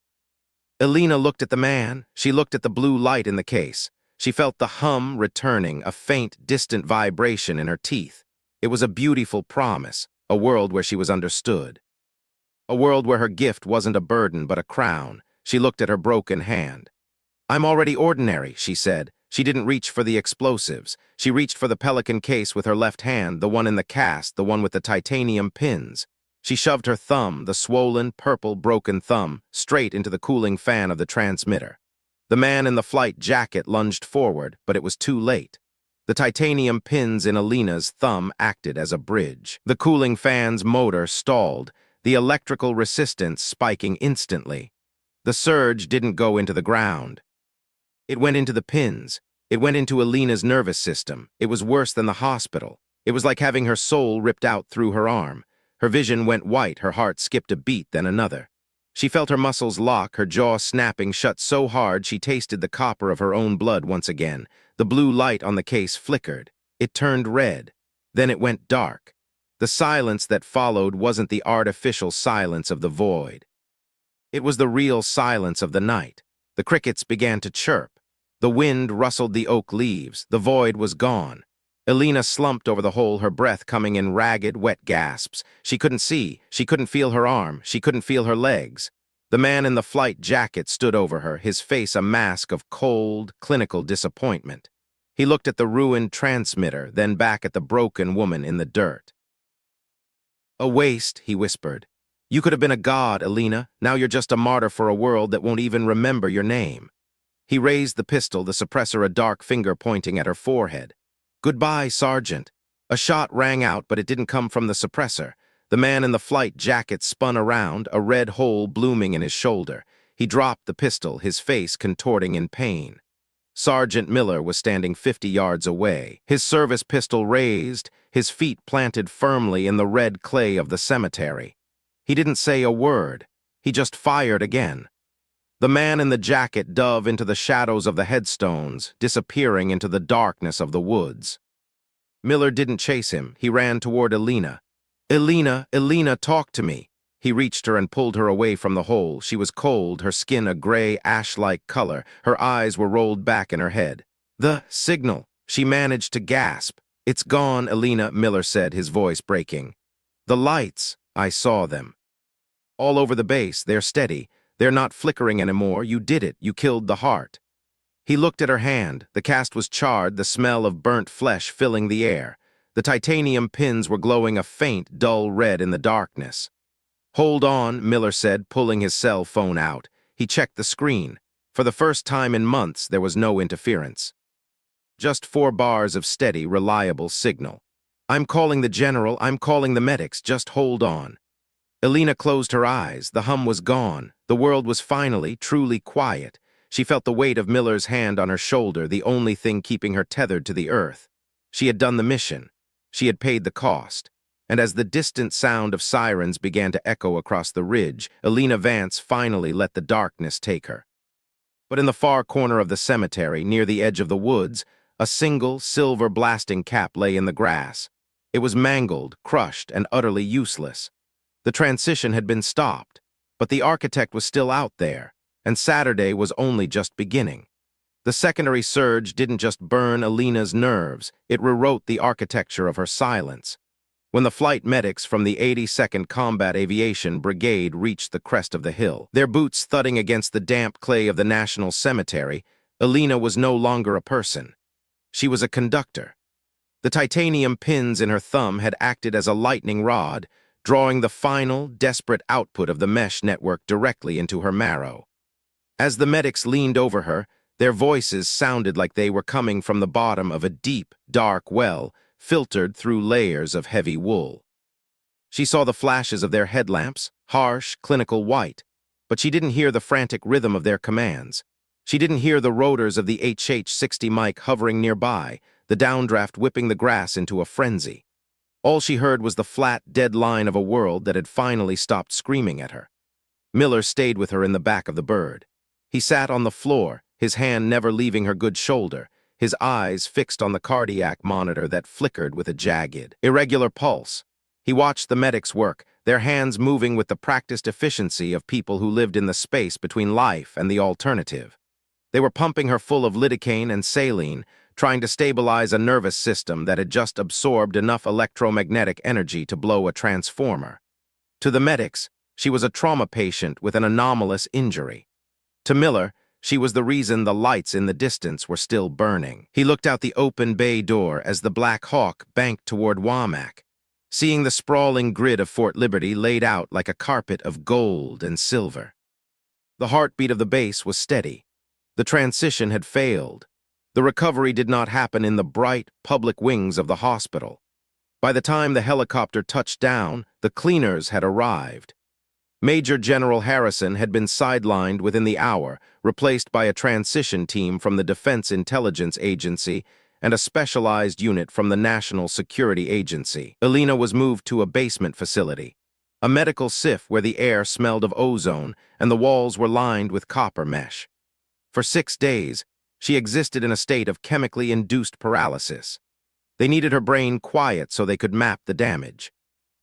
Elena looked at the man. She looked at the blue light in the case. She felt the hum returning, a faint, distant vibration in her teeth. It was a beautiful promise, a world where she was understood. A world where her gift wasn't a burden but a crown. She looked at her broken hand. "I'm already ordinary," she said. She didn't reach for the explosives. She reached for the Pelican case with her left hand, the one in the cast, the one with the titanium pins. She shoved her thumb, the swollen, purple, broken thumb, straight into the cooling fan of the transmitter. The man in the flight jacket lunged forward, but it was too late. The titanium pins in Elena's thumb acted as a bridge. The cooling fan's motor stalled, the electrical resistance spiking instantly. The surge didn't go into the ground. It went into the pins. It went into Elena's nervous system. It was worse than the hospital. It was like having her soul ripped out through her arm. Her vision went white, her heart skipped a beat, then another. She felt her muscles lock, her jaw snapping shut so hard she tasted the copper of her own blood once again. The blue light on the case flickered. It turned red. Then it went dark. The silence that followed wasn't the artificial silence of the void. It was the real silence of the night. The crickets began to chirp. The wind rustled the oak leaves. The void was gone. Elena slumped over the hole, her breath coming in ragged, wet gasps. She couldn't see. She couldn't feel her arm. She couldn't feel her legs. The man in the flight jacket stood over her, his face a mask of cold, clinical disappointment. He looked at the ruined transmitter, then back at the broken woman in the dirt. "A waste," he whispered. "You could have been a god, Elena. Now you're just a martyr for a world that won't even remember your name." He raised the pistol, the suppressor a dark finger pointing at her forehead. "Goodbye, Sergeant." A shot rang out, but it didn't come from the suppressor. The man in the flight jacket spun around, a red hole blooming in his shoulder. He dropped the pistol, his face contorting in pain. Sergeant Miller was standing 50 yards away, his service pistol raised, his feet planted firmly in the red clay of the cemetery. He didn't say a word. He just fired again. The man in the jacket dove into the shadows of the headstones, disappearing into the darkness of the woods. Miller didn't chase him. He ran toward Elena. Elena, talk to me." He reached her and pulled her away from the hole. She was cold, her skin a gray, ash-like color. Her eyes were rolled back in her head. "The signal." She managed to gasp. "It's gone, Elena," Miller said, his voice breaking. "The lights, I saw them. All over the base, they're steady. They're not flickering anymore. You did it. You killed the heart." He looked at her hand. The cast was charred, the smell of burnt flesh filling the air. The titanium pins were glowing a faint, dull red in the darkness. "Hold on," Miller said, pulling his cell phone out. He checked the screen. For the first time in months, there was no interference. Just 4 bars of steady, reliable signal. "I'm calling the general, I'm calling the medics, just hold on." Elena closed her eyes. The hum was gone. The world was finally, truly quiet. She felt the weight of Miller's hand on her shoulder, the only thing keeping her tethered to the earth. She had done the mission. She had paid the cost. And as the distant sound of sirens began to echo across the ridge, Elena Vance finally let the darkness take her. But in the far corner of the cemetery, near the edge of the woods, a single silver blasting cap lay in the grass. It was mangled, crushed, and utterly useless. The transition had been stopped, but the architect was still out there, and Saturday was only just beginning. The secondary surge didn't just burn Elena's nerves, it rewrote the architecture of her silence. When the flight medics from the 82nd Combat Aviation Brigade reached the crest of the hill, their boots thudding against the damp clay of the National Cemetery, Elena was no longer a person. She was a conductor. The titanium pins in her thumb had acted as a lightning rod, drawing the final, desperate output of the mesh network directly into her marrow. As the medics leaned over her, their voices sounded like they were coming from the bottom of a deep, dark well, filtered through layers of heavy wool. She saw the flashes of their headlamps, harsh, clinical white, but she didn't hear the frantic rhythm of their commands. She didn't hear the rotors of the HH-60 mic hovering nearby, the downdraft whipping the grass into a frenzy. All she heard was the flat, dead line of a world that had finally stopped screaming at her. Miller stayed with her in the back of the bird. He sat on the floor, his hand never leaving her good shoulder, his eyes fixed on the cardiac monitor that flickered with a jagged, irregular pulse. He watched the medics work, their hands moving with the practiced efficiency of people who lived in the space between life and the alternative. They were pumping her full of lidocaine and saline, trying to stabilize a nervous system that had just absorbed enough electromagnetic energy to blow a transformer. To the medics, she was a trauma patient with an anomalous injury. To Miller, she was the reason the lights in the distance were still burning. He looked out the open bay door as the Black Hawk banked toward Wamak, seeing the sprawling grid of Fort Liberty laid out like a carpet of gold and silver. The heartbeat of the base was steady. The transition had failed. The recovery did not happen in the bright, public wings of the hospital. By the time the helicopter touched down, the cleaners had arrived. Major General Harrison had been sidelined within the hour, replaced by a transition team from the Defense Intelligence Agency and a specialized unit from the National Security Agency. Elena was moved to a basement facility, a medical SIF where the air smelled of ozone and the walls were lined with copper mesh. For 6 days, she existed in a state of chemically induced paralysis. They needed her brain quiet so they could map the damage.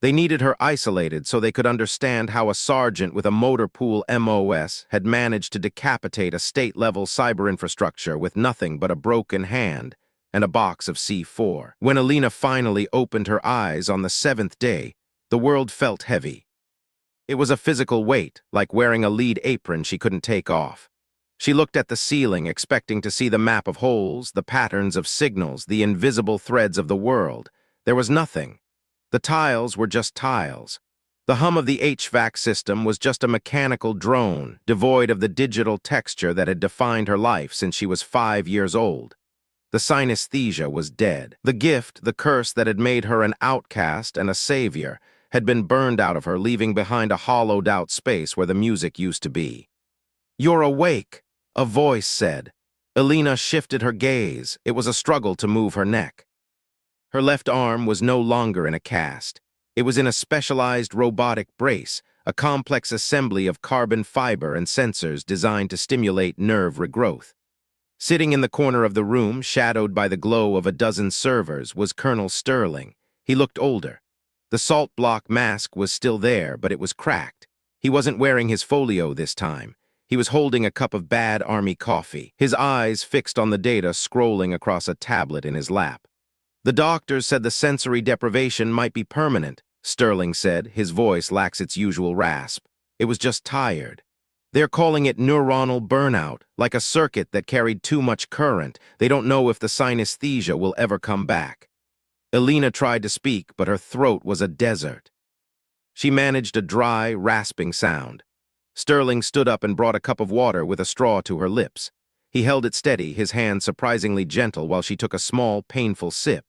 They needed her isolated so they could understand how a sergeant with a motor pool MOS had managed to decapitate a state-level cyber infrastructure with nothing but a broken hand and a box of C4. When Elena finally opened her eyes on the 7th day, the world felt heavy. It was a physical weight, like wearing a lead apron she couldn't take off. She looked at the ceiling, expecting to see the map of holes, the patterns of signals, the invisible threads of the world. There was nothing. The tiles were just tiles. The hum of the HVAC system was just a mechanical drone, devoid of the digital texture that had defined her life since she was 5 years old. The synesthesia was dead. The gift, the curse that had made her an outcast and a savior, had been burned out of her, leaving behind a hollowed-out space where the music used to be. "You're awake," a voice said. Elena shifted her gaze. It was a struggle to move her neck. Her left arm was no longer in a cast. It was in a specialized robotic brace, a complex assembly of carbon fiber and sensors designed to stimulate nerve regrowth. Sitting in the corner of the room, shadowed by the glow of a dozen servers, was Colonel Sterling. He looked older. The salt block mask was still there, but it was cracked. He wasn't wearing his folio this time. He was holding a cup of bad army coffee, his eyes fixed on the data scrolling across a tablet in his lap. "The doctors said the sensory deprivation might be permanent," Sterling said. His voice lacks its usual rasp. "It was just tired. They're calling it neuronal burnout, like a circuit that carried too much current. They don't know if the synesthesia will ever come back." Elena tried to speak, but her throat was a desert. She managed a dry, rasping sound. Sterling stood up and brought a cup of water with a straw to her lips. He held it steady, his hand surprisingly gentle, while she took a small, painful sip.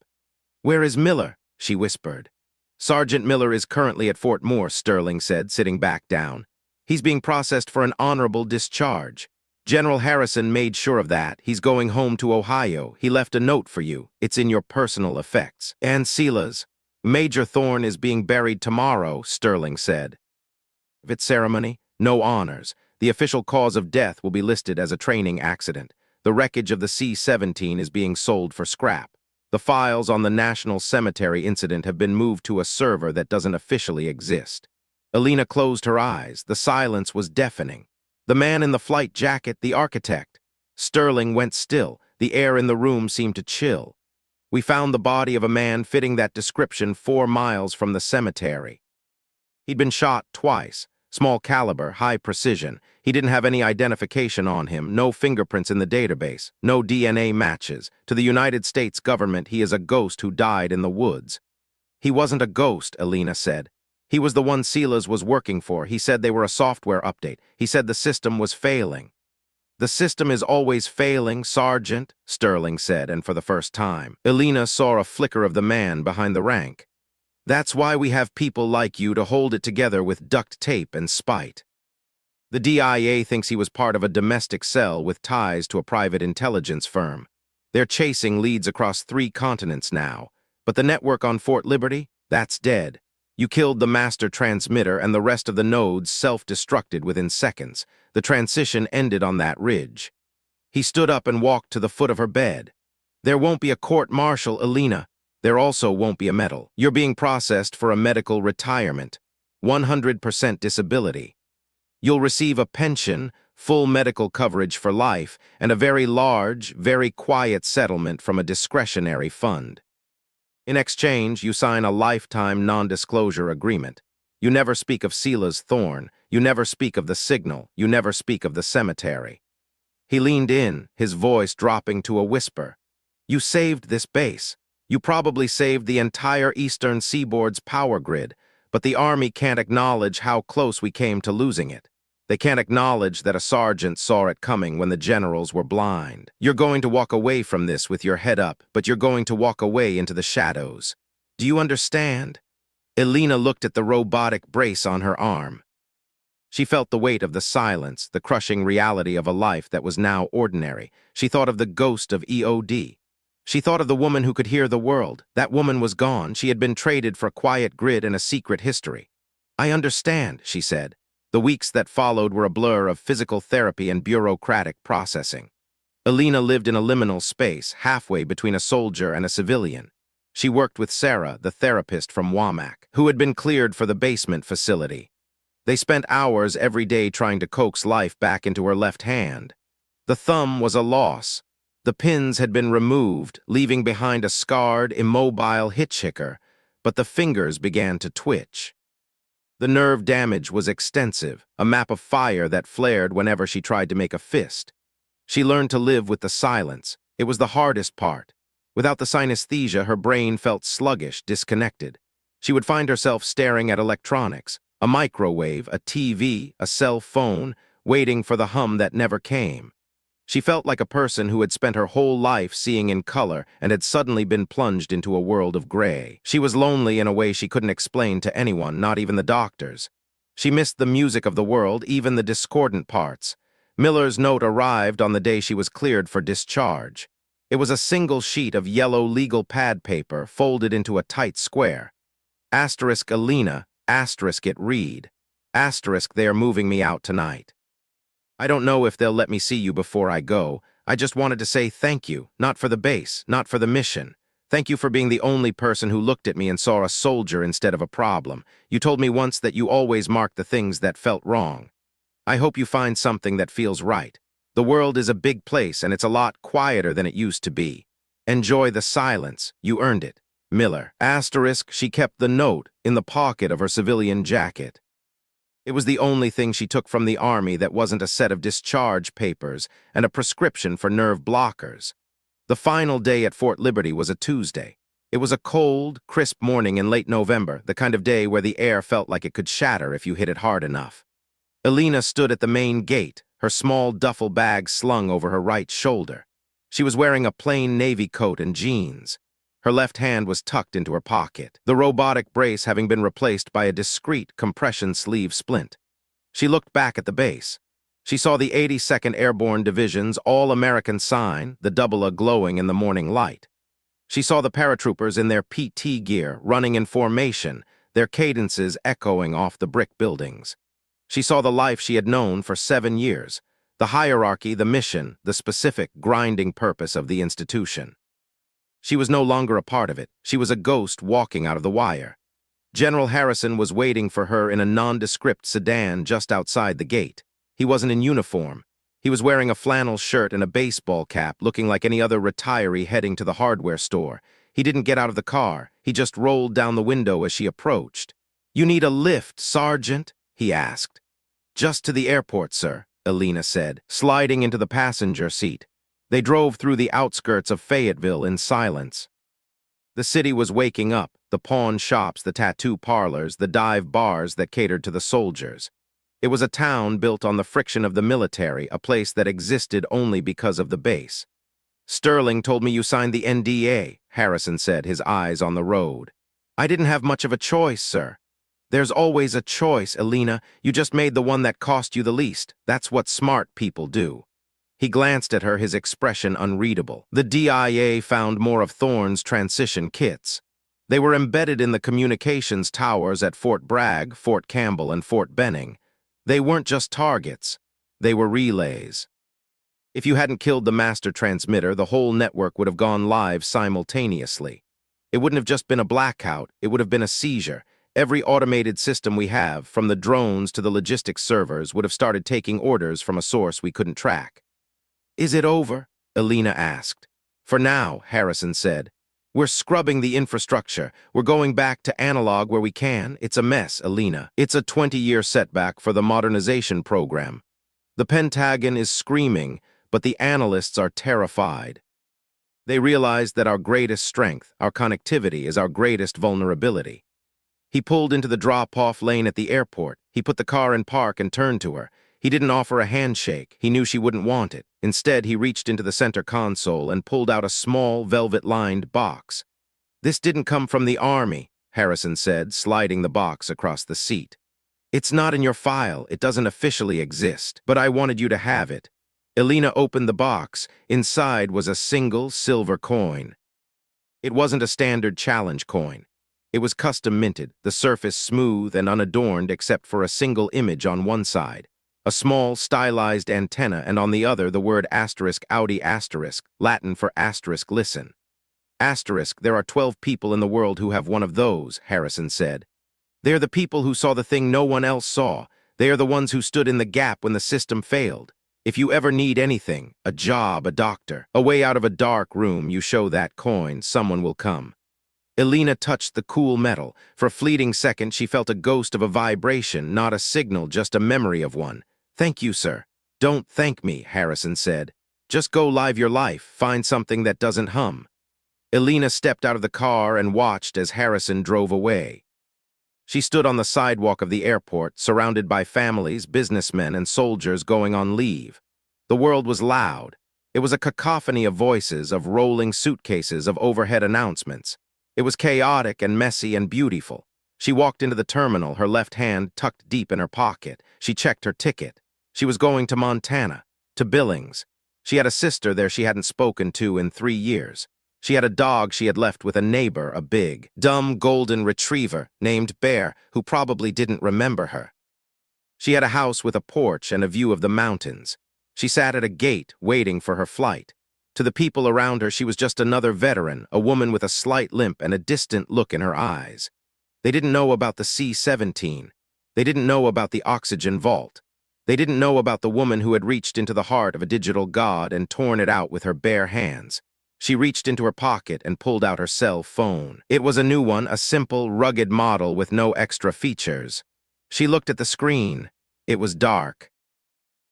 "Where is Miller?" she whispered. "Sergeant Miller is currently at Fort Moore," Sterling said, sitting back down. "He's being processed for an honorable discharge. General Harrison made sure of that. He's going home to Ohio. He left a note for you. It's in your personal effects." "And Sela's. Major Thorne is being buried tomorrow," Sterling said. "Private ceremony, no honors. The official cause of death will be listed as a training accident. The wreckage of the C-17 is being sold for scrap. The files on the National Cemetery incident have been moved to a server that doesn't officially exist." Elena closed her eyes. The silence was deafening. "The man in the flight jacket, the architect." Sterling went still. The air in the room seemed to chill. "We found the body of a man fitting that description 4 miles from the cemetery. He'd been shot twice. Small caliber, high precision. He didn't have any identification on him, no fingerprints in the database, no DNA matches. To the United States government, he is a ghost who died in the woods." "He wasn't a ghost," Elena said. "He was the one Silas was working for. He said they were a software update. He said the system was failing." "The system is always failing, Sergeant," Sterling said, and for the first time, Elena saw a flicker of the man behind the rank. "That's why we have people like you to hold it together with duct tape and spite." The DIA thinks he was part of a domestic cell with ties to a private intelligence firm. They're chasing leads across 3 continents now. But the network on Fort Liberty, that's dead. You killed the master transmitter and the rest of the nodes self-destructed within seconds. The transition ended on that ridge. He stood up and walked to the foot of her bed. "There won't be a court-martial, Elena. There also won't be a medal. You're being processed for a medical retirement. 100% disability. You'll receive a pension, full medical coverage for life, and a very large, very quiet settlement from a discretionary fund. In exchange, you sign a lifetime non-disclosure agreement. You never speak of Sela's Thorne. You never speak of the signal. You never speak of the cemetery." He leaned in, his voice dropping to a whisper. "You saved this base. You probably saved the entire eastern seaboard's power grid, but the Army can't acknowledge how close we came to losing it. They can't acknowledge that a sergeant saw it coming when the generals were blind. You're going to walk away from this with your head up, but you're going to walk away into the shadows. Do you understand?" Elena looked at the robotic brace on her arm. She felt the weight of the silence, the crushing reality of a life that was now ordinary. She thought of the ghost of EOD. She thought of the woman who could hear the world. That woman was gone. She had been traded for a quiet grid and a secret history. "I understand," she said. The weeks that followed were a blur of physical therapy and bureaucratic processing. Elena lived in a liminal space, halfway between a soldier and a civilian. She worked with Sarah, the therapist from Womack, who had been cleared for the basement facility. They spent hours every day trying to coax life back into her left hand. The thumb was a loss. The pins had been removed, leaving behind a scarred, immobile hitchhiker, but the fingers began to twitch. The nerve damage was extensive, a map of fire that flared whenever she tried to make a fist. She learned to live with the silence. It was the hardest part. Without the synesthesia, her brain felt sluggish, disconnected. She would find herself staring at electronics, a microwave, a TV, a cell phone, waiting for the hum that never came. She felt like a person who had spent her whole life seeing in color and had suddenly been plunged into a world of gray. She was lonely in a way she couldn't explain to anyone, not even the doctors. She missed the music of the world, even the discordant parts. Miller's note arrived on the day she was cleared for discharge. It was a single sheet of yellow legal pad paper folded into a tight square. Asterisk Elena, asterisk it read. Asterisk they are moving me out tonight. I don't know if they'll let me see you before I go. I just wanted to say thank you, not for the base, not for the mission. Thank you for being the only person who looked at me and saw a soldier instead of a problem. You told me once that you always marked the things that felt wrong. I hope you find something that feels right. The world is a big place and it's a lot quieter than it used to be. Enjoy the silence. You earned it. Miller. Asterisk, she kept the note in the pocket of her civilian jacket. It was the only thing she took from the army that wasn't a set of discharge papers and a prescription for nerve blockers. The final day at Fort Liberty was a Tuesday. It was a cold, crisp morning in late November, the kind of day where the air felt like it could shatter if you hit it hard enough. Elena stood at the main gate, her small duffel bag slung over her right shoulder. She was wearing a plain navy coat and jeans. Her left hand was tucked into her pocket, the robotic brace having been replaced by a discreet compression sleeve splint. She looked back at the base. She saw the 82nd Airborne Division's All-American sign, the double-A glowing in the morning light. She saw the paratroopers in their PT gear, running in formation, their cadences echoing off the brick buildings. She saw the life she had known for 7 years, the hierarchy, the mission, the specific, grinding purpose of the institution. She was no longer a part of it. She was a ghost walking out of the wire. General Harrison was waiting for her in a nondescript sedan just outside the gate. He wasn't in uniform. He was wearing a flannel shirt and a baseball cap, looking like any other retiree heading to the hardware store. He didn't get out of the car. He just rolled down the window as she approached. "You need a lift, Sergeant?" he asked. "Just to the airport, sir," Elena said, sliding into the passenger seat. They drove through the outskirts of Fayetteville in silence. The city was waking up, the pawn shops, the tattoo parlors, the dive bars that catered to the soldiers. It was a town built on the friction of the military, a place that existed only because of the base. "Sterling told me you signed the NDA," Harrison said, his eyes on the road. "I didn't have much of a choice, sir." "There's always a choice, Elena. You just made the one that cost you the least. That's what smart people do." He glanced at her, his expression unreadable. The DIA found more of Thorne's transition kits. They were embedded in the communications towers at Fort Bragg, Fort Campbell, and Fort Benning. They weren't just targets. They were relays. If you hadn't killed the master transmitter, the whole network would have gone live simultaneously. It wouldn't have just been a blackout. It would have been a seizure. Every automated system we have, from the drones to the logistics servers, would have started taking orders from a source we couldn't track. "Is it over?" Elena asked. "For now," Harrison said. "We're scrubbing the infrastructure. We're going back to analog where we can. It's a mess, Elena. It's a 20-year setback for the modernization program. The Pentagon is screaming, but the analysts are terrified. They realize that our greatest strength, our connectivity, is our greatest vulnerability." He pulled into the drop-off lane at the airport. He put the car in park and turned to her. He didn't offer a handshake. He knew she wouldn't want it. Instead, he reached into the center console and pulled out a small, velvet-lined box. "This didn't come from the Army," Harrison said, sliding the box across the seat. "It's not in your file. It doesn't officially exist, but I wanted you to have it." Elena opened the box. Inside was a single silver coin. It wasn't a standard challenge coin. It was custom-minted, the surface smooth and unadorned except for a single image on one side. A small, stylized antenna, and on the other the word asterisk Audi asterisk, Latin for asterisk listen. "Asterisk, there are 12 people in the world who have one of those," Harrison said. "They're the people who saw the thing no one else saw. They are the ones who stood in the gap when the system failed. If you ever need anything, a job, a doctor, a way out of a dark room, you show that coin, someone will come." Elena touched the cool metal. For a fleeting second, she felt a ghost of a vibration, not a signal, just a memory of one. "Thank you, sir." "Don't thank me," Harrison said. "Just go live your life, find something that doesn't hum." Elena stepped out of the car and watched as Harrison drove away. She stood on the sidewalk of the airport, surrounded by families, businessmen, and soldiers going on leave. The world was loud. It was a cacophony of voices, of rolling suitcases, of overhead announcements. It was chaotic and messy and beautiful. She walked into the terminal, her left hand tucked deep in her pocket. She checked her ticket. She was going to Montana, to Billings. She had a sister there she hadn't spoken to in 3 years. She had a dog she had left with a neighbor, a big, dumb golden retriever named Bear, who probably didn't remember her. She had a house with a porch and a view of the mountains. She sat at a gate, waiting for her flight. To the people around her, she was just another veteran, a woman with a slight limp and a distant look in her eyes. They didn't know about the C-17. They didn't know about the oxygen vault. They didn't know about the woman who had reached into the heart of a digital god and torn it out with her bare hands. She reached into her pocket and pulled out her cell phone. It was a new one, a simple, rugged model with no extra features. She looked at the screen. It was dark.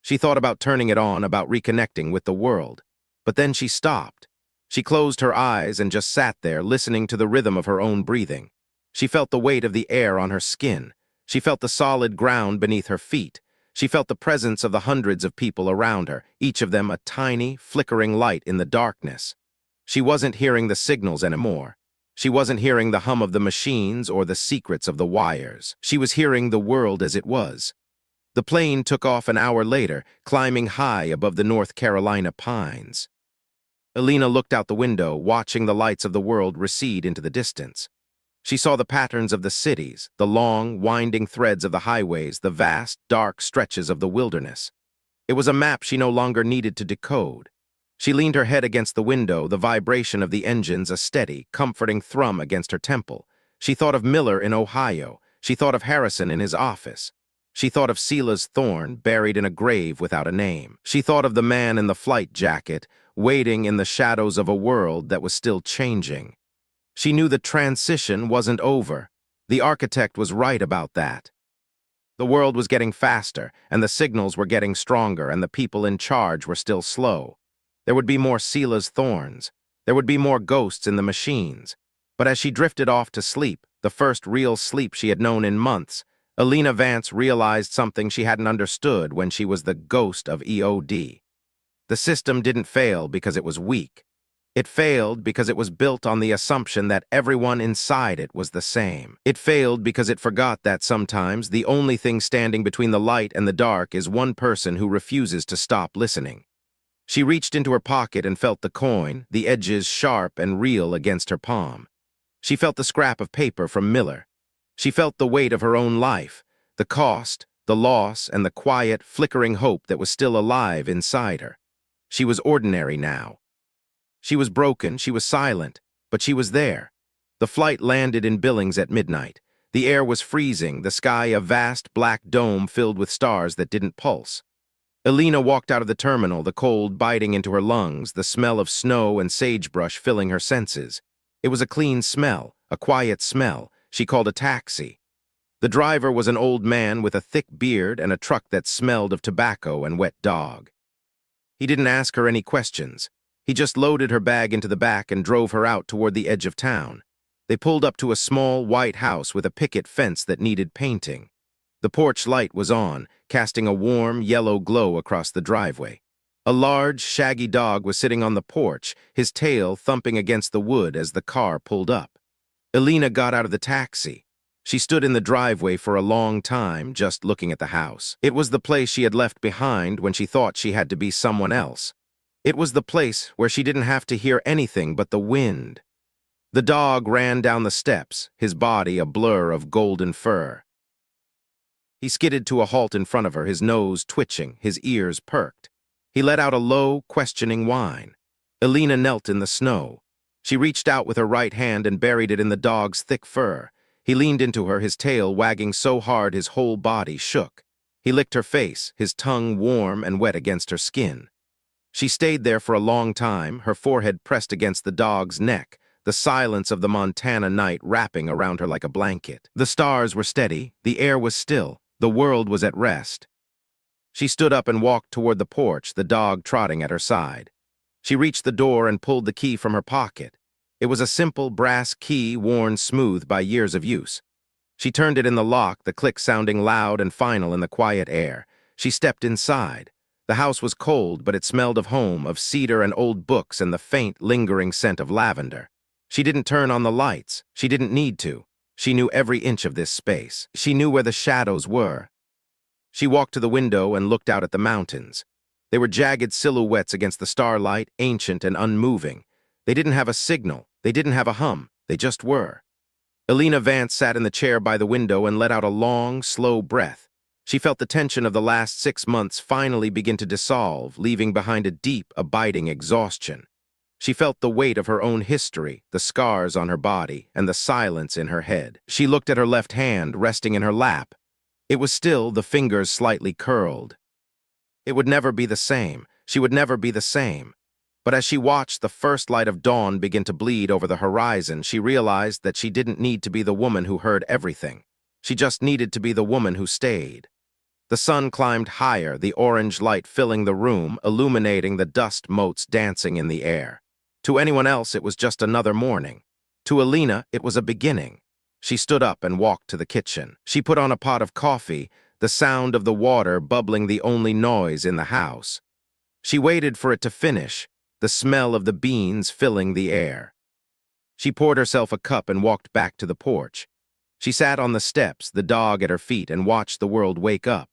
She thought about turning it on, about reconnecting with the world. But then she stopped. She closed her eyes and just sat there, listening to the rhythm of her own breathing. She felt the weight of the air on her skin. She felt the solid ground beneath her feet. She felt the presence of the hundreds of people around her, each of them a tiny, flickering light in the darkness. She wasn't hearing the signals anymore. She wasn't hearing the hum of the machines or the secrets of the wires. She was hearing the world as it was. The plane took off an hour later, climbing high above the North Carolina pines. Elena looked out the window, watching the lights of the world recede into the distance. She saw the patterns of the cities, the long, winding threads of the highways, the vast, dark stretches of the wilderness. It was a map she no longer needed to decode. She leaned her head against the window, the vibration of the engines a steady, comforting thrum against her temple. She thought of Miller in Ohio. She thought of Harrison in his office. She thought of Sela's thorn, buried in a grave without a name. She thought of the man in the flight jacket, waiting in the shadows of a world that was still changing. She knew the transition wasn't over. The architect was right about that. The world was getting faster, and the signals were getting stronger, and the people in charge were still slow. There would be more Sela's thorns. There would be more ghosts in the machines. But as she drifted off to sleep, the first real sleep she had known in months, Elena Vance realized something she hadn't understood when she was the ghost of EOD. The system didn't fail because it was weak. It failed because it was built on the assumption that everyone inside it was the same. It failed because it forgot that sometimes the only thing standing between the light and the dark is one person who refuses to stop listening. She reached into her pocket and felt the coin, the edges sharp and real against her palm. She felt the scrap of paper from Miller. She felt the weight of her own life, the cost, the loss, and the quiet, flickering hope that was still alive inside her. She was ordinary now. She was broken, she was silent, but she was there. The flight landed in Billings at midnight. The air was freezing, the sky a vast black dome filled with stars that didn't pulse. Elena walked out of the terminal, the cold biting into her lungs, the smell of snow and sagebrush filling her senses. It was a clean smell, a quiet smell. She called a taxi. The driver was an old man with a thick beard and a truck that smelled of tobacco and wet dog. He didn't ask her any questions. He just loaded her bag into the back and drove her out toward the edge of town. They pulled up to a small, white house with a picket fence that needed painting. The porch light was on, casting a warm, yellow glow across the driveway. A large, shaggy dog was sitting on the porch, his tail thumping against the wood as the car pulled up. Elena got out of the taxi. She stood in the driveway for a long time, just looking at the house. It was the place she had left behind when she thought she had to be someone else. It was the place where she didn't have to hear anything but the wind. The dog ran down the steps, his body a blur of golden fur. He skidded to a halt in front of her, his nose twitching, his ears perked. He let out a low, questioning whine. Elena knelt in the snow. She reached out with her right hand and buried it in the dog's thick fur. He leaned into her, his tail wagging so hard his whole body shook. He licked her face, his tongue warm and wet against her skin. She stayed there for a long time, her forehead pressed against the dog's neck, the silence of the Montana night wrapping around her like a blanket. The stars were steady, the air was still, the world was at rest. She stood up and walked toward the porch, the dog trotting at her side. She reached the door and pulled the key from her pocket. It was a simple brass key worn smooth by years of use. She turned it in the lock, the click sounding loud and final in the quiet air. She stepped inside. The house was cold, but it smelled of home, of cedar and old books and the faint, lingering scent of lavender. She didn't turn on the lights. She didn't need to. She knew every inch of this space. She knew where the shadows were. She walked to the window and looked out at the mountains. They were jagged silhouettes against the starlight, ancient and unmoving. They didn't have a signal. They didn't have a hum. They just were. Elena Vance sat in the chair by the window and let out a long, slow breath. She felt the tension of the last 6 months finally begin to dissolve, leaving behind a deep, abiding exhaustion. She felt the weight of her own history, the scars on her body, and the silence in her head. She looked at her left hand, resting in her lap. It was still, the fingers slightly curled. It would never be the same. She would never be the same. But as she watched the first light of dawn begin to bleed over the horizon, she realized that she didn't need to be the woman who heard everything. She just needed to be the woman who stayed. The sun climbed higher, the orange light filling the room, illuminating the dust motes dancing in the air. To anyone else, it was just another morning. To Elena, it was a beginning. She stood up and walked to the kitchen. She put on a pot of coffee, the sound of the water bubbling the only noise in the house. She waited for it to finish, the smell of the beans filling the air. She poured herself a cup and walked back to the porch. She sat on the steps, the dog at her feet, and watched the world wake up.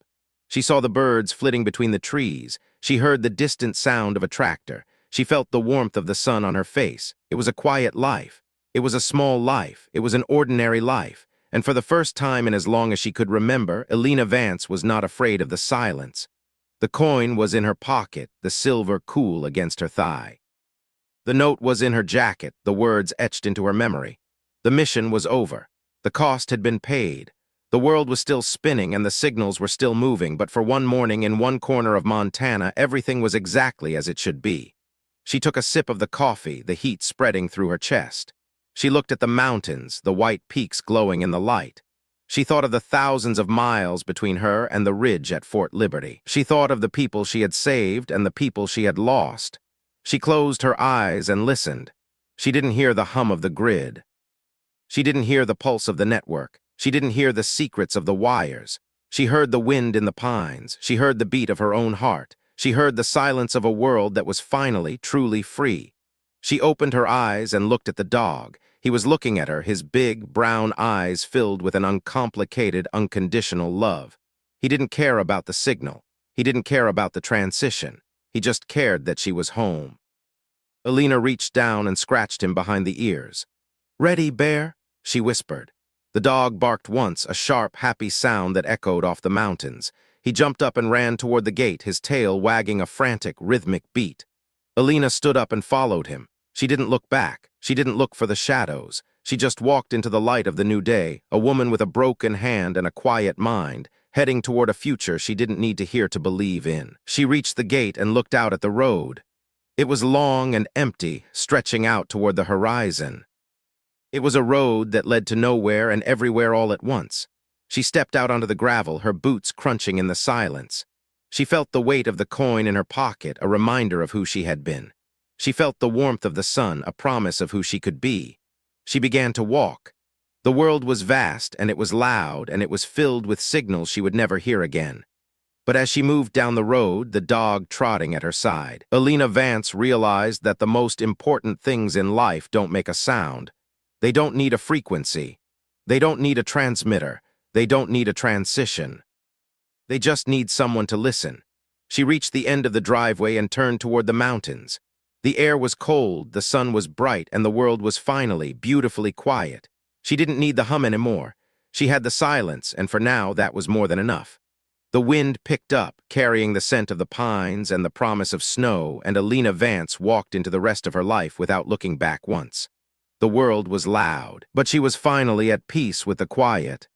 She saw the birds flitting between the trees. She heard the distant sound of a tractor. She felt the warmth of the sun on her face. It was a quiet life. It was a small life. It was an ordinary life. And for the first time in as long as she could remember, Elena Vance was not afraid of the silence. The coin was in her pocket, the silver cool against her thigh. The note was in her jacket, the words etched into her memory. The mission was over. The cost had been paid. The world was still spinning and the signals were still moving, but for one morning in one corner of Montana, everything was exactly as it should be. She took a sip of the coffee, the heat spreading through her chest. She looked at the mountains, the white peaks glowing in the light. She thought of the thousands of miles between her and the ridge at Fort Liberty. She thought of the people she had saved and the people she had lost. She closed her eyes and listened. She didn't hear the hum of the grid. She didn't hear the pulse of the network. She didn't hear the secrets of the wires. She heard the wind in the pines. She heard the beat of her own heart. She heard the silence of a world that was finally, truly free. She opened her eyes and looked at the dog. He was looking at her, his big, brown eyes filled with an uncomplicated, unconditional love. He didn't care about the signal. He didn't care about the transition. He just cared that she was home. Elena reached down and scratched him behind the ears. "Ready, bear?" she whispered. The dog barked once, a sharp, happy sound that echoed off the mountains. He jumped up and ran toward the gate, his tail wagging a frantic, rhythmic beat. Elena stood up and followed him. She didn't look back. She didn't look for the shadows. She just walked into the light of the new day, a woman with a broken hand and a quiet mind, heading toward a future she didn't need to hear to believe in. She reached the gate and looked out at the road. It was long and empty, stretching out toward the horizon. It was a road that led to nowhere and everywhere all at once. She stepped out onto the gravel, her boots crunching in the silence. She felt the weight of the coin in her pocket, a reminder of who she had been. She felt the warmth of the sun, a promise of who she could be. She began to walk. The world was vast, and it was loud, and it was filled with signals she would never hear again. But as she moved down the road, the dog trotting at her side, Elena Vance realized that the most important things in life don't make a sound. They don't need a frequency. They don't need a transmitter. They don't need a transition. They just need someone to listen. She reached the end of the driveway and turned toward the mountains. The air was cold, the sun was bright, and the world was finally, beautifully quiet. She didn't need the hum anymore. She had the silence, and for now, that was more than enough. The wind picked up, carrying the scent of the pines and the promise of snow, and Elena Vance walked into the rest of her life without looking back once. The world was loud, but she was finally at peace with the quiet.